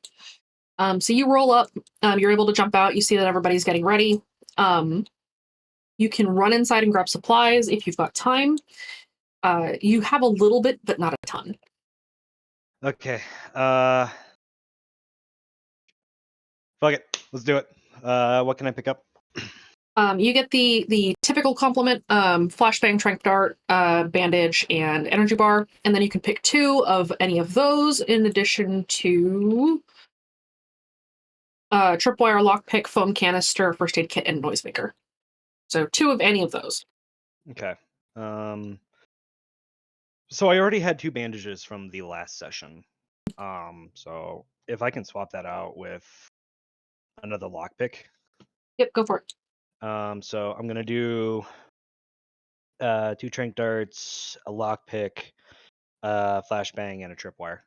So you roll up. You're able to jump out. You see that everybody's getting ready. You can run inside and grab supplies if you've got time. You have a little bit, but not a ton. Okay. Fuck it. Let's do it. What can I pick up? You get the typical complement, flashbang, tranq dart, bandage, and energy bar, and then you can pick 2 of any of those in addition to tripwire, lockpick, foam canister, first aid kit, and noisemaker. So 2 of any of those. Okay. So I already had 2 bandages from the last session. So if I can swap that out with another lockpick. Yep, go for it. So I'm gonna do 2 tranq darts, a lockpick, flashbang, and a tripwire.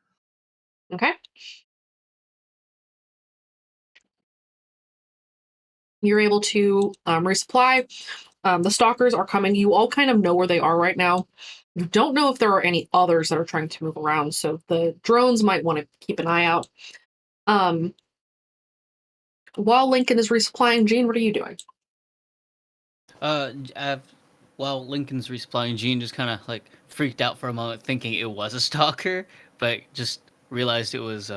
Okay. You're able to resupply. The stalkers are coming. You all kind of know where they are right now. You don't know if there are any others that are trying to move around, so the drones might want to keep an eye out. While Lincoln is resupplying, Gene, what are you doing? While Lincoln's resupplying, Gene just kind of like freaked out for a moment, thinking it was a stalker, but just realized it was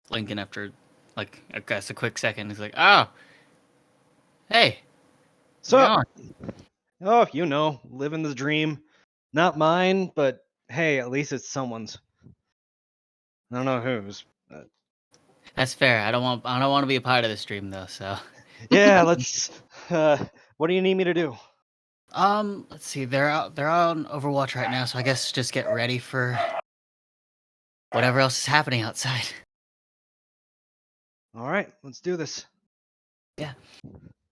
Lincoln after, like, I guess a quick second. He's like, "Oh, hey, So, how's it going?" living the dream. Not mine, but hey, at least it's someone's. I don't know whose. That's fair. I don't want to be a part of this dream though. So, Yeah, let's. What do you need me to do? let's see. They're out on Overwatch right now, so I guess just get ready for whatever else is happening outside. All right, let's do this. Yeah.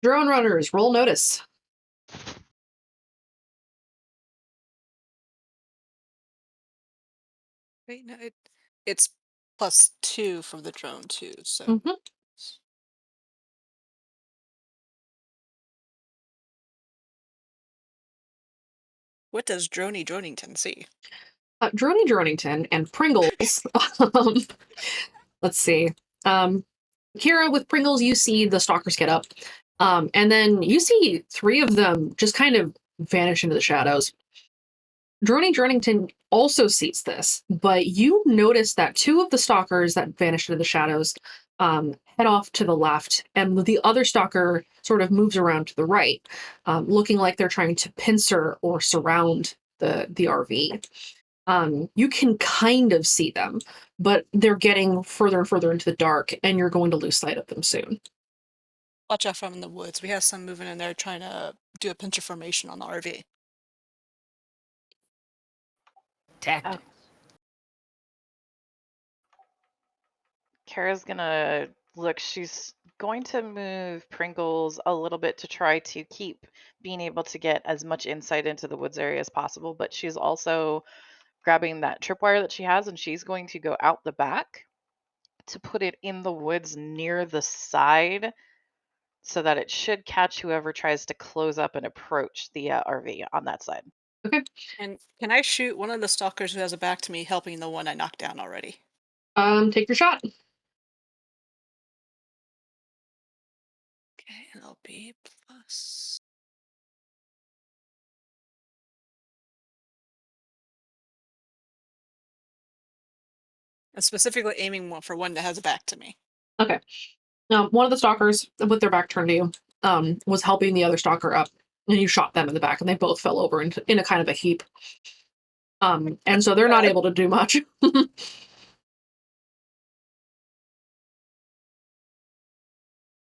Drone runners, roll notice. Wait, no, it's +2 from the drone too. So Mm-hmm. what does Dronington see? Droney Dronington and Pringles. Let's see. Kira, with Pringles, you see the stalkers get up. And then you see 3 of them just kind of vanish into the shadows. Droney Dronington also sees this, but you notice that 2 of the stalkers that vanished into the shadows head off to the left, and the other stalker sort of moves around to the right, looking like they're trying to pincer or surround the RV. You can kind of see them, but they're getting further and further into the dark, and you're going to lose sight of them soon. Watch out from the woods. We have some moving in there trying to do a pincher formation on the RV. Tactics. Kara's gonna look. She's going to move Pringles a little bit to try to keep being able to get as much insight into the woods area as possible, but she's also grabbing that tripwire that she has and she's going to go out the back to put it in the woods near the side so that it should catch whoever tries to close up and approach the RV on that side. Okay. And can I shoot one of the stalkers who has a back to me, helping the one I knocked down already? Take your shot. Okay, and I'll be plus. I'm specifically aiming for one that has a back to me. Okay. Now, one of the stalkers with their back turned to you was helping the other stalker up, and you shot them in the back, and they both fell over in a kind of a heap. And so they're not able to do much.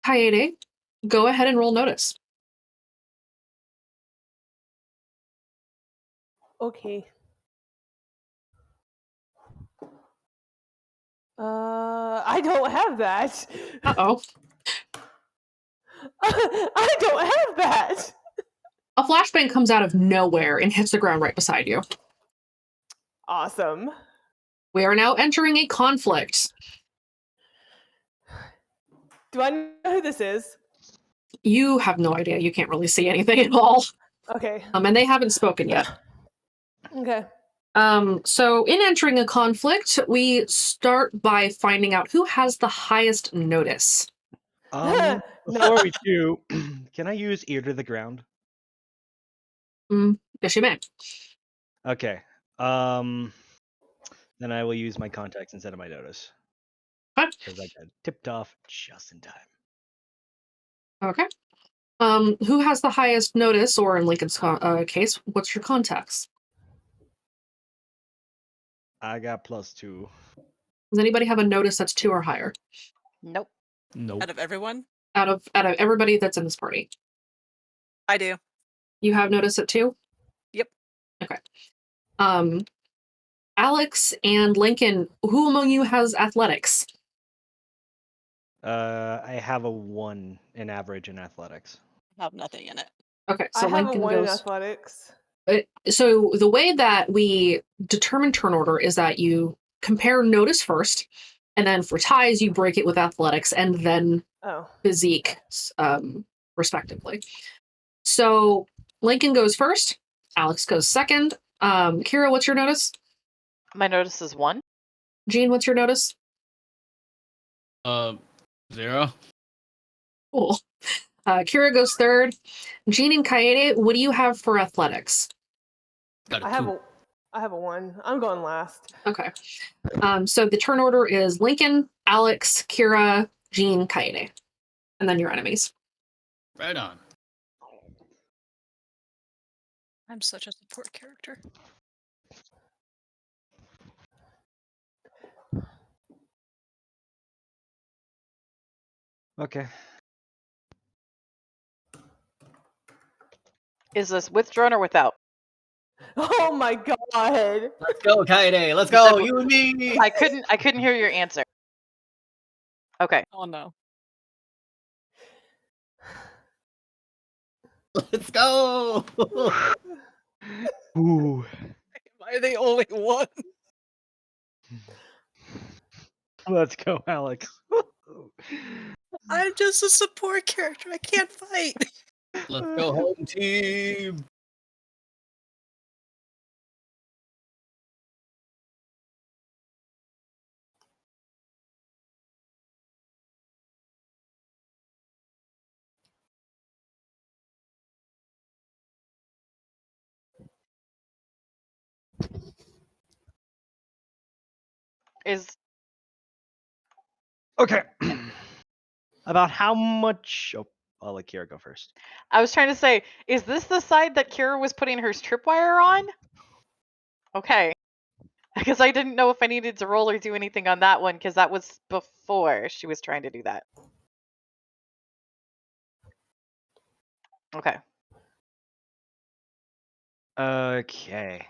Kaede, go ahead and roll notice. Okay. I don't have that. Uh-oh. I don't have that. A flashbang comes out of nowhere and hits the ground right beside you. Awesome. We are now entering a conflict. Do I know who this is? You have no idea. You can't really see anything at all. Okay. And they haven't spoken yet. Okay. So in entering a conflict, we start by finding out who has the highest notice. Before we do, can I use ear to the ground? Yes, you may. Okay. Then I will use my contacts instead of my notice. Okay. Because I got tipped off just in time. Okay. Who has the highest notice, or in Lincoln's case, what's your contacts? I got +2. Does anybody have a notice that's 2 or higher? Nope. Nope. Out of everyone? Out of everybody that's in this party. I do. You have notice at 2? Yep. Okay. Alex and Lincoln, who among you has athletics? I have a 1 in average in athletics. I have nothing in it. Okay, I so have Lincoln a 1 in goes. athletics. So the way that we determine turn order is that you compare notice first, and then for ties you break it with athletics and then physique, respectively. So Lincoln goes first, Alex goes second. Kira, what's your notice? My notice is 1. Jean, what's your notice? 0. Cool. Kira goes third. Jean and Kaede, what do you have for athletics? Got a I 2. have a 1. I'm going last. Okay. So the turn order is Lincoln, Alex, Kira, Jean, Kaede. And then your enemies. Right on. I'm such a support character. Okay. Is this with drone or without? Oh my god. Let's go, Kaede. Let's go. You and me. I couldn't hear your answer. Okay. Oh no. Let's go. Ooh. Am I the only one? Let's go, Alex. I'm just a support character. I can't fight. Let's go, home team. Is Okay. About how much? Oh, I'll let Kira go first. I was trying to say, is this the side that Kira was putting her tripwire on? Okay. Because I didn't know if I needed to roll or do anything on that one, because that was before she was trying to do that. Okay. Okay.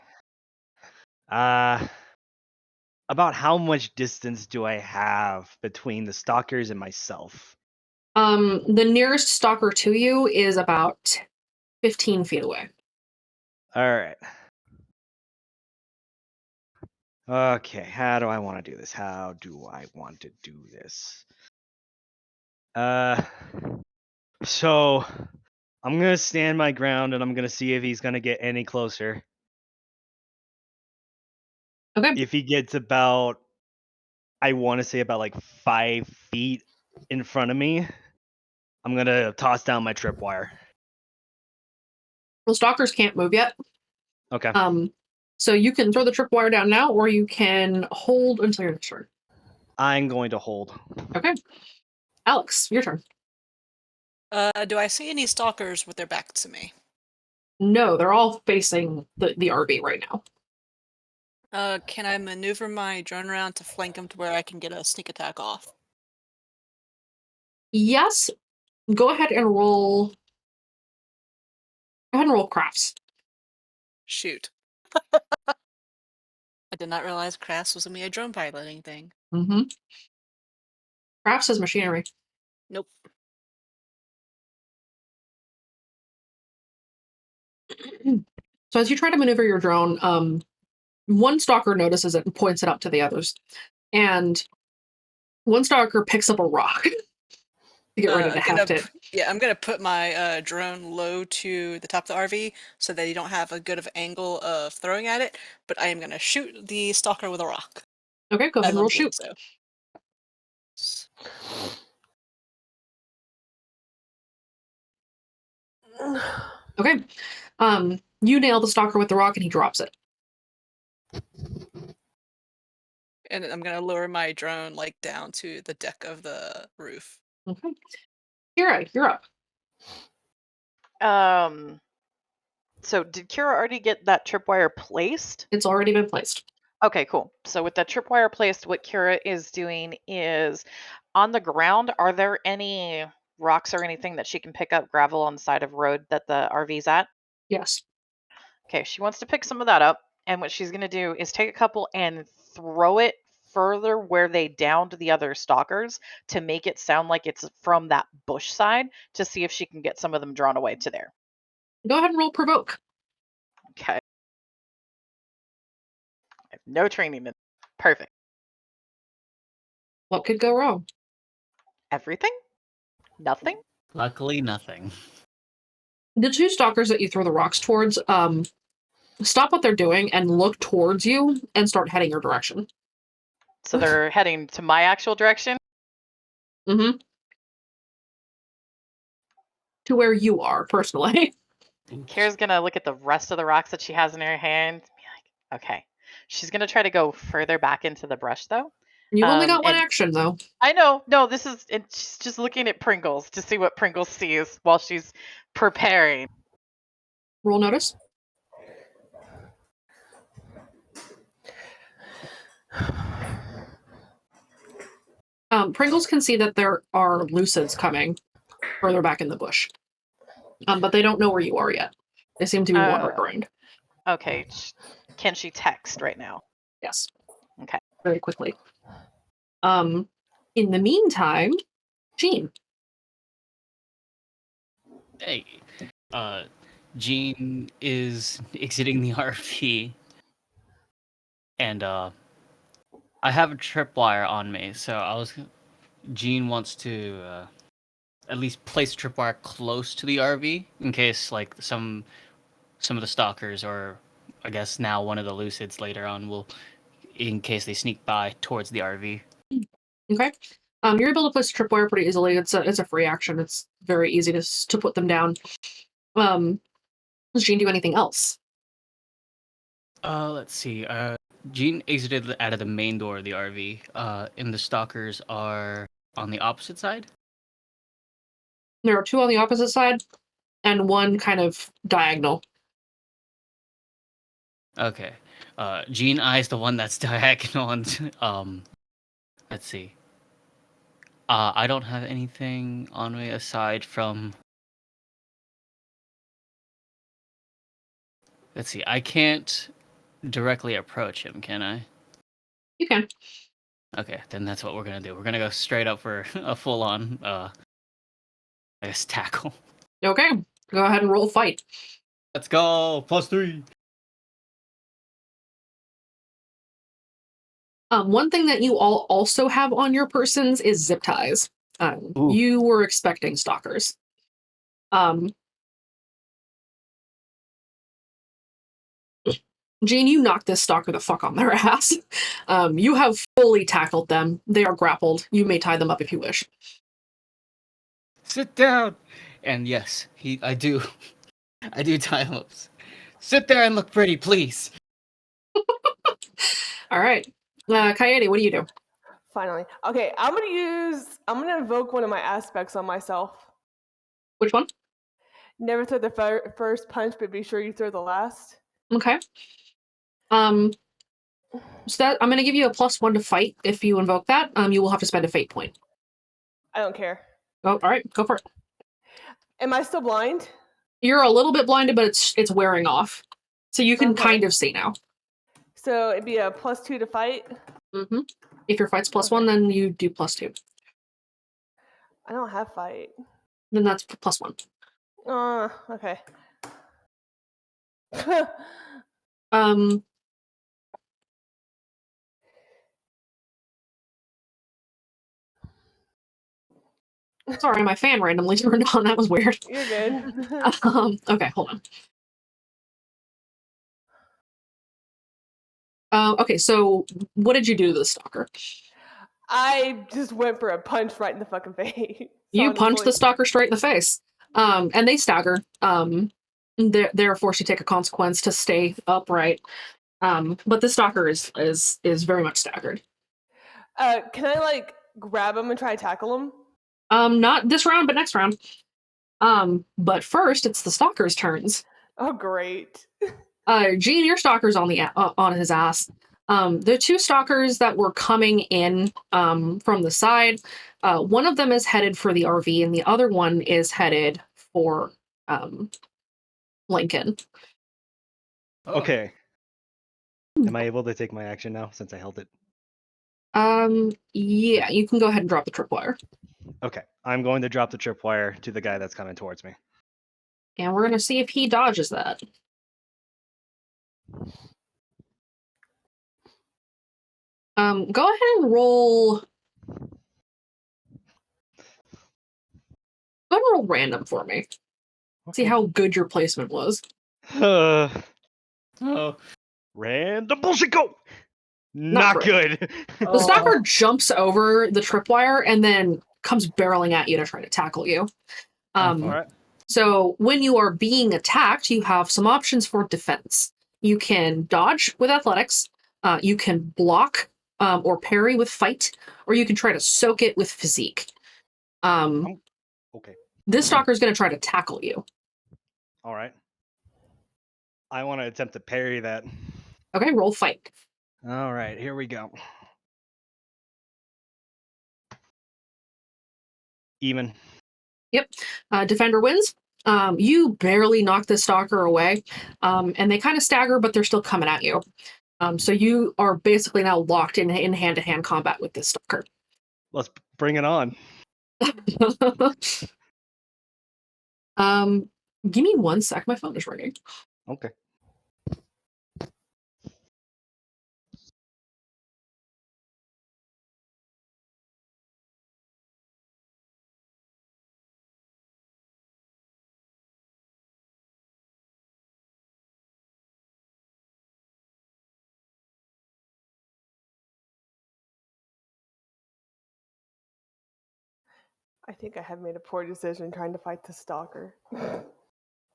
About how much distance do I have between the stalkers and myself? The nearest stalker to you is about 15 feet away. All right. Okay, how do I want to do this? How do I want to do this? So I'm gonna stand my ground and I'm gonna see if he's gonna get any closer. Okay. If he gets about, I want to say about like 5 feet in front of me, I'm gonna toss down my tripwire. Well, stalkers can't move yet. Okay. So you can throw the tripwire down now, or you can hold until your next turn. I'm going to hold. Okay. Alex, your turn. Do I see any stalkers with their backs to me? No, they're all facing the RV right now. Can I maneuver my drone around to flank them to where I can get a sneak attack off? Yes. Go ahead and roll. Go ahead and roll crafts. Shoot. I did not realize crafts was gonna be a drone piloting thing. Mm-hmm. Crafts is machinery. Nope. So as you try to maneuver your drone, one stalker notices it and points it up to the others. And one stalker picks up a rock to get ready to heft it. Yeah, I'm gonna put my drone low to the top of the RV so that you don't have a good of angle of throwing at it. But I am gonna shoot the stalker with a rock. Okay, go ahead As and I'm roll doing shoot. so. Okay. You nail the stalker with the rock and he drops it. And I'm gonna lower my drone like down to the deck of the roof. Okay. Kira, you're up. So did Kira already get that tripwire placed? It's already been placed. Okay, cool. So with that tripwire placed, what Kira is doing is on the ground, are there any rocks or anything that she can pick up, gravel on the side of road that the RV's at? Yes. Okay, she wants to pick some of that up. And what she's going to do is take a couple and throw it further where they downed the other stalkers to make it sound like it's from that bush side to see if she can get some of them drawn away to there. Go ahead and roll provoke. Okay. I have no training in perfect. What could go wrong? Everything? Nothing? Luckily, nothing. The two stalkers that you throw the rocks towards, stop what they're doing and look towards you and start heading your direction. So they're heading to my actual direction? Mm-hmm. To where you are, personally. Kara's gonna look at the rest of the rocks that she has in her hand and be like, okay. She's gonna try to go further back into the brush though. You've only got one and action, though. I know. No, this is. And she's just looking at Pringles to see what Pringles sees while she's preparing. Roll notice. Pringles can see that there are lucids coming further back in the bush. But they don't know where you are yet. They seem to be wandering around. Okay. Can she text right now? Yes. Okay. Very quickly. In the meantime, Jean. Hey, Jean is exiting the RV, and I have a tripwire on me, so Jean wants to at least place tripwire close to the RV in case like some of the stalkers, or I guess now one of the lucids later on, will, in case they sneak by towards the RV. Okay. You're able to place tripwire pretty easily. It's a free action. It's very easy to put them down. Does Jean do anything else? Let's see. Jean exited out of the main door of the RV. And the stalkers are on the opposite side. There are two on the opposite side, and one kind of diagonal. Okay. Jean eyes the one that's diagonal, and let's see. I don't have anything on me aside from. Let's see. I can't directly approach him, can I? You can. Okay, then that's what we're gonna do. We're gonna go straight up for a full-on, I guess, tackle. Okay. Go ahead and roll fight. Let's go! +3! One thing that you all also have on your persons is zip ties. Ooh. You were expecting stalkers. Jean, you knocked this stalker the fuck on their ass. You have fully tackled them. They are grappled. You may tie them up if you wish. Sit down! And yes, I do tie him up. Sit there and look pretty, please! All right. Coyote, what do you do? Finally. Okay, I'm gonna invoke one of my aspects on myself. Which one? Never throw the first punch, but be sure you throw the last. Okay. So that I'm going to give you a +1 to fight if you invoke that. You will have to spend a fate point. I don't care. Oh, all right, go for it. Am I still blind? You're a little bit blinded, but it's wearing off, so you can Okay. kind of see now. So it'd be a +2 to fight. Mm-hmm. If your fight's +1, then you do +2. I don't have fight. Then that's +1. Okay. Sorry, my fan randomly turned on. That was weird. You're good. Okay, hold on. Okay, so what did you do to the stalker? I just went for a punch right in the fucking face. You punched the stalker straight in the face, and they stagger. They're forced to take a consequence to stay upright. But the stalker is very much staggered. Can I grab him and try to tackle him? Not this round, but next round. But first, it's the stalker's turns. Oh, great. Jean, your stalker's on his ass. The two stalkers that were coming in from the side, one of them is headed for the RV, and the other one is headed for Lincoln. Okay. Am I able to take my action now since I held it? Yeah, you can go ahead and drop the tripwire. Okay. I'm going to drop the tripwire to the guy that's coming towards me. And we're going to see if he dodges that. Go ahead and roll. Go ahead and roll random for me. See how good your placement was. Oh. Random bullshit go! Not good. The stalker jumps over the tripwire and then comes barreling at you to try to tackle you. Alright. So when you are being attacked, you have some options for defense. You can dodge with athletics, you can block or parry with fight, or you can try to soak it with physique. Okay. This stalker is going to try to tackle you. Alright. I want to attempt to parry that. Okay, roll fight. Alright, here we go. Even. Yep. Defender wins. You barely knock the stalker away, and they kind of stagger, but they're still coming at you. So you are basically now locked in hand-to-hand combat with this stalker. Let's bring it on. Give me 1 sec. My phone is ringing. Okay. I think I have made a poor decision trying to fight the stalker.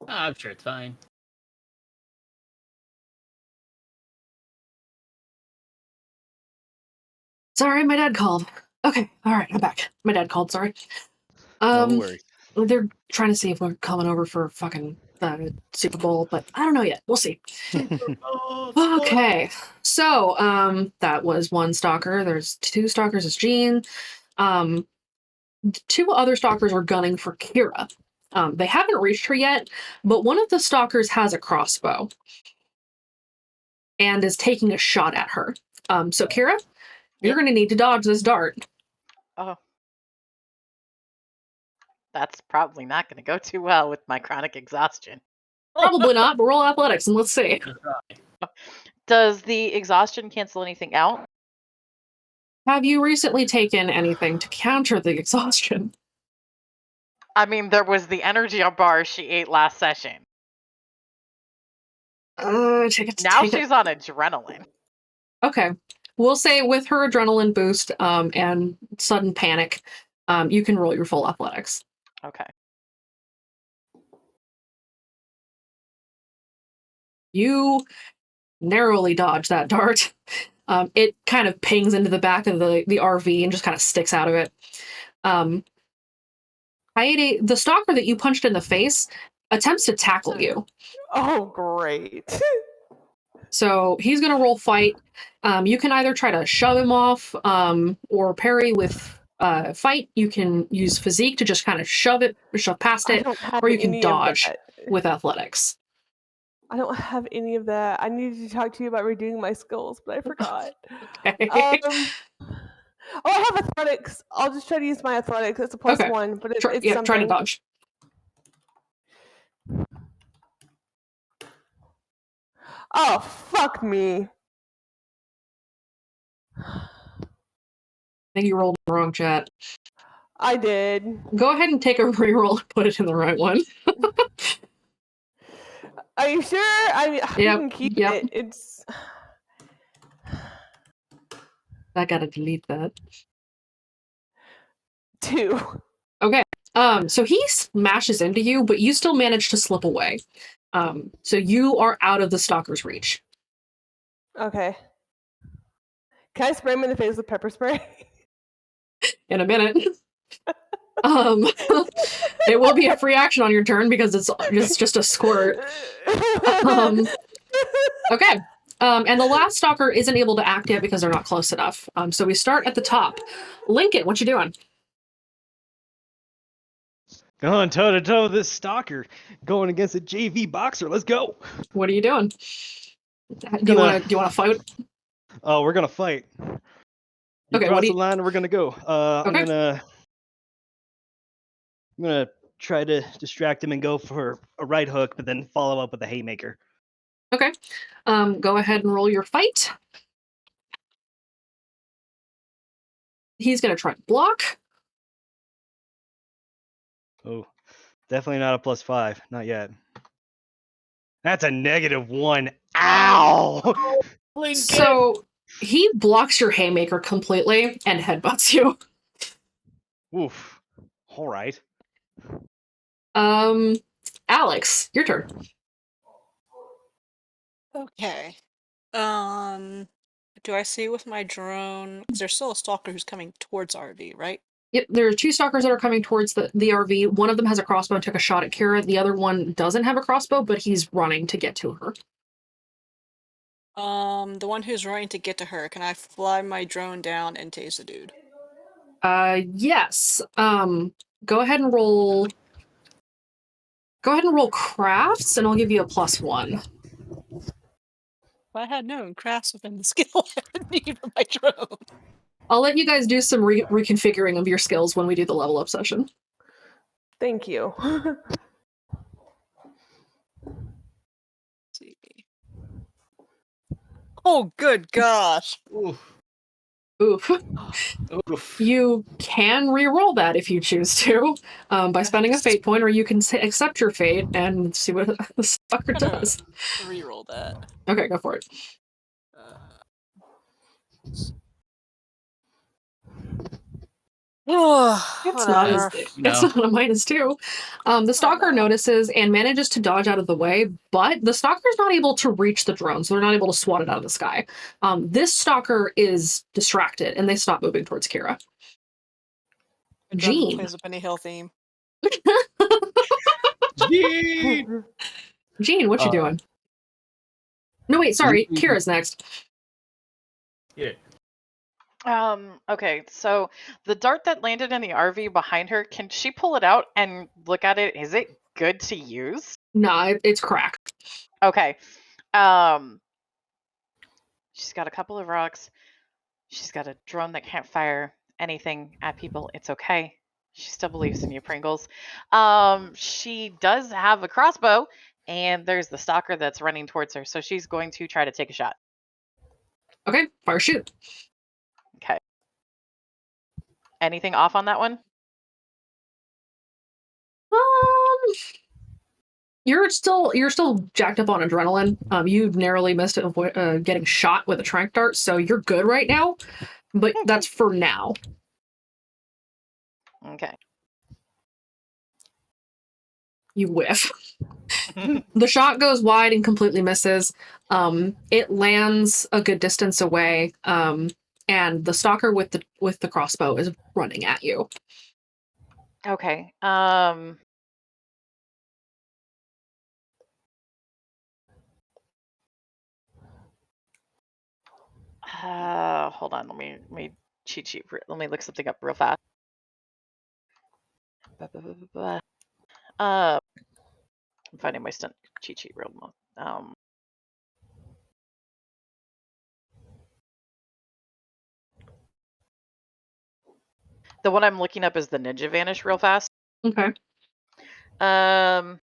I'm sure it's fine. Sorry, my dad called. Okay, all right, I'm back. My dad called, sorry. No worries. They're trying to see if we're coming over for fucking Super Bowl, but I don't know yet. We'll see. Okay, so that was one stalker. There's 2 stalkers. It's Jean. 2 other stalkers are gunning for Kira. They haven't reached her yet, but one of the stalkers has a crossbow. and is taking a shot at her. So Kira, you're going to need to dodge this dart. Oh. That's probably not going to go too well with my chronic exhaustion. Probably not, but roll athletics and let's see. Does the exhaustion cancel anything out? Have you recently taken anything to counter the exhaustion? I mean, there was the energy bar she ate last session. Now she's on adrenaline. Okay. We'll say with her adrenaline boost and sudden panic, you can roll your full athletics. Okay. You narrowly dodge that dart. It kind of pings into the back of the RV and just kind of sticks out of it. Hayate, the stalker that you punched in the face attempts to tackle you. Oh, great. So he's going to roll fight. You can either try to shove him off or parry with fight. You can use physique to just kind of shove past it, or you can dodge with athletics. I don't have any of that. I needed to talk to you about redoing my skills, but I forgot. Okay. Oh, I have athletics. I'll just try to use my athletics. It's a +1, but it's something. Try to dodge. Oh, fuck me. I think you rolled in the wrong chat. I did. Go ahead and take a reroll and put it in the right one. Are you sure? I mean, you can keep it. It's. I gotta delete that. 2. Okay. So he smashes into you, but you still manage to slip away. So you are out of the stalker's reach. Okay. Can I spray him in the face with pepper spray? In a minute. It will be a free action on your turn because it's just a squirt. Okay. And the last stalker isn't able to act yet because they're not close enough. So we start at the top. Lincoln, what you doing? Going toe to toe with this stalker, going against a JV boxer. Let's go. What are you doing? Do you want to fight? Oh, we're gonna fight. You okay. cross the line, and we're gonna go. Okay. I'm gonna try to distract him and go for a right hook, but then follow up with a haymaker. Okay. Go ahead and roll your fight. He's gonna try to block. Oh, definitely not a +5. Not yet. That's a -1. Ow! So he blocks your haymaker completely and headbutts you. Oof. All right. Alex, your turn. Okay. Do I see with my drone? Because there's still a stalker who's coming towards RV, right? Yep, there are 2 stalkers that are coming towards the RV. One of them has a crossbow and took a shot at Kira. The other one doesn't have a crossbow, but he's running to get to her. The one who's running to get to her, can I fly my drone down and tase the dude? Yes. Go ahead and roll crafts, and I'll give you a +1. If I had known crafts within the skill I would need for my drone. I'll let you guys do some reconfiguring of your skills when we do the level up session. Thank you. See. Oh, good gosh. Oof. You can re-roll that if you choose to, by spending a fate point, or you can accept your fate and see what the stalker does. Re-roll that. Okay, go for it. It's not a -2. The stalker notices and manages to dodge out of the way, but the stalker's not able to reach the drone, so they're not able to swat it out of the sky. This stalker is distracted, and they stop moving towards Kira. Jean. Plays a Benny Hill theme. Jean, what you doing? No, wait, sorry. Kira's next. Yeah. Okay, so the dart that landed in the RV behind her, can she pull it out and look at it? Is it good to use? Nah, it's cracked. Okay. She's got a couple of rocks. She's got a drone that can't fire anything at people. It's okay. She still believes in you, Pringles. She does have a crossbow, and there's the stalker that's running towards her. So she's going to try to take a shot. Okay, fire shoot. Okay. Anything off on that one? You're still jacked up on adrenaline. You narrowly missed getting shot with a tranq dart, so you're good right now. But that's for now. Okay. You whiff. The shot goes wide and completely misses. It lands a good distance away. And the stalker with the crossbow is running at you. Okay. Hold on. Let me cheat sheet. Let me look something up real fast. I'm finding my stunt cheat sheet real. The one I'm looking up is the Ninja Vanish real fast. Okay. I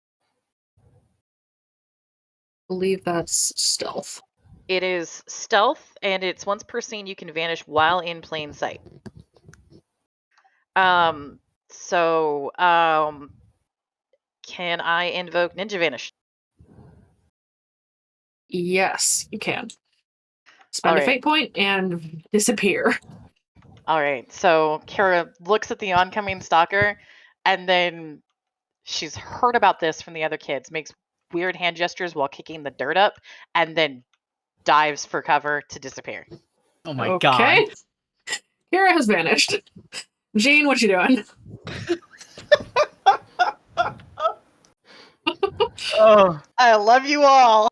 believe that's stealth. It is stealth, and it's once per scene you can vanish while in plain sight. So, can I invoke Ninja Vanish? Yes, you can. Spend a fate point and disappear. All right. So Kara looks at the oncoming stalker, and then she's heard about this from the other kids, makes weird hand gestures while kicking the dirt up, and then dives for cover to disappear. Oh my god. Kara has vanished. Jean, what you doing? Oh, I love you all.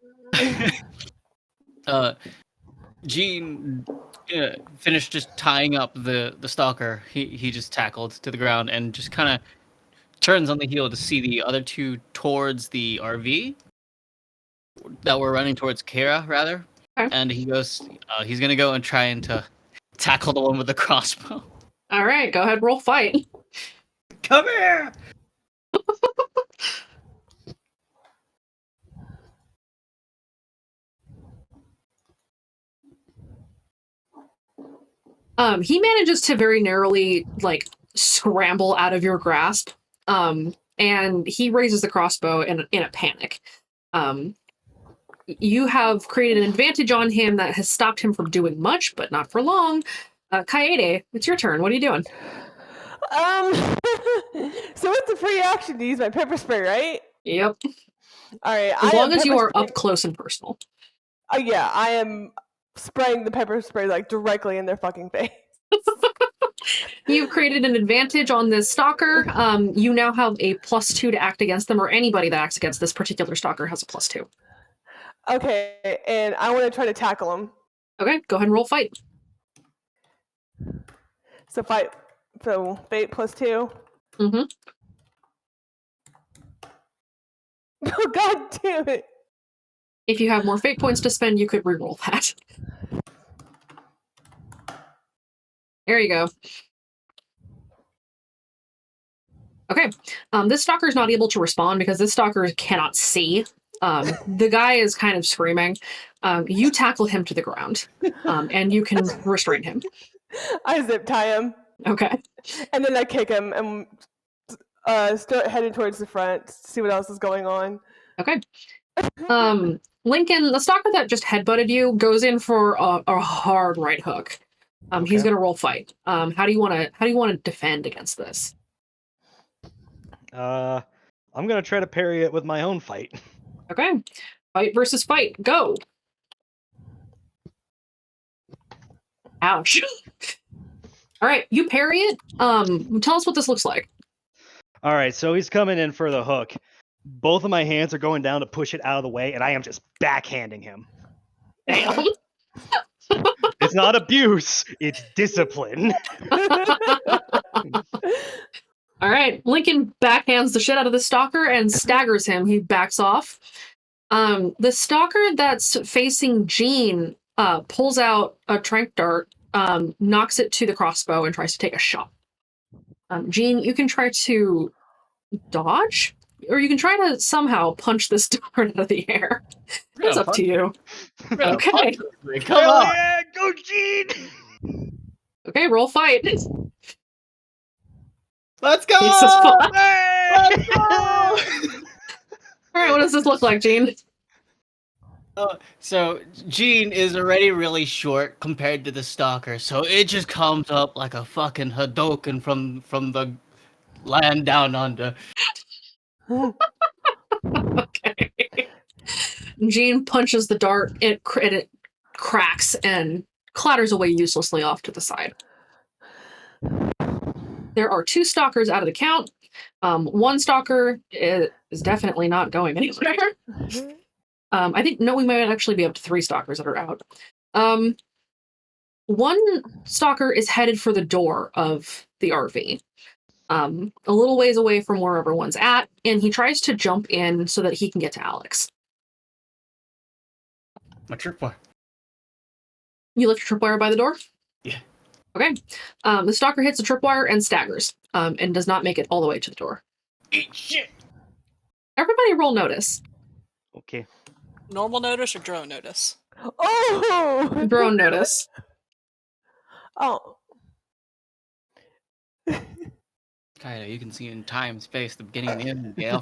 Jean finished just tying up the stalker. He just tackled to the ground and just kind of turns on the heel to see the other two towards the RV that were running towards Kara, rather. Okay. And he goes, he's gonna go and try and to tackle the one with the crossbow. All right, go ahead, roll fight. Come here. He manages to very narrowly scramble out of your grasp. And he raises the crossbow in a panic. You have created an advantage on him that has stopped him from doing much, but not for long. Kaede, it's your turn. What are you doing? So it's a free action to use my pepper spray, right? Yep. All right. As long as you are up close and personal. Yeah, I am spraying the pepper spray directly in their fucking face. You've created an advantage on this stalker. You now have a +2 to act against them, or anybody that acts against this particular stalker has a +2. Okay, and I want to try to tackle him. Okay, go ahead and roll fight. So fate +2. Mm-hmm. Oh, god damn it. If you have more fate points to spend, you could reroll that. There you go. Okay, this stalker is not able to respond because this stalker cannot see. The guy is kind of screaming. You tackle him to the ground, and you can restrain him. I zip tie him. Okay. And then I kick him and start heading towards the front to see what else is going on. Okay. Lincoln, the stalker that just headbutted you goes in for a hard right hook. He's gonna roll fight. How do you want to defend against this? I'm gonna try to parry it with my own fight. Okay. Fight versus fight. Go. Ouch. All right, you parry it. Tell us what this looks like. All right, so he's coming in for the hook. Both of my hands are going down to push it out of the way, and I am just backhanding him. Damn. It's not abuse, it's discipline. All right, Lincoln backhands the shit out of the stalker and staggers him. He backs off. The stalker that's facing Jean pulls out a trank dart, knocks it to the crossbow, and tries to take a shot. Jean, you can try to dodge, or you can try to somehow punch this dart out of the air. We're It's gonna up punch to you. We're gonna Okay. punch this thing. Come Hell on. yeah, go Gene! Okay, roll fight. Let's go. Jesus fuck. Hey! Let's go. All right, what does this look like, Jean? So Jean is already really short compared to the stalker, so it just comes up like a fucking Hadoken from the land down under. Okay. Jean punches the dart, it cracks and clatters away uselessly off to the side. There are 2 stalkers out of the count. One stalker is definitely not going anywhere. I think, no, we might actually be up to 3 stalkers that are out. One stalker is headed for the door of the RV, a little ways away from where everyone's at, and he tries to jump in so that he can get to Alex. My tripwire. You lift your tripwire by the door? Yeah. Okay. The stalker hits the tripwire and staggers, and does not make it all the way to the door. Eat shit. Everybody roll notice. Okay. Normal notice or drone notice? Oh! Drone notice. Oh. Kaida, you can see in time, space, the beginning and the end, Gale.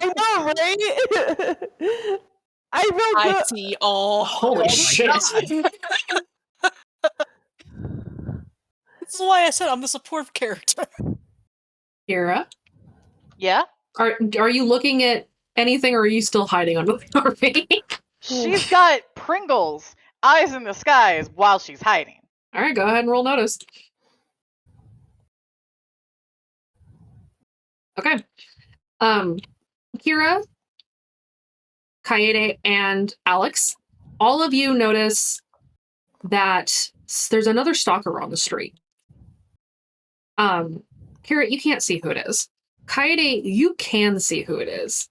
I know, right? I feel I good. see all. Holy shit. This is why I said I'm the support character. Kira, Yeah? are you looking at anything, or are you still hiding under the RV? She's got Pringles, eyes in the skies while she's hiding. All right, go ahead and roll notice. Okay. Kira, Kaede, and Alex, all of you notice that there's another stalker on the street. Kira, you can't see who it is. Kaede, you can see who it is.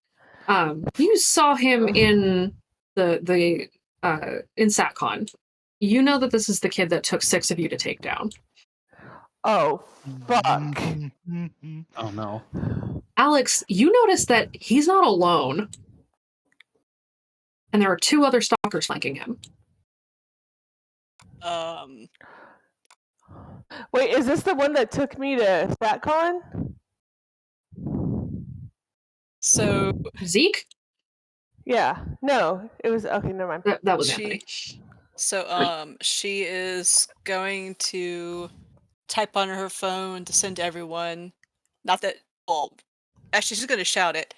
You saw him in the in SatCon. You know that this is the kid that took 6 of you to take down. Oh, fuck. Oh no. Alex, you notice that he's not alone. And there are 2 other stalkers flanking him. Wait, is this the one that took me to StatCon? So Zeke? Yeah. No, it was okay. Never mind. That was She- Anthony. she is going to type on her phone to send to everyone. Not that, well, actually, she's going to shout it.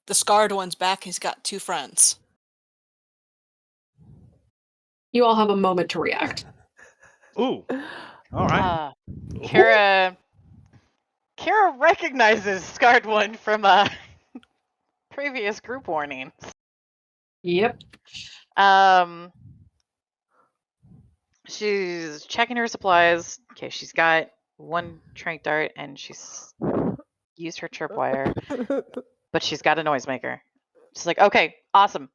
The scarred one's back. He's got 2 friends. You all have a moment to react. Ooh. All right. Kira recognizes Scarred One from a previous group warning. Yep. She's checking her supplies. Okay, she's got 1 trank dart and she's used her tripwire, but she's got a noisemaker. She's like, okay, awesome.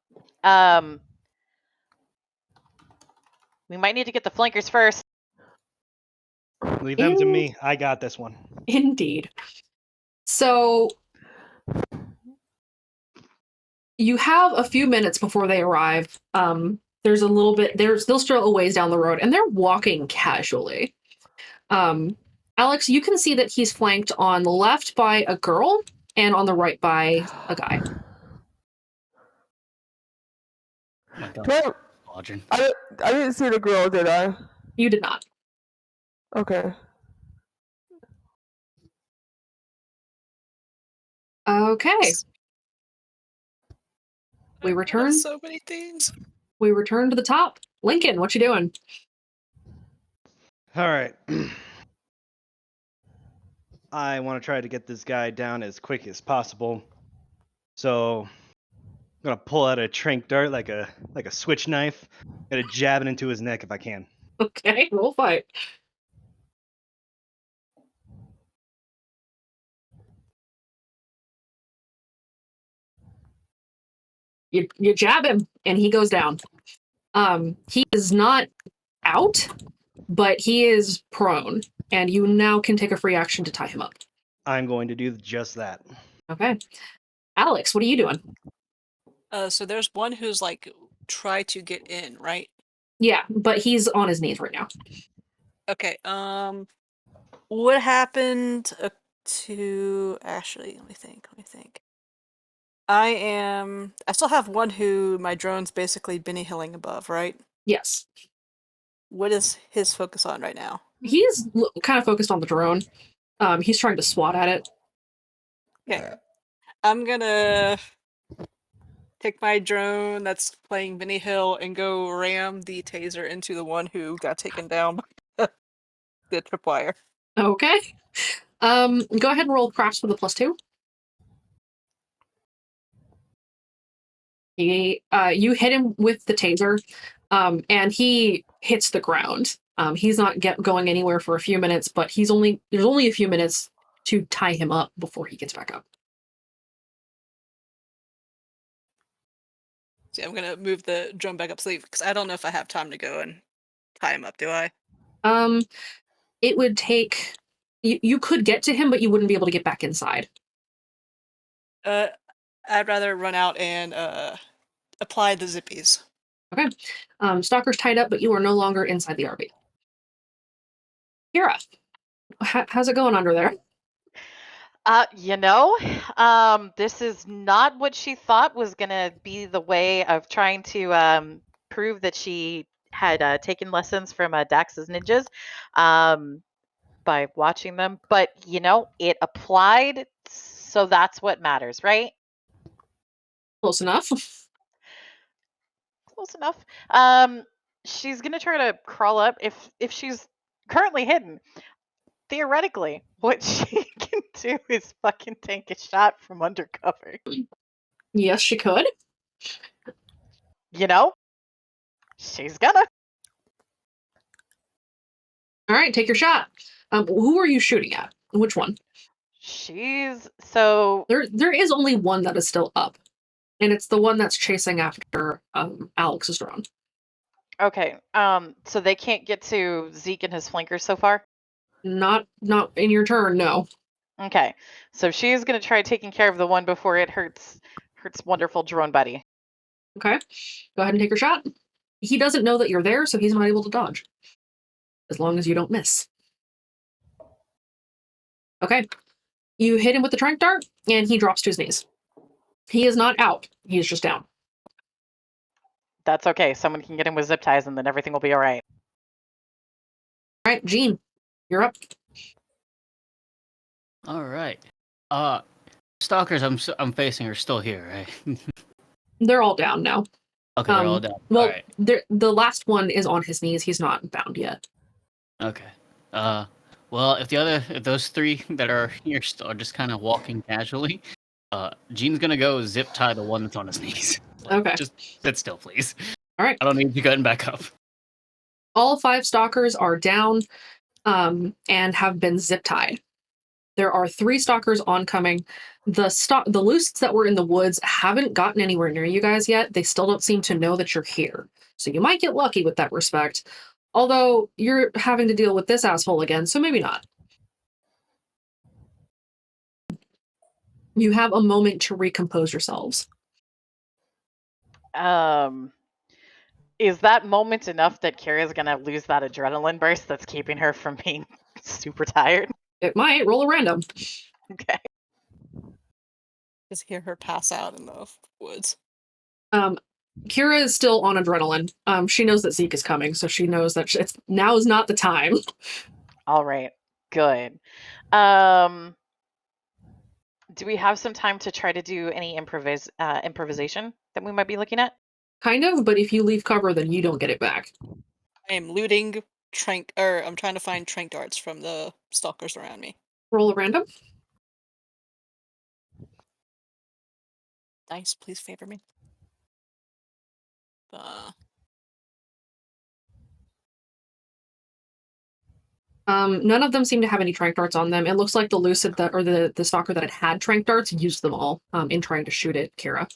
We might need to get the flankers first. Leave them to me. I got this one. Indeed. So you have a few minutes before they arrive. There's a little bit, they're still a ways down the road, and they're walking casually. Alex, you can see that he's flanked on the left by a girl and on the right by a guy. Oh my God. Don't- Audrey. I didn't see the girl, did I? You did not. Okay. Okay. We I know return. so many things. We return to the top. Lincoln, what you doing? All right. I want to try to get this guy down as quick as possible. So I'm gonna pull out a trank dart like a switch knife, gonna jab it into his neck if I can. Okay, roll fight. You jab him, and he goes down. He is not out, but he is prone, and you now can take a free action to tie him up. I'm going to do just that. Okay. Alex, what are you doing? So there's one who's like try to get in, right? Yeah, but he's on his knees right now. Okay. What happened to Ashley? Let me think. I still have one who my drone's basically Benny Hilling above, right? Yes. What is his focus on right now? He's kind of focused on the drone. He's trying to swat at it. Okay. I'm gonna take my drone that's playing Benny Hill and go ram the taser into the one who got taken down by the tripwire. Okay. Go ahead and roll crafts with a +2. You hit him with the taser, and he hits the ground. He's not going anywhere for a few minutes, but there's only a few minutes to tie him up before he gets back up. See, I'm gonna move the drone back up sleeve because I don't know if I have time to go and tie him up. Do I? It would take. You could get to him, but you wouldn't be able to get back inside. I'd rather run out and apply the zippies. Okay. Stalker's tied up, but you are no longer inside the RV. Kira, how's it going under there? This is not what she thought was gonna be the way of trying to prove that she had taken lessons from Dax's ninjas by watching them. But it applied, so that's what matters, right? Close enough. Close enough. She's gonna try to crawl up if she's currently hidden. Theoretically, what she can do is fucking take a shot from undercover. Yes, she could. She's gonna. All right, take your shot. Who are you shooting at? Which one? There is only one that is still up, and it's the one that's chasing after Alex's drone. Okay. So they can't get to Zeke and his flankers so far? Not in your turn, no. Okay. So she's gonna try taking care of the one before it hurts wonderful drone buddy. Okay. Go ahead and take your shot. He doesn't know that you're there, so he's not able to dodge. As long as you don't miss. Okay. You hit him with the tranq dart, and he drops to his knees. He is not out. He is just down. That's okay. Someone can get him with zip ties, and then everything will be all right. All right, Jean, you're up. All right. Stalkers I'm facing are still here, right? They're all down now. Okay, they're all down. Well, all right. The last one is on his knees. He's not bound yet. Okay. Well, if those three that are here are just kind of walking casually, Gene's gonna go zip tie the one that's on his knees. Okay. Just sit still, please. All right. I don't need you getting back up. All 5 stalkers are down, and have been zip tied. There are 3 stalkers oncoming. The looses that were in the woods haven't gotten anywhere near you guys yet. They still don't seem to know that you're here. So you might get lucky with that respect. Although you're having to deal with this asshole again, so maybe not. You have a moment to recompose yourselves. Is that moment enough that Kira's gonna lose that adrenaline burst that's keeping her from being super tired? It might. Roll a random. Okay. Just hear her pass out in the woods. Kira is still on adrenaline. She knows that Zeke is coming, so she knows that now is not the time. All right. Good. Do we have some time to try to do any improvisation that we might be looking at? Kind of, but if you leave cover, then you don't get it back. I am looting I'm trying to find tranq darts from the stalkers around me. Roll a random. Dice, please favor me. None of them seem to have any tranq darts on them. It looks like the lucid or the stalker that had tranq darts used them all in trying to shoot at Kira.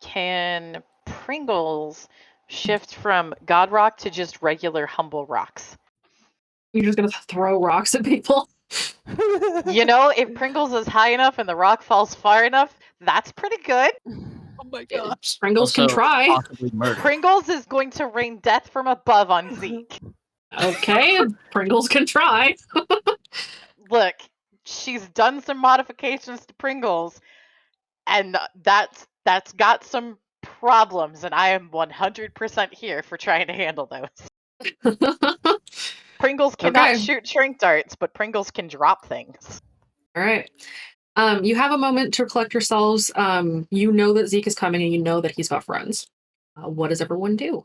Can Pringles shift from God Rock to just regular humble rocks. You're just gonna throw rocks at people. You know, if Pringles is high enough and the rock falls far enough, that's pretty good. Oh my gosh. Pringles can Also, try. possibly murder. Pringles is going to rain death from above on Zeke. Okay, Pringles can try. Look, she's done some modifications to Pringles, and that's got some problems, and I am 100% here for trying to handle those. Pringles cannot Okay. shoot shrink darts, but Pringles can drop things. All right. You have a moment to collect yourselves. You know that Zeke is coming, and you know that he's got friends. What does everyone do?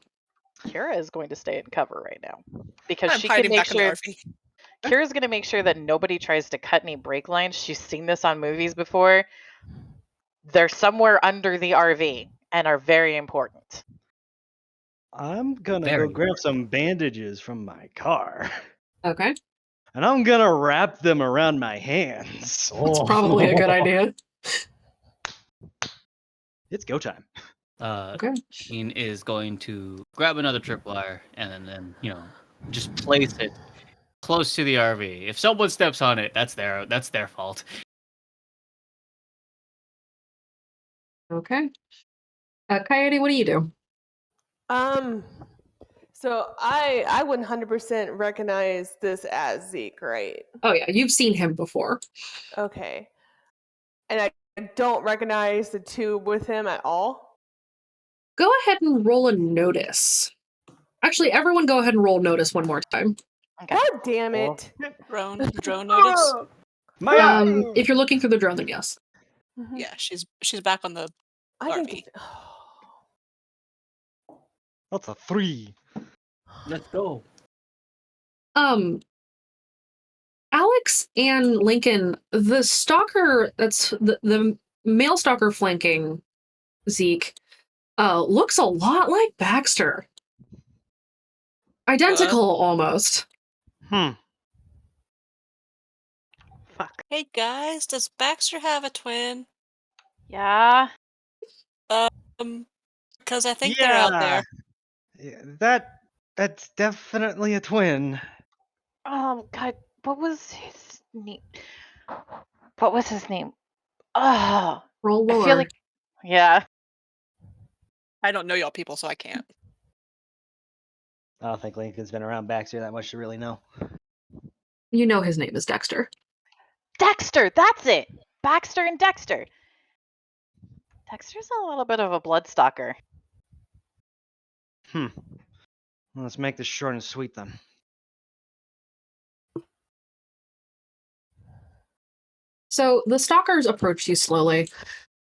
Kira is going to stay in cover right now because I'm she can hiding make back in the sure. RV. Kira's going to make sure that nobody tries to cut any brake lines. She's seen this on movies before. They're somewhere under the RV and are very important. I'm gonna Very go grab some bandages from my car, Okay, and I'm gonna wrap them around my hands. that's probably a good idea. It's go time. Okay. Sheen is going to grab another tripwire and then just place it close to the RV. If someone steps on it, that's their fault. Okay. Coyote, what do you do? So I 100% recognize this as Zeke, right? Oh yeah, you've seen him before. Okay. And I don't recognize the tube with him at all. Go ahead and roll a notice. Actually, everyone go ahead and roll notice one more time. Okay. God damn it. Drone notice. My eye! If you're looking through the drone, then yes. Mhm. Yeah, she's back on the I can RV. get- That's a 3. Let's go. Alex and Lincoln, the stalker that's the male stalker flanking Zeke looks a lot like Baxter. Identical almost. Hmm. Fuck. Hey guys, does Baxter have a twin? Yeah. Because I think they're out there. Yeah, that's definitely a twin. God, what was his name? What was his name? Oh, Roll I lore. feel like. Yeah. I don't know y'all people, so I can't. I don't think Lincoln's been around Baxter that much to really know. You know his name is Dexter. Dexter, that's it. Baxter and Dexter. Dexter's a little bit of a bloodstalker. Let's make this short and sweet then. So the stalkers approached you slowly.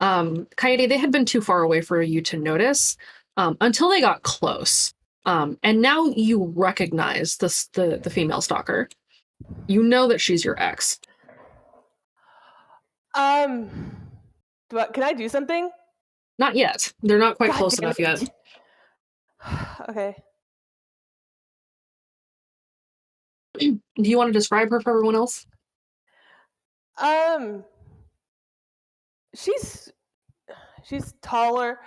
Coyote, they had been too far away for you to notice until they got close. And now you recognize the female stalker. You know that she's your ex. can I do something? Not yet. They're not quite God close damn enough yet. it. Okay. Do you want to describe her for everyone else? She's taller.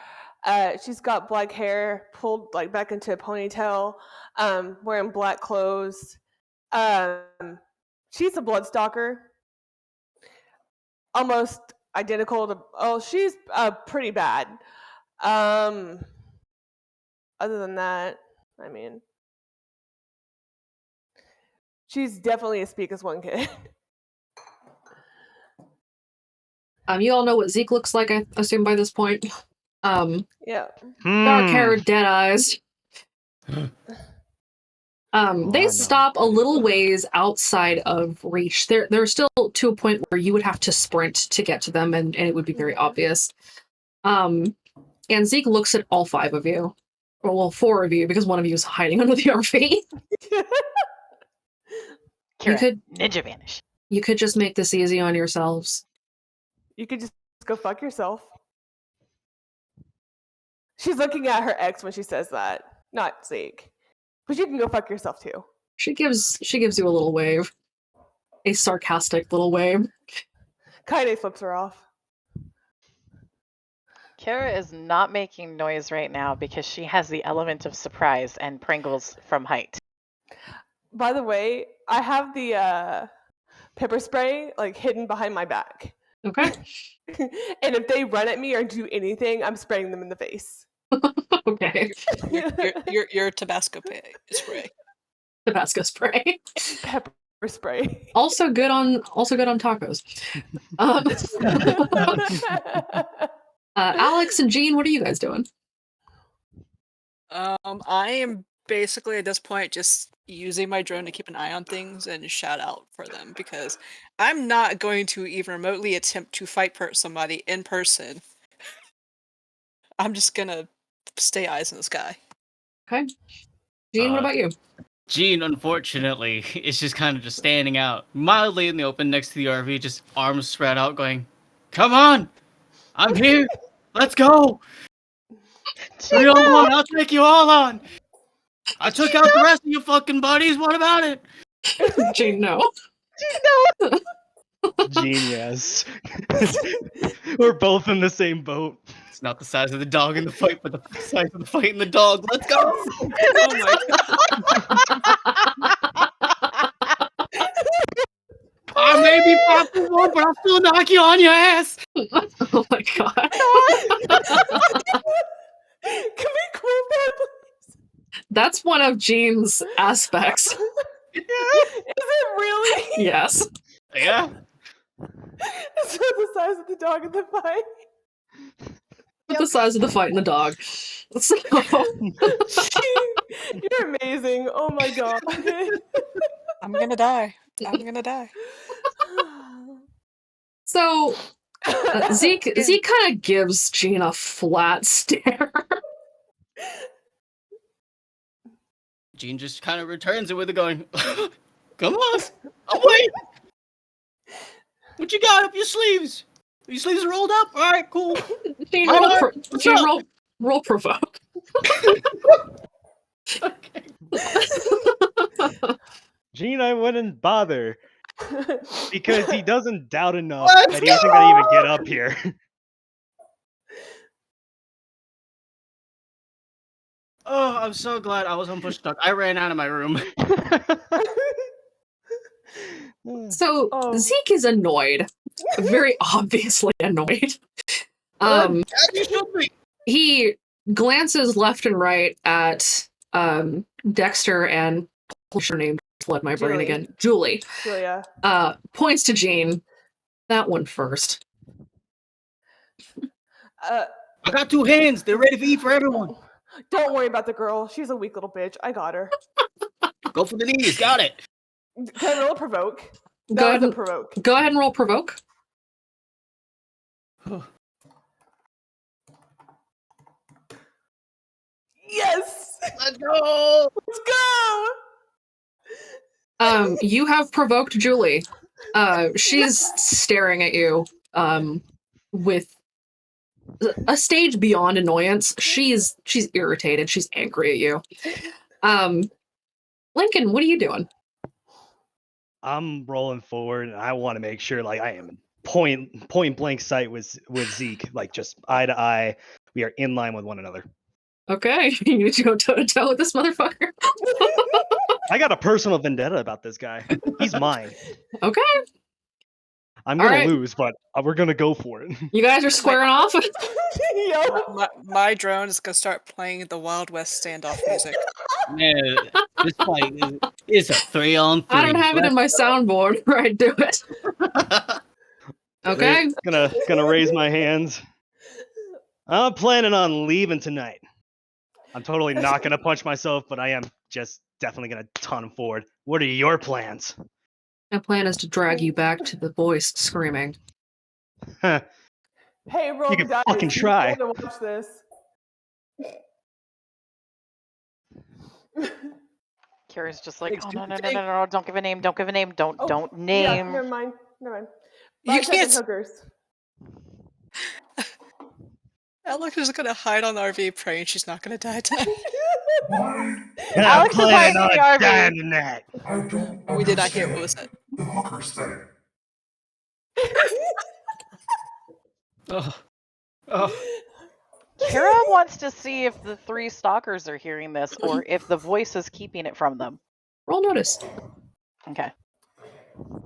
She's got black hair pulled like back into a ponytail. Wearing black clothes. She's a bloodstalker. Almost identical to. Oh, she's pretty bad. Other than that, I mean, she's definitely a speak as one kid. You all know what Zeke looks like, I assume, by this point. Yeah. Dark hair, dead eyes. They stop a little ways outside of reach. They're still to a point where you would have to sprint to get to them, and it would be very obvious. And Zeke looks at all 5 of you. Well, 4 of you, because one of you is hiding under the RV. Kira, ninja vanish. You could just make this easy on yourselves. You could just go fuck yourself. She's looking at her ex when she says that, not Zeke. But you can go fuck yourself too. She gives you a little wave. A sarcastic little wave. Kaide flips her off. Kara is not making noise right now because she has the element of surprise and Pringles from height. By the way, I have the pepper spray like hidden behind my back. Okay. And if they run at me or do anything, I'm spraying them in the face. Okay. Your Tabasco spray. Tabasco spray. Pepper spray. Also good on tacos. Alex and Jean, what are you guys doing? I am basically at this point just using my drone to keep an eye on things and shout out for them because I'm not going to even remotely attempt to fight somebody in person. I'm just gonna stay eyes in the sky. Okay. Jean, what about you? Jean, unfortunately, is just kind of just standing out mildly in the open next to the RV, just arms spread out, going, "Come on! I'm here! Let's go! 3-on-1, I'll take you all on! I took out the rest of you fucking buddies, what about it?" Jean, no. Genius. We're both in the same boat. It's not the size of the dog in the fight, but the size of the fight in the dog. Let's go! Oh my I may be 5'1", but I'll still knock you on your ass! Oh my god. Can we quote that, please? That's one of Jean's aspects. Is it really? Yes. Yeah. It's not the size of the dog in the fight. The size of the fight in the dog. So, You're amazing. Oh my god. I'm gonna die. I'm gonna die. so Zeke kind of gives Jean a flat stare. Jean just kind of returns it with it going, "Come on, I'll wait. What you got up your sleeves? Your sleeves rolled up? All right, cool. Jean, All roll, right, what's up?" roll provoke. Okay. Gene, I wouldn't bother because he doesn't doubt enough Let's that he isn't gonna even get up here. Oh, I'm so glad I was on push start. I ran out of my room. So Oh. Zeke is annoyed. Very obviously annoyed. As you should be. He glances left and right at Dexter and what's her name? Fled my brain Julie. again. Julie. Julia. Points to Jean. That one first. I got 2 hands. They're ready to eat for everyone. Don't worry about the girl. She's a weak little bitch. I got her. Go for the knees. Got it. Can I roll a provoke? Go That ahead was a and- provoke. Go ahead and roll provoke. Yes! Let's go. Let's go! You have provoked Julie. She's staring at you with a stage beyond annoyance. She's irritated. She's angry at you. Lincoln, what are you doing? I'm rolling forward, and I want to make sure, like, I am in point blank sight with Zeke, like just eye to eye. We are in line with one another. Okay, you need to go toe to toe with this motherfucker. I got a personal vendetta about this guy. He's mine. Okay, I'm gonna Alright. lose, but we're gonna go for it. you guys are squaring off. Yo. My drone is gonna start playing the Wild West standoff music. Man, this fight is a 3-on-3. I don't have it in my soundboard where I do it. Okay, Gonna raise my hands. I'm planning on leaving tonight. I'm totally not gonna punch myself, but I am just definitely gonna ton forward. What are your plans? my plan is to drag you back to the voice screaming. Huh. Hey, roll You the can dice. fucking You try. want to watch this. Kira's just like, Thanks, oh dude. no, don't give a name, don't give a name, don't Yeah, name. never mind. You 5 second can't. hookers. Alex is gonna hide on the RV praying she's not gonna die tonight. Why? Alex is hiding in the RV. dying tonight. I don't We did not hear what was understand said. the hookers thing. Oh. Oh. Kira wants to see if the 3 stalkers are hearing this or if the voice is keeping it from them. Roll notice. Okay. Can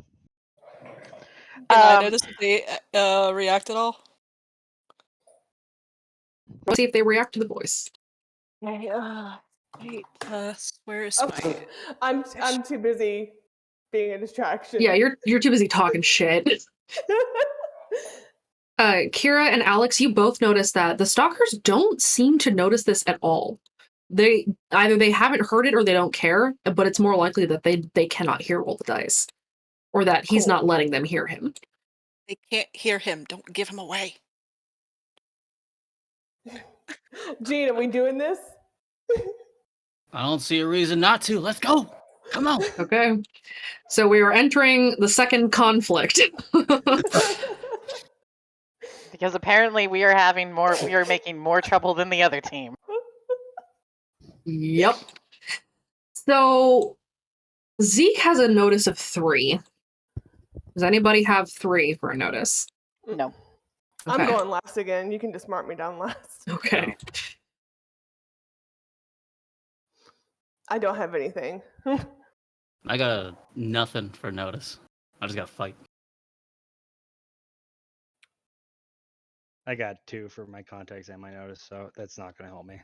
I notice if they react at all? See if they react to the voice. Okay, wait, where is Oh, my... I'm too busy being a distraction. Yeah, you're too busy talking shit. Kira and Alex, you both notice that the stalkers don't seem to notice this at all. They haven't heard it or they don't care, but it's more likely that they cannot hear roll the dice, or that he's Cool. not letting them hear him. They can't hear him. Don't give him away. Gene, are we doing this? I don't see a reason not to. Let's go. Come on. Okay, so we are entering the second conflict. Because apparently we are making more trouble than the other team. Yep. So Zeke has a notice of 3. Does anybody have 3 for a notice? No. I'm Okay. going last again. You can just mark me down last. Okay. I don't have anything. I got nothing for notice. I just got to fight. I got 2 for my contacts and my notice, so that's not going to help me.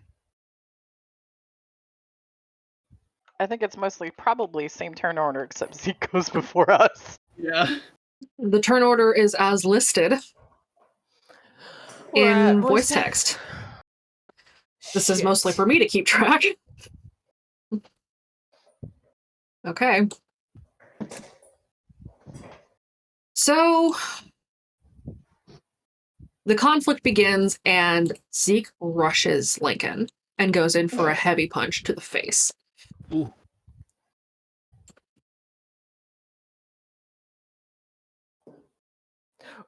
I think it's mostly probably same turn order, except Zeke goes before us. Yeah. The turn order is as listed We're at in voice text. This is mostly Shit. for me to keep track. Okay. So the conflict begins and Zeke rushes Lincoln and goes in for a heavy punch to the face. Ooh.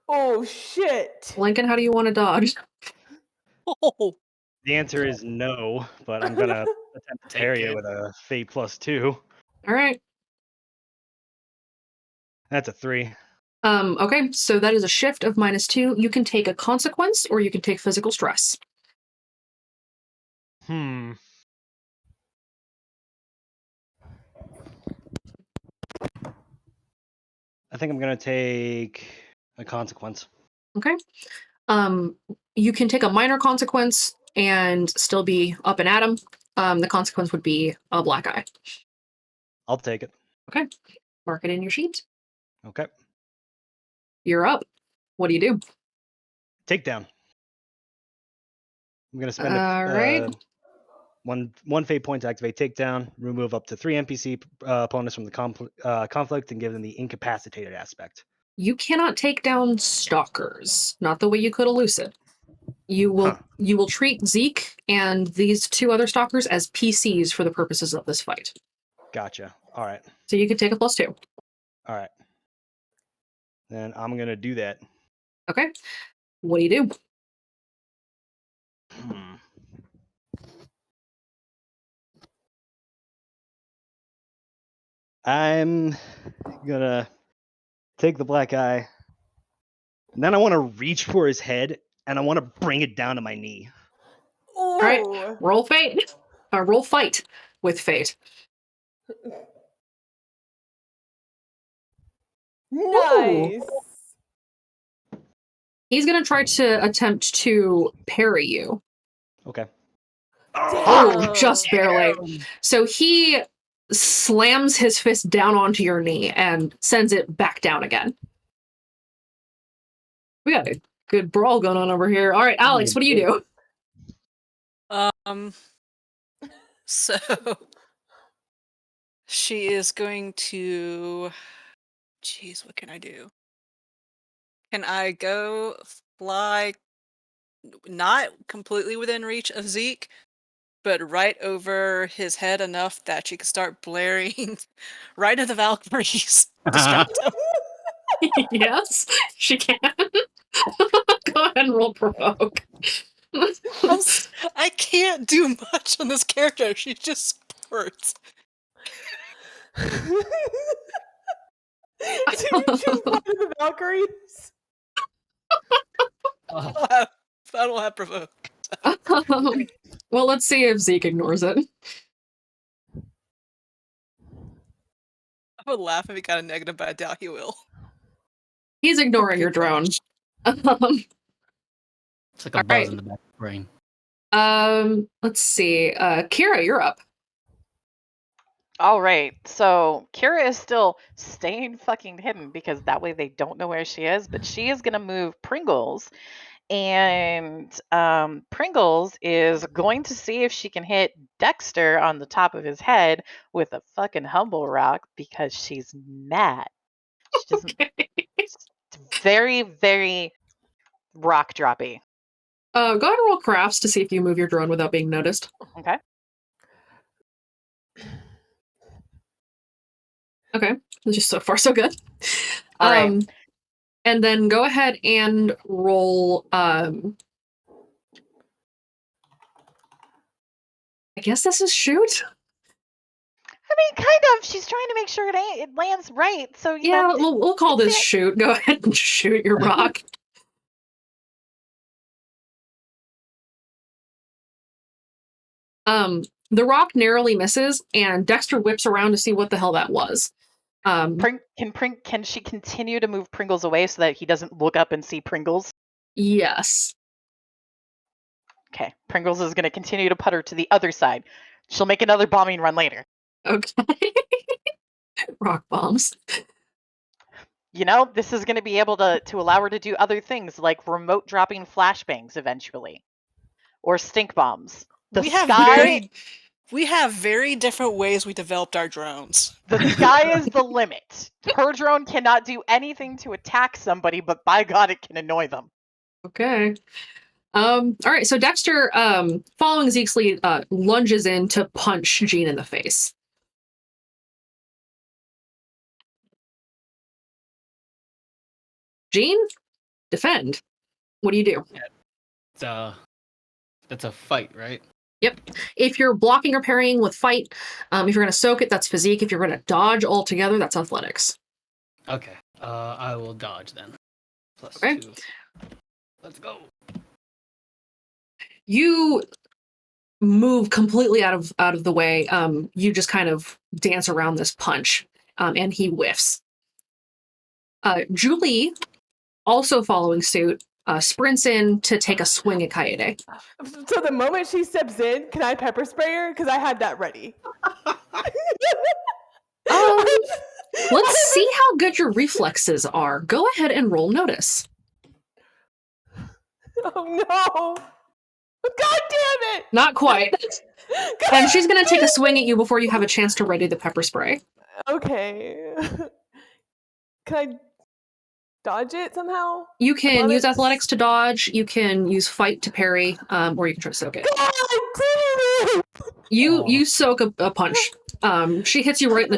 Oh shit. Lincoln, how do you want to dodge? Oh, The answer is no, but I'm going to attempt to parry it with a Fate +2. All right. That's a 3. Okay, so that is a shift of -2. You can take a consequence or you can take physical stress. I think I'm going to take a consequence. Okay. You can take a minor consequence and still be up and at 'em. The consequence would be a black eye. I'll take it. Okay. Mark it in your sheet. Okay. You're up. What do you do? Takedown. I'm going to spend All right. one fate point to activate takedown, remove up to 3 NPC opponents from the conflict, and give them the incapacitated aspect. You cannot take down stalkers. Not the way you could elucid. You will treat Zeke and these 2 other stalkers as PCs for the purposes of this fight. Gotcha. All right. So you could take a +2. All right. Then I'm going to do that. Okay. What do you do? I'm going to take the black eye. And then I want to reach for his head and I want to bring it down to my knee. All right. Roll fate. Roll fight with fate. Nice. Ooh. He's going to try to attempt to parry you. Okay. Oh, just barely. So he slams his fist down onto your knee and sends it back down again. We got a good brawl going on over here. All right, Alex, what do you do? So she is going to... Jeez, what can I do? Can I go fly not completely within reach of Zeke, but right over his head enough that she can start blaring right at the Valkyries, distract him? Yes, she can. Go ahead and roll provoke. I can't do much on this character. She just hurts. Did you choose one of the Valkyries? I don't have provoke. Well, let's see if Zeke ignores it. I would laugh if he got a negative, but I doubt he will. He's ignoring your Good drone. gosh. It's like a buzz in the back of the brain. Let's see. Kira, you're up. All right. So Kira is still staying fucking hidden because that way they don't know where she is, but she is going to move Pringles. And Pringles is going to see if she can hit Dexter on the top of his head with a fucking humble rock because she's mad. She doesn't. It's very, very rock droppy. Go ahead and roll crafts to see if you move your drone without being noticed. Okay. Okay. Just so far so good. All right. And then go ahead and roll I guess this is shoot. I mean, kind of. She's trying to make sure it lands right. So you Yeah, know. we'll call this shoot. Go ahead and shoot your rock. The rock narrowly misses, and Dexter whips around to see what the hell that was. Can she continue to move Pringles away so that he doesn't look up and see Pringles? Yes. Okay. Pringles is going to continue to putter to the other side. She'll make another bombing run later. Okay. Rock bombs. You know, this is going to be able to allow her to do other things like remote dropping flashbangs eventually, or stink bombs. We have very different ways we developed our drones. The sky is the limit. Her drone cannot do anything to attack somebody, but by God, it can annoy them. Okay. All right. So Dexter, following Zeke's lead, lunges in to punch Jean in the face. Jean, defend. What do you do? That's a fight, right? Yep. If you're blocking or parrying with fight, if you're going to soak it, that's physique. If you're going to dodge altogether, that's athletics. Okay. I will dodge then. Plus Okay. 2. Let's go. You move completely out of the way. You just kind of dance around this punch, and he whiffs. Julie, also following suit, sprints in to take a swing at Kaede. So the moment she steps in, can I pepper spray her? Because I had that ready. Let's see how good your reflexes are. Go ahead and roll notice. Oh no! God damn it! Not quite. And she's going to take a swing at you before you have a chance to ready the pepper spray. Okay. Can I dodge it somehow? You can use athletics to dodge, you can use fight to parry, or you can try to soak it. You soak a punch. She hits you right in the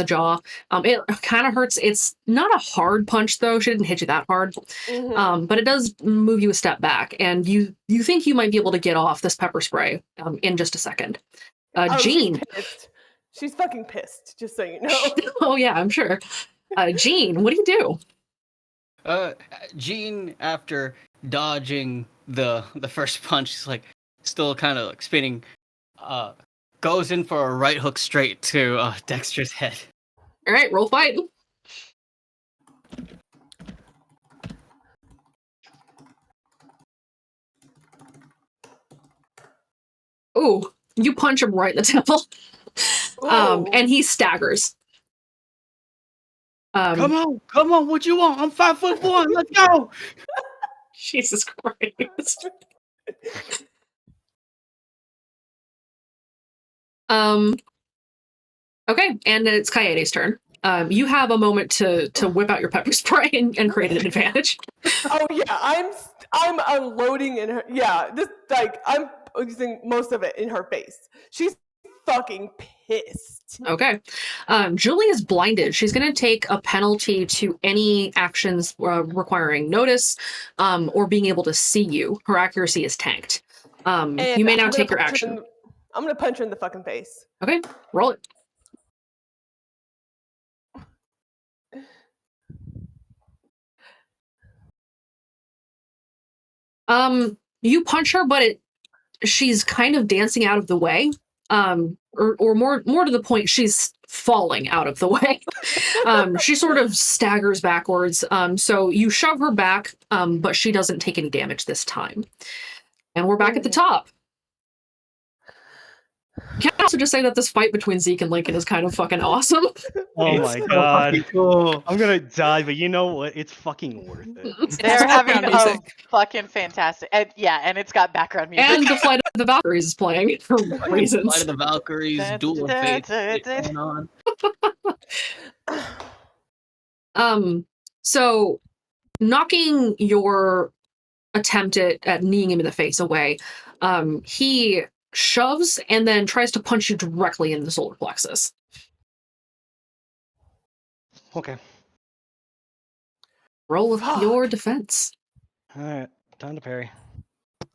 jaw. It kind of hurts. It's not a hard punch though. She didn't hit you that hard. But it does move you a step back, and you think you might be able to get off this pepper spray in just a second. Jean. She's pissed. She's fucking pissed, just so you know. Oh yeah, I'm sure. Jean, what do you do? Jean, after dodging the first punch, is like still kind of like spinning, goes in for a right hook straight to Dexter's head. All right, roll fight. Ooh, you punch him right in the temple. And he staggers. Come on, what you want? I'm 5'1". Let's go. Jesus Christ. Okay, and it's Kaede's turn. You have a moment to whip out your pepper spray and create an advantage. Oh yeah, I'm unloading in her. Yeah, this I'm using most of it in her face. She's fucking pissed. Okay. Julie is blinded. She's going to take a penalty to any actions requiring notice or being able to see you. Her accuracy is tanked. You may now take your action. I'm going to punch her in the fucking face. Okay, roll it. You punch her, but she's kind of dancing out of the way. Or more to the point, she's falling out of the way. She sort of staggers backwards. So you shove her back, but she doesn't take any damage this time. And we're back at the top. Can I also just say that this fight between Zeke and Lincoln is kind of fucking awesome? Oh It's my so god. fucking cool. I'm gonna die, but you know what? It's fucking worth it. They're having background a music. fucking fantastic. And, yeah, and it's got background music. And the Flight of the Valkyries is playing for Flight reasons. of the Valkyries, Duel of Fates shit going on. So knocking your attempt at kneeing him in the face away, he shoves and then tries to punch you directly in the solar plexus. Okay. Roll your defense. Alright. Time to parry.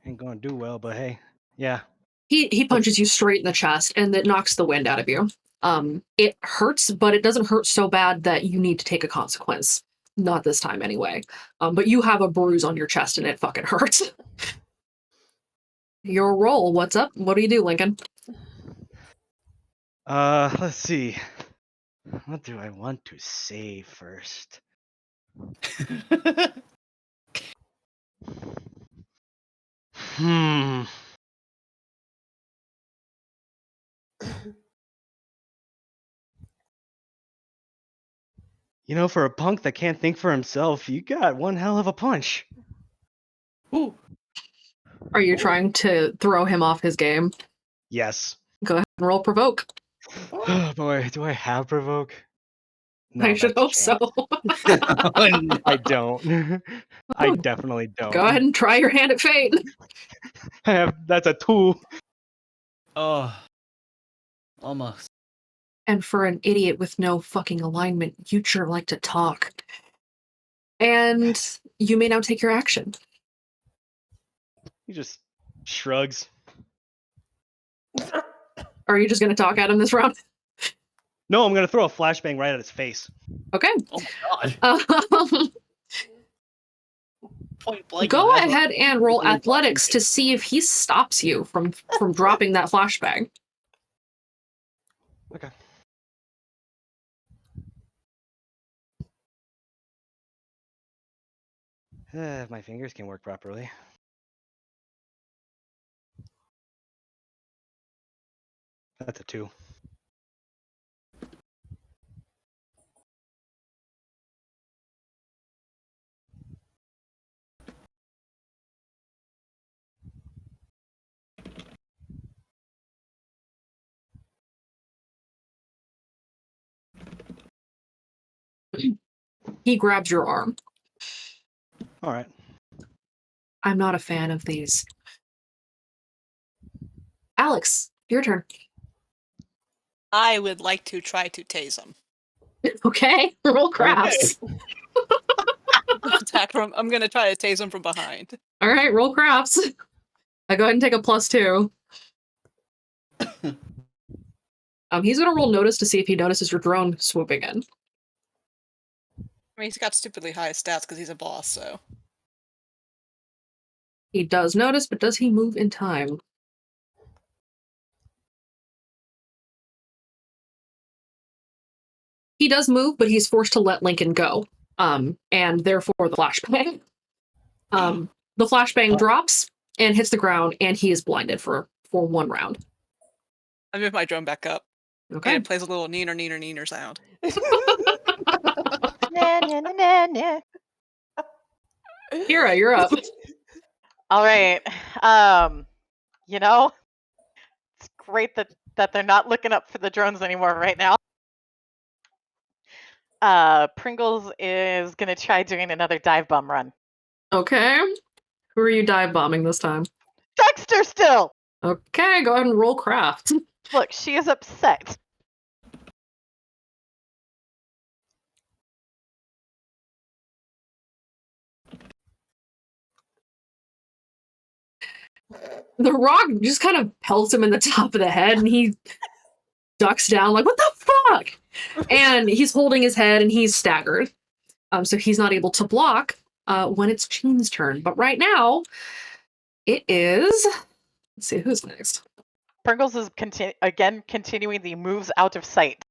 Ain't gonna do well, but hey. Yeah. He punches you straight in the chest and it knocks the wind out of you. It hurts, but it doesn't hurt so bad that you need to take a consequence. Not this time anyway. But you have a bruise on your chest and it fucking hurts. Your roll, what's up? What do you do, Lincoln? Let's see. What do I want to say first? Hmm. You know, for a punk that can't think for himself, you got one hell of a punch. Ooh. Are you trying to throw him off his game? Yes. Go ahead and roll provoke. Oh boy, do I have provoke? No, I should hope that's so. I don't. I definitely don't. Go ahead and try your hand at fate. That's a 2. Oh. Almost. And for an idiot with no fucking alignment, you'd sure like to talk. And you may now take your action. He just shrugs. Are you just going to talk at him this round? No, I'm gonna throw a flashbang right at his face. Okay. Oh my god. Point blank. Go ahead and roll athletics to see if he stops you from dropping that flashbang. Okay. If my fingers can work properly. That's a 2. He grabs your arm. All right. I'm not a fan of these. Alex, your turn. I would like to try to tase him. Okay, roll crafts. Attack from. I'm gonna try to tase him from behind. All right, roll crafts. I go ahead and take a +2. He's gonna roll notice to see if he notices your drone swooping in. I mean, he's got stupidly high stats because he's a boss, so. He does notice, but does he move in time? He does move, but he's forced to let Lincoln go. And therefore the flashbang. The flashbang drops and hits the ground, and he is blinded for 1 round. I move my drone back up. Okay. And it plays a little neener sound. Kira, you're up. All right. You know, it's great that they're not looking up for the drones anymore right now. Pringles is gonna try doing another dive bomb run. Okay. Who are you dive bombing this time? Dexter still! Okay, go ahead and roll craft. Look, she is upset. The rock just kind of pelts him in the top of the head, and he ducks down like, what the fuck? And he's holding his head, and he's staggered. So he's not able to block when it's Jean's turn. But right now, It is. Let's see who's next. Pringles is continuing the moves out of sight.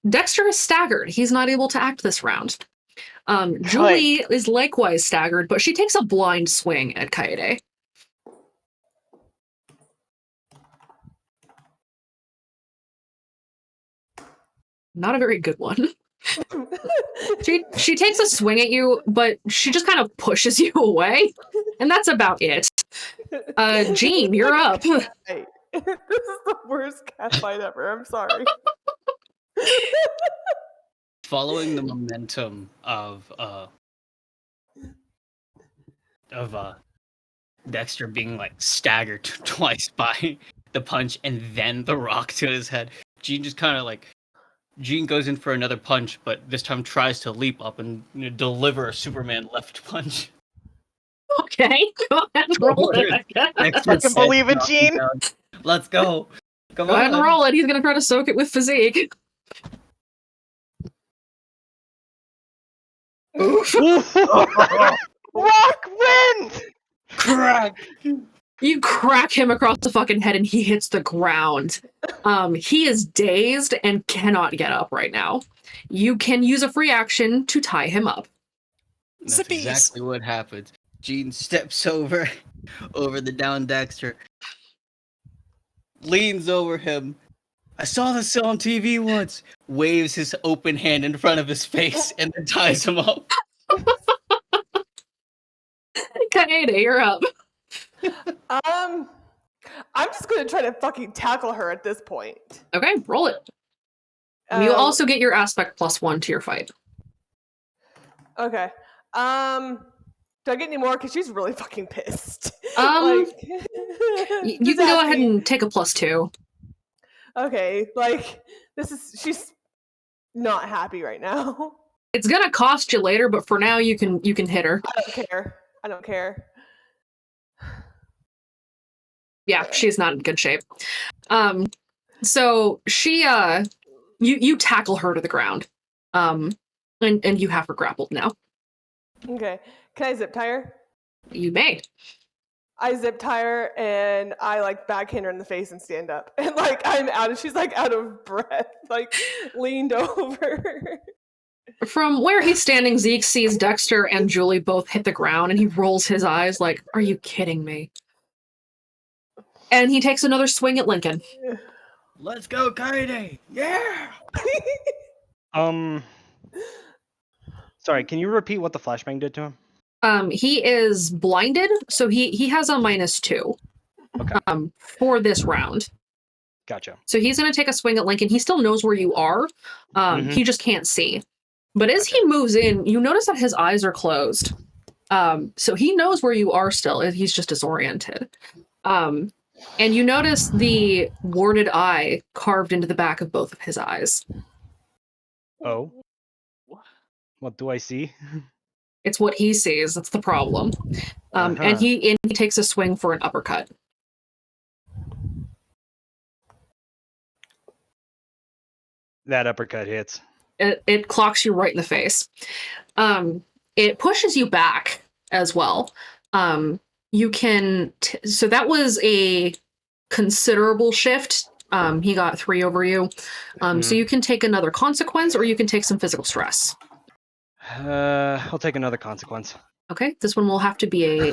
Dexter is staggered. He's not able to act this round. Julie is likewise staggered, but she takes a blind swing at Kaede. Not a very good one. She takes a swing at you, but she just kind of pushes you away, and that's about it. Jean, you're up. This is the worst cat fight ever. I'm sorry. Following the momentum of Dexter being like staggered twice by the punch and then the rock to his head, Jean just kind of like goes in for another punch, but this time tries to leap up and deliver a Superman left punch. Okay, go ahead and roll it. I can believe it, Jean. Let's go. Come Go on. ahead and roll it. He's gonna try to soak it with physique. Rock wins! Crack! You crack him across the fucking head and he hits the ground. He is dazed and cannot get up right now. You can use a free action to tie him up. That's exactly what happens. Jean steps over the down Dexter, leans over him. I saw this on TV once. Waves his open hand in front of his face and then ties him up. Kaede, you're up. I'm just gonna try to fucking tackle her at this point. Okay, roll it. You also get your aspect +1 to your fight. Okay. Do I get any more? Because she's really fucking pissed. You can go ahead and take a +2. Okay, she's not happy right now. It's gonna cost you later, but for now you can hit her. I don't care. Yeah, she's not in good shape. So she you tackle her to the ground. And you have her grappled now. Okay. Can I zip tie her? You may. I zip tie her and I backhand her in the face and stand up. And she's out of breath, leaned over. From where he's standing, Zeke sees Dexter and Julie both hit the ground and he rolls his eyes like, are you kidding me? And he takes another swing at Lincoln. Let's go, Kaede! Yeah! Sorry, can you repeat what the flashbang did to him? He is blinded, so he has a -2. Okay. For this round. Gotcha. So he's going to take a swing at Lincoln. He still knows where you are. He just can't see. But as he moves in, you notice that his eyes are closed. So he knows where you are still. He's just disoriented. And you notice the warded eye carved into the back of both of his eyes. Oh. What do I see? It's what he sees. That's the problem. And he takes a swing for an uppercut. That uppercut hits. It clocks you right in the face. It pushes you back as well. You can... so that was a considerable shift. He got 3 over you. So you can take another consequence or you can take some physical stress. I'll take another consequence. Okay, this one will have to be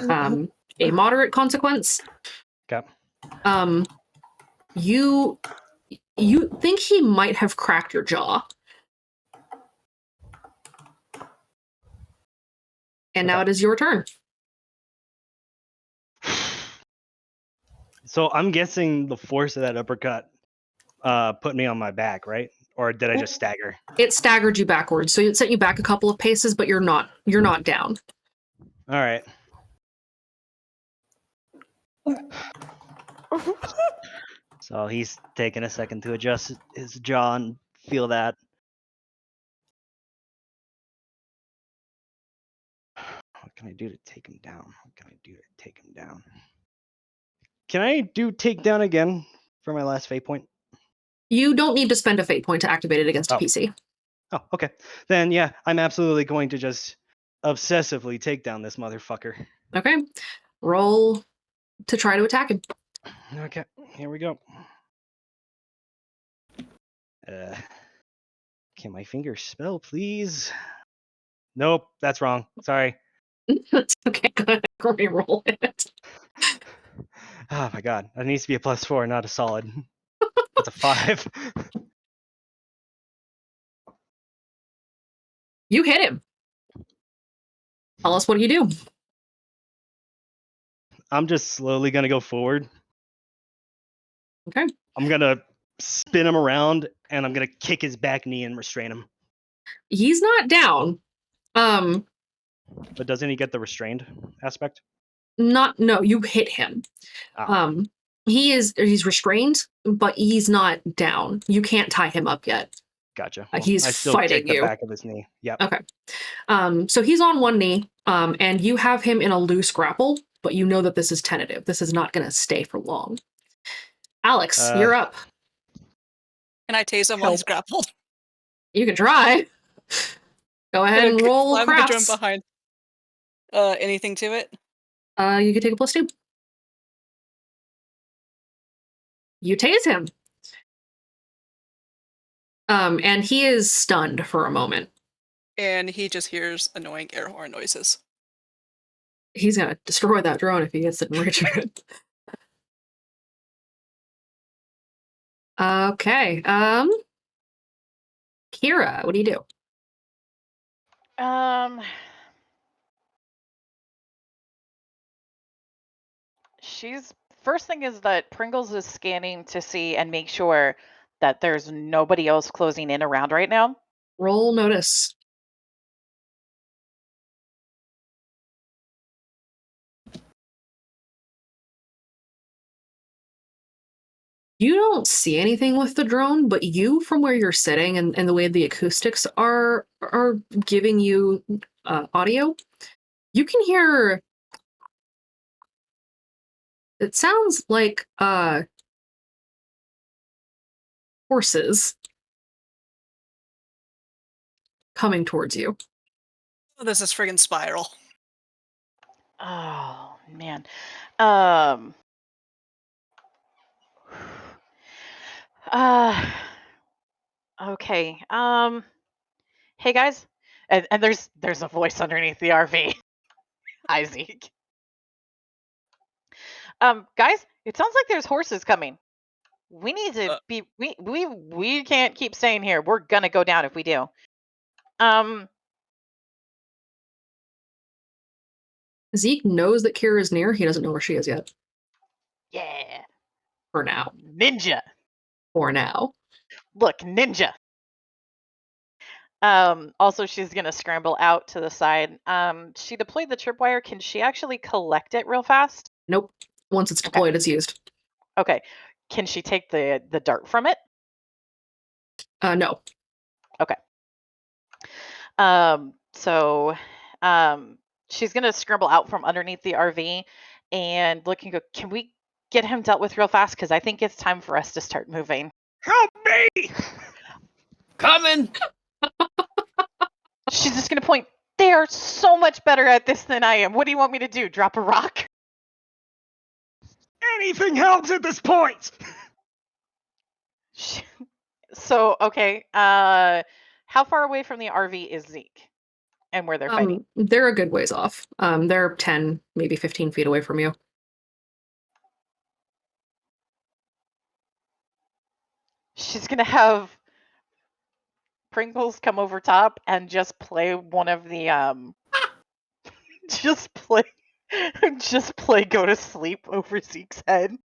a moderate consequence. Okay. You think he might have cracked your jaw. And now it is your turn. So I'm guessing the force of that uppercut put me on my back, right? Or did I just stagger? It staggered you backwards, so it sent you back a couple of paces, but you're not down. All right. So he's taking a second to adjust his jaw and feel that. What can I do to take him down? Can I do takedown again for my last fate point? You don't need to spend a fate point to activate it against a PC. Oh, okay. Then yeah, I'm absolutely going to just obsessively take down this motherfucker. Okay. Roll to try to attack him. Okay, here we go. Can my fingers spell, please? Nope, that's wrong. Sorry. That's okay. Go ahead. Roll it. Oh my god, that needs to be a +4, not a solid. That's a 5. You hit him. Tell us what you do. I'm just slowly gonna go forward. Okay. I'm gonna spin him around, and I'm gonna kick his back knee and restrain him. He's not down. But doesn't he get the restrained aspect? No, you hit him. Oh. He's restrained, but he's not down. You can't tie him up yet. Gotcha. Well, He's I still fighting kick the you. back of his knee. Yep. Okay. So he's on one knee, and you have him in a loose grapple, but you know that this is tentative. This is not going to stay for long. Alex, you're up. Can I tase him while he's grappled? You can try. Go ahead and roll Slam my drum crafts. behind. Anything to it? You can take a +2. You tase him. And he is stunned for a moment. And he just hears annoying air horn noises. He's gonna destroy that drone if he gets it in Richard. Okay. Kira, what do you do? She's first thing is that Pringles is scanning to see and make sure that there's nobody else closing in around right now. Roll notice. You don't see anything with the drone, but you, from where you're sitting and the way the acoustics are giving you audio, you can hear. It sounds like horses coming towards you. Oh, this is friggin' Spiral. Oh man. Okay. Hey guys. And there's a voice underneath the RV. Hi Zeke. Guys, it sounds like there's horses coming. We need to be we can't keep staying here. We're gonna go down if we do. Zeke knows that Kira is near. He doesn't know where she is yet. Yeah. For now. Ninja. For now. Look, ninja. Also she's gonna scramble out to the side. She deployed the tripwire. Can she actually collect it real fast? Nope. Once it's deployed, it's used. Okay. Can she take the dart from it? No. Okay. So she's gonna scramble out from underneath the RV and look and go, can we get him dealt with real fast? Because I think it's time for us to start moving. Help me! Coming! She's just gonna point. They are so much better at this than I am. What do you want me to do? Drop a rock? Anything helps at this point! So, okay. How far away from the RV is Zeke? And where they're fighting? They're a good ways off. They're 10, maybe 15 feet away from you. She's gonna have Pringles come over top and just play one of the just play go to sleep over Zeke's head.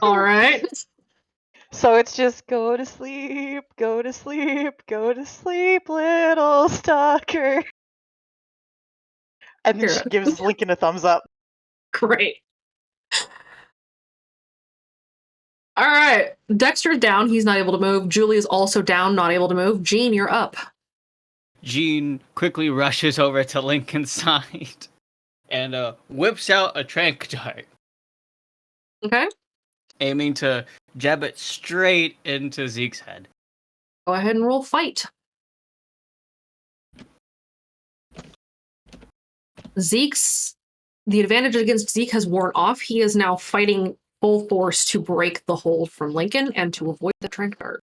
All right. So it's just go to sleep, go to sleep, go to sleep, little stalker. And then she gives Lincoln a thumbs up. Great. All right. Dexter's down. He's not able to move. Julie is also down, not able to move. Jean, you're up. Jean quickly rushes over to Lincoln's side and whips out a tranq dart. Okay. Aiming to jab it straight into Zeke's head. Go ahead and roll fight. Zeke's The advantage against Zeke has worn off. He is now fighting full force to break the hold from Lincoln and to avoid the trank dart.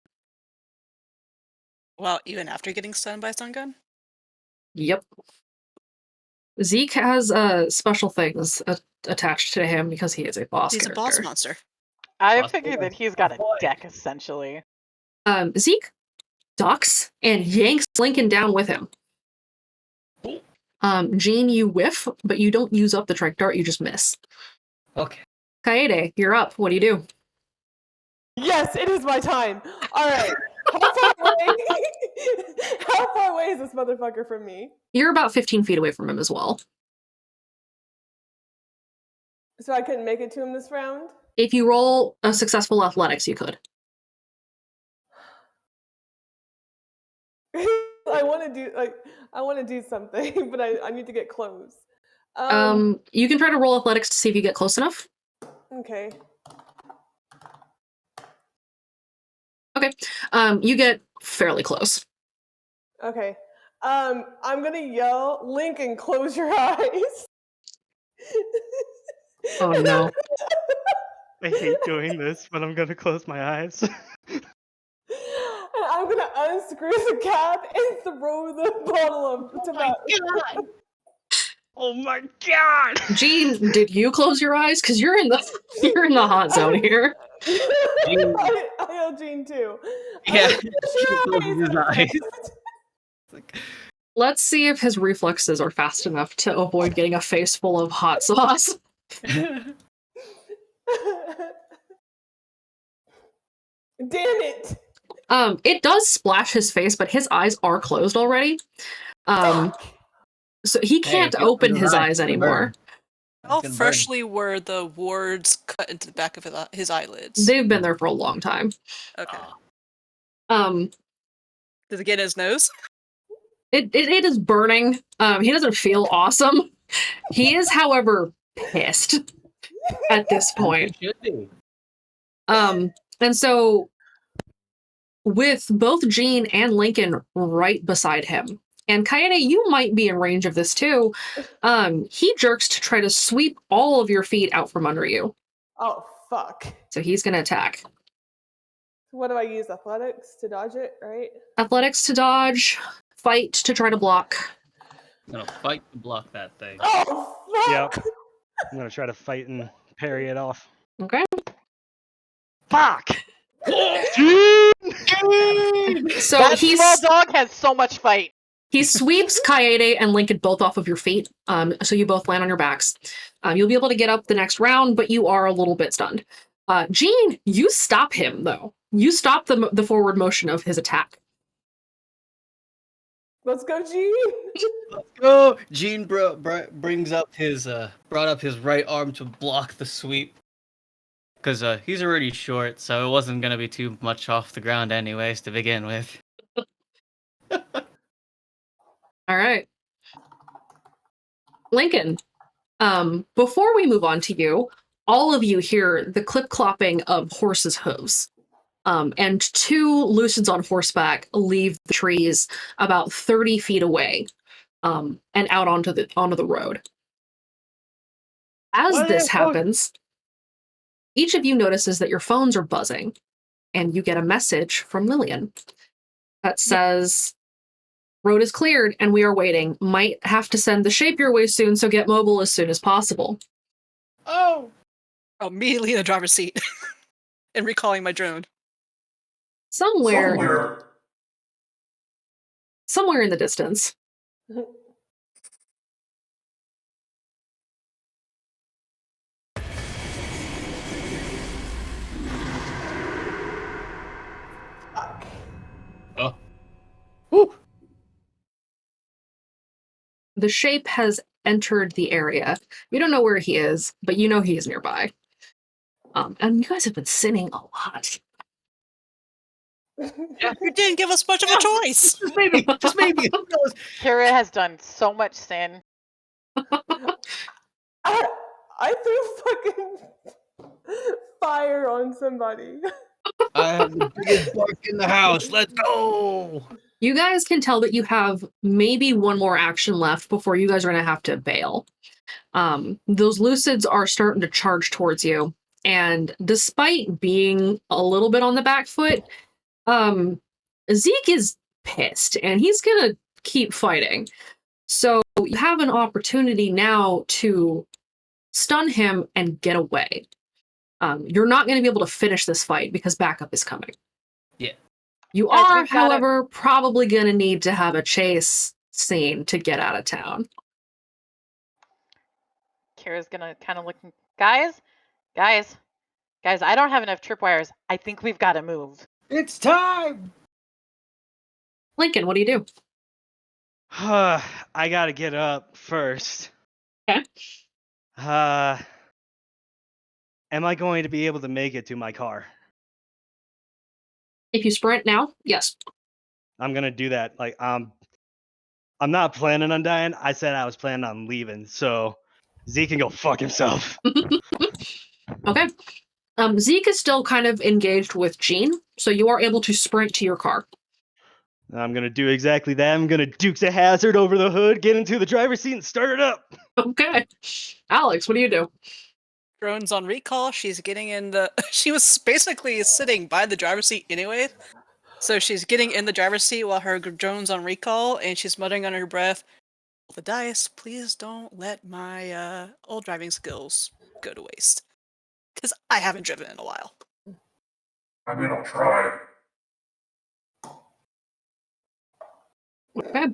Well, even after getting stunned by stun gun? Yep. Zeke has special things attached to him because he is a boss He's character. a boss monster. I Boss figured boy. that he's got a Boy. deck, essentially. Zeke ducks and yanks Lincoln down with him. Jean, you whiff, but you don't use up the trank dart, you just miss. Okay. Kaede, you're up. What do you do? Yes, it is my time. All right. How far away? How far away is this motherfucker from me? You're about 15 feet away from him as well. So I couldn't make it to him this round? If you roll a successful athletics, you could. I want to do something, but I need to get close. You can try to roll athletics to see if you get close enough. Okay. Okay. You get fairly close. Okay. I'm gonna yell, Lincoln, close your eyes. Oh no. I hate doing this, but I'm gonna close my eyes. And I'm gonna unscrew the cap and throw the bottle of tobacco. Oh my god! Jean, did you close your eyes? Because you're in the hot zone here. I yell Jean too. Yeah. Close He your closes his eyes. Let's see if his reflexes are fast enough to avoid getting a face full of hot sauce. Damn it! It does splash his face, but his eyes are closed already. So he can't Hey, if you open open his your eyes eyes, anymore. How gonna burn. freshly were the wards cut into the back of his eyelids? They've been there for a long time. Okay. Um, Does it get in his nose? it is burning. He doesn't feel awesome. He is, however, pissed at this point. He should be. And so with both Jean and Lincoln right beside him, and Kaede, you might be in range of this too. He jerks to try to sweep all of your feet out from under you. Oh fuck. So he's gonna attack. What do I use? Athletics to dodge it, right? Athletics to dodge, fight to try to block. I'm gonna fight to block that thing. Oh fuck! Yep. I'm gonna try to fight and parry it off. Okay. Fuck! So That small dog has so much fight. he sweeps Kaede and Lincoln both off of your feet. So you both land on your backs. You'll be able to get up the next round, but you are a little bit stunned. Jean, you stop him though. You stop the forward motion of his attack. Let's go, Jean. Let's go! Jean brought up his right arm to block the sweep. Because he's already short, so it wasn't gonna be too much off the ground anyways to begin with. All right. Lincoln, before we move on to you, all of you hear the clip-clopping of horses' hooves. And two Lucids on horseback leave the trees about 30 feet away, and out onto the road. As this happens, each of you notices that your phones are buzzing, and you get a message from Lillian that says, "Road is cleared, and we are waiting. Might have to send the shape your way soon, so get mobile as soon as possible." Oh! Immediately in the driver's seat and recalling my drone. Somewhere in the distance, Oh. the shape has entered the area. You don't know where he is, but you know he is nearby. And you guys have been sinning a lot. You didn't give us much of a choice. Just maybe. Who knows? Kira has done so much sin. I threw fucking fire on somebody. I have the biggest bark in the house. Let's go! You guys can tell that you have maybe one more action left before you guys are going to have to bail. Those lucids are starting to charge towards you. And despite being a little bit on the back foot, Zeke is pissed and he's going to keep fighting. So you have an opportunity now to stun him and get away. You're not going to be able to finish this fight because backup is coming. Yeah. You Guys, are, we've gotta- however, probably going to need to have a chase scene to get out of town. Kira's gonna kind of look. Guys, I don't have enough tripwires. I think we've got to move. It's time. Lincoln, what do you do? I gotta get up first. Okay. Am I going to be able to make it to my car? If you sprint now, yes. I'm gonna do that. Like, I'm not planning on dying. I said I was planning on leaving, so Zeke can go fuck himself. Okay. Zeke is still kind of engaged with Jean, so you are able to sprint to your car. I'm gonna do exactly that. I'm gonna Dukes a Hazard over the hood, get into the driver's seat, and start it up. Okay. Alex, what do you do? Drone's on recall. She's getting in the. She was basically sitting by the driver's seat anyway. So she's getting in the driver's seat while her drone's on recall, and she's muttering under her breath, "The dice, please don't let my old driving skills go to waste. Because I haven't driven in a while." I mean, I'll try. Okay.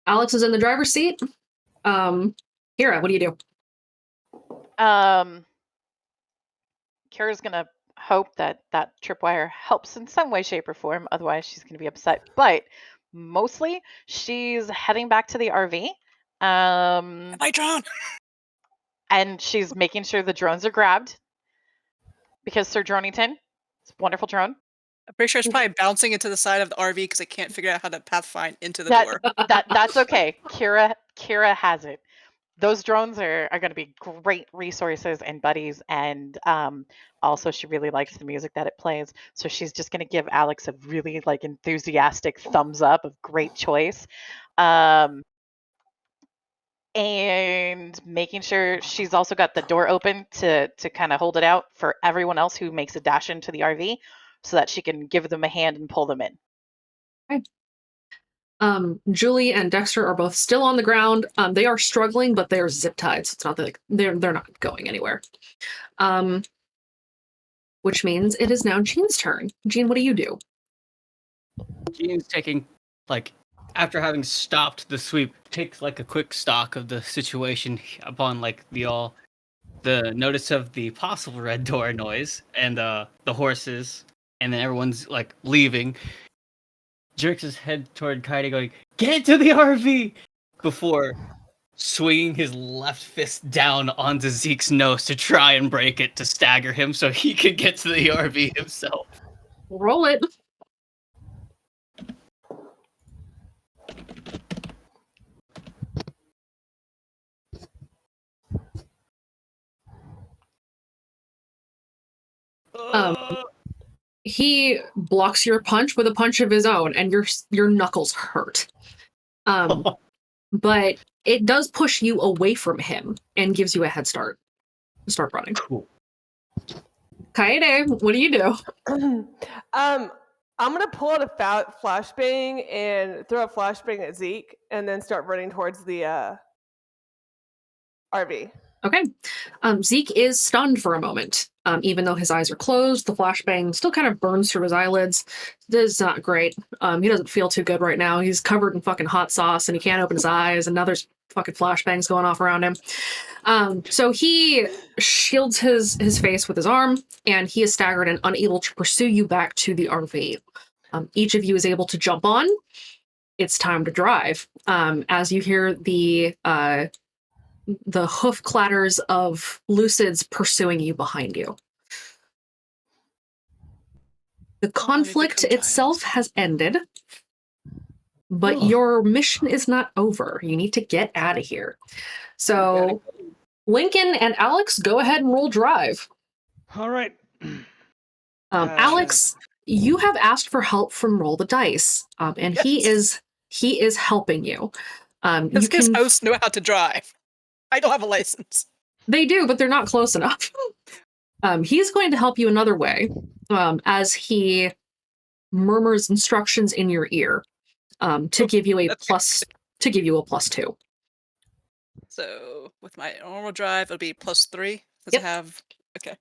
Alex is in the driver's seat. Kira, what do you do? Kira's gonna hope that that tripwire helps in some way, shape, or form. Otherwise, she's gonna be upset. But mostly, she's heading back to the RV. My drone! And she's making sure the drones are grabbed because Sir Dronington, it's a wonderful drone. I'm pretty sure it's probably bouncing into the side of the RV because I can't figure out how to pathfind into the That- door. That's okay. Kira has it. Those drones are going to be great resources and buddies, and also she really likes the music that it plays, so she's just going to give Alex a really like enthusiastic thumbs up of great choice, and making sure she's also got the door open to kind of hold it out for everyone else who makes a dash into the RV, so that she can give them a hand and pull them in. Julie and Dexter are both still on the ground. They are struggling, but they are zip tied, so it's not that they're not going anywhere. Which means it is now Jean's turn. Jean, what do you do? Jean's taking, like, after having stopped the sweep, takes like a quick stock of the situation upon like the notice of the possible red door noise and the horses, and then everyone's like leaving. Jerks his head toward Kaide, going, "Get into the RV!" before swinging his left fist down onto Zeke's nose to try and break it to stagger him so he could get to the RV himself. Roll it. He blocks your punch with a punch of his own, and your knuckles hurt. But it does push you away from him and gives you a head start to start running. Cool. Kaede, what do you do? I'm gonna pull out a flashbang and throw a flashbang at Zeke, and then start running towards the RV. Okay. Zeke is stunned for a moment. Even though his eyes are closed, the flashbang still kind of burns through his eyelids. This is not great. He doesn't feel too good right now. He's covered in fucking hot sauce and he can't open his eyes, and now there's fucking flashbangs going off around him. So he shields his face with his arm, and he is staggered and unable to pursue you back to the RV. Each of you is able to jump on. It's time to drive. As you hear the hoof clatters of lucids pursuing you behind you. The conflict itself has ended, but your mission is not over. You need to get out of here. So, Lincoln and Alex, go ahead and roll drive. All right. Alex, you have asked for help from Roll the Dice, and Yes. he is helping you. Because his hosts know how to drive. I don't have a license. They do, but they're not close enough. He's going to help you another way, as he murmurs instructions in your ear, to give you a +2. So with my normal drive, it'll be +3. Does Yep. it have? Okay.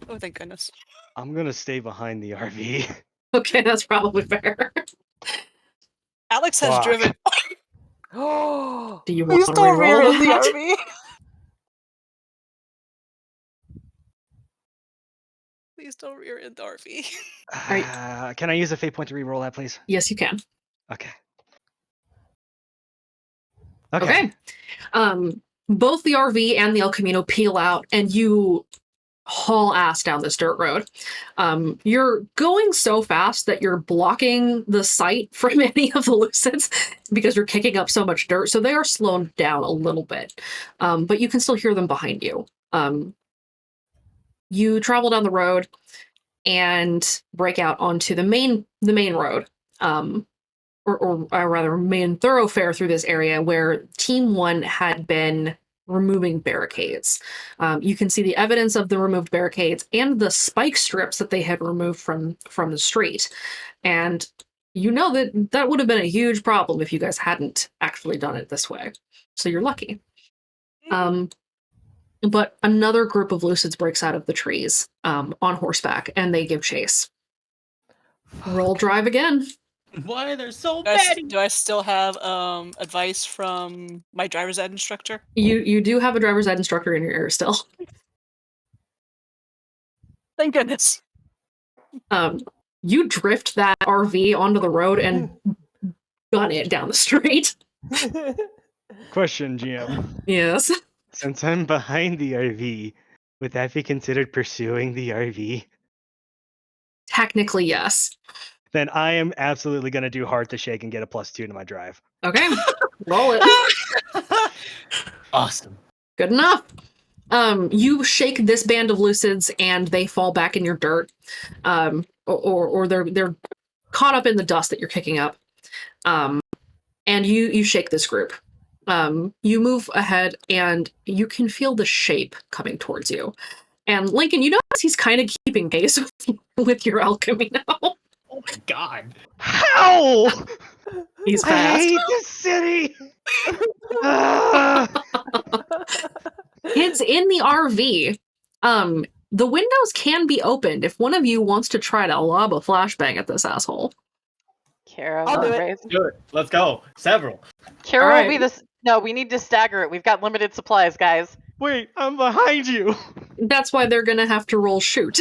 Oh, thank goodness. I'm gonna stay behind the RV. Okay, that's probably fair. Alex has Fuck. driven. Oh, Do you want Please to don't rear reroll in the that? RV. Please don't rear in the RV. Can I use a fate point to reroll that, please? Yes, you can. Okay. Okay. Both the RV and the El Camino peel out, and you haul ass down this dirt road. You're going so fast that you're blocking the sight from any of the Lucids because you're kicking up so much dirt. So they are slowed down a little bit, but you can still hear them behind you. You travel down the road and break out onto the main road, or rather main thoroughfare through this area where Team 1 had been removing barricades. You can see the evidence of the removed barricades and the spike strips that they had removed from the street. And you know that would have been a huge problem if you guys hadn't actually done it this way. So you're lucky. But another group of Lucids breaks out of the trees on horseback, and they give chase. Roll drive again. Why they're so Do many? I still have advice from my driver's ed instructor? You do have a driver's ed instructor in your ear still. Thank goodness. You drift that RV onto the road and gun it down the street. Question, GM. Yes. Since I'm behind the RV, would that be considered pursuing the RV? Technically, yes. Then I am absolutely gonna do hard to shake and get a +2 to my drive. Okay. Roll it. Awesome. Good enough. You shake this band of Lucids and they fall back in your dirt. Or they're caught up in the dust that you're kicking up. And you shake this group. You move ahead and you can feel the shape coming towards you. And Lincoln, you notice he's kind of keeping pace with your El Camino. Oh my god. How? He's I fast. hate this city. Ah! Kids in the RV. The windows can be opened if one of you wants to try to lob a flashbang at this asshole. Kira I'll will do it. raise. Do it. Let's go. Several. Kira Alright. will be this. No, we need to stagger it. We've got limited supplies, guys. Wait, I'm behind you. That's why they're gonna have to roll shoot.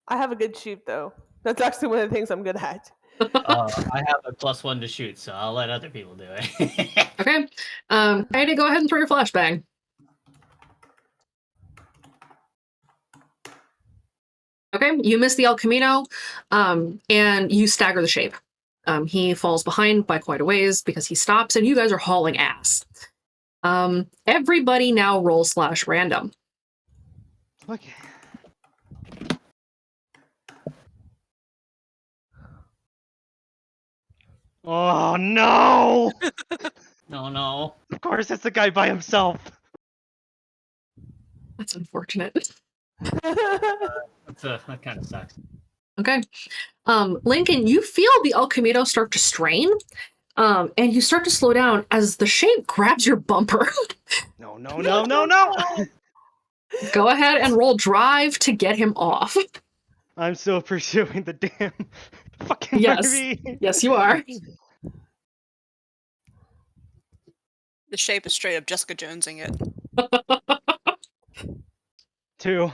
I have a good shoot though. That's actually one of the things I'm good at. I have a +1 to shoot, so I'll let other people do it. Okay. Heidi, go ahead and throw your flashbang. Okay, you miss the El Camino, and you stagger the shape. He falls behind by quite a ways because he stops, and you guys are hauling ass. Everybody now roll /random. Okay. Oh no! No. Of course, it's the guy by himself. That's unfortunate. That kind of sucks. Okay. Lincoln, you feel the El Camino start to strain, and you start to slow down as the shape grabs your bumper. No. Go ahead and roll drive to get him off. I'm still pursuing the damn fucking Yes. RV. Yes, you are. The shape is straight up Jessica Jonesing it. 2.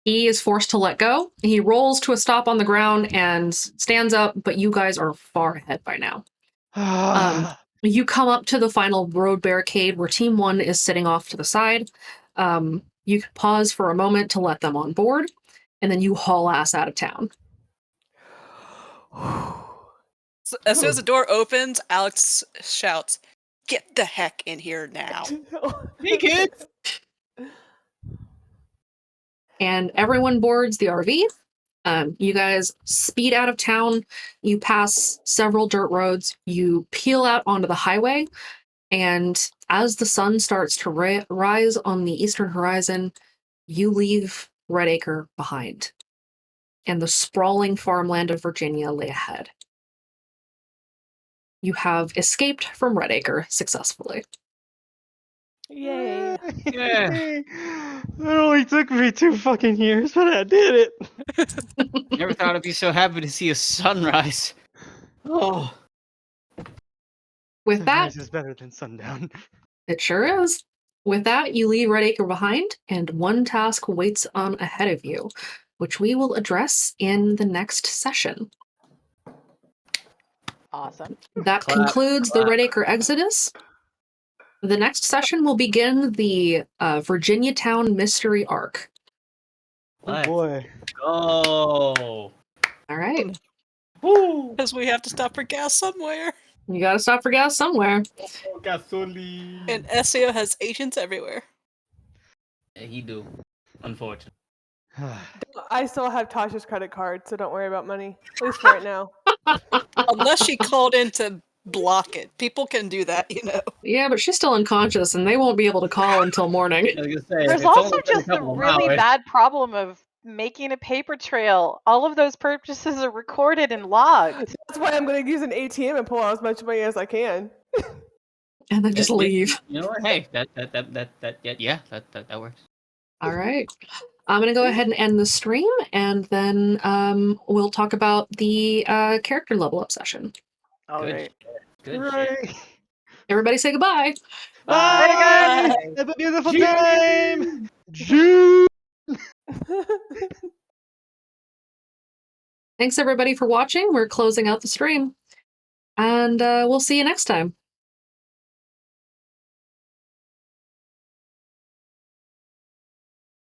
He is forced to let go. He rolls to a stop on the ground and stands up, but you guys are far ahead by now. You come up to the final road barricade where Team 1 is sitting off to the side. You can pause for a moment to let them on board, and then you haul ass out of town. So as soon as the door opens, Alex shouts, "Get the heck in here now!" Hey, kids! And everyone boards the RV. You guys speed out of town. You pass several dirt roads. You peel out onto the highway. And as the sun starts to rise on the eastern horizon, you leave Redacre behind. And the sprawling farmland of Virginia lay ahead. You have escaped from Redacre successfully. Yay. Yeah. It only took me 2 fucking years, but I did it. Never thought I'd be so happy to see a sunrise. Oh. With that, Sunrise is better than sundown. it sure is. With that, you leave Redacre behind, and one task waits on ahead of you, which we will address in the next session. Awesome. That Clap, concludes the clap. Redacre Exodus. The next session will begin the Virginia Town Mystery Arc. Oh Let's boy. go. All right. Woo! Because we have to stop for gas somewhere. You gotta stop for gas somewhere. Oh, gasoline. And SAO has agents everywhere. Yeah, he do. Unfortunately. I still have Tasha's credit card, so don't worry about money. At least for right now. Unless she called in to block it. People can do that, you know. Yeah, but she's still unconscious, and they won't be able to call until morning. I was gonna say, There's it's also only been a just the couple of really hours. bad problem of making a paper trail. All of those purchases are recorded and logged. That's why I'm going to use an ATM and pull out as much money as I can. And then just Yeah, leave. You know what? Hey, that works. All right. I'm going to go ahead and end the stream, and then we'll talk about the character level up session. All Good right. shit. Good shit. Right. Everybody say goodbye. Bye. Bye. Have a beautiful June. time. June. Thanks, everybody, for watching. We're closing out the stream, and we'll see you next time.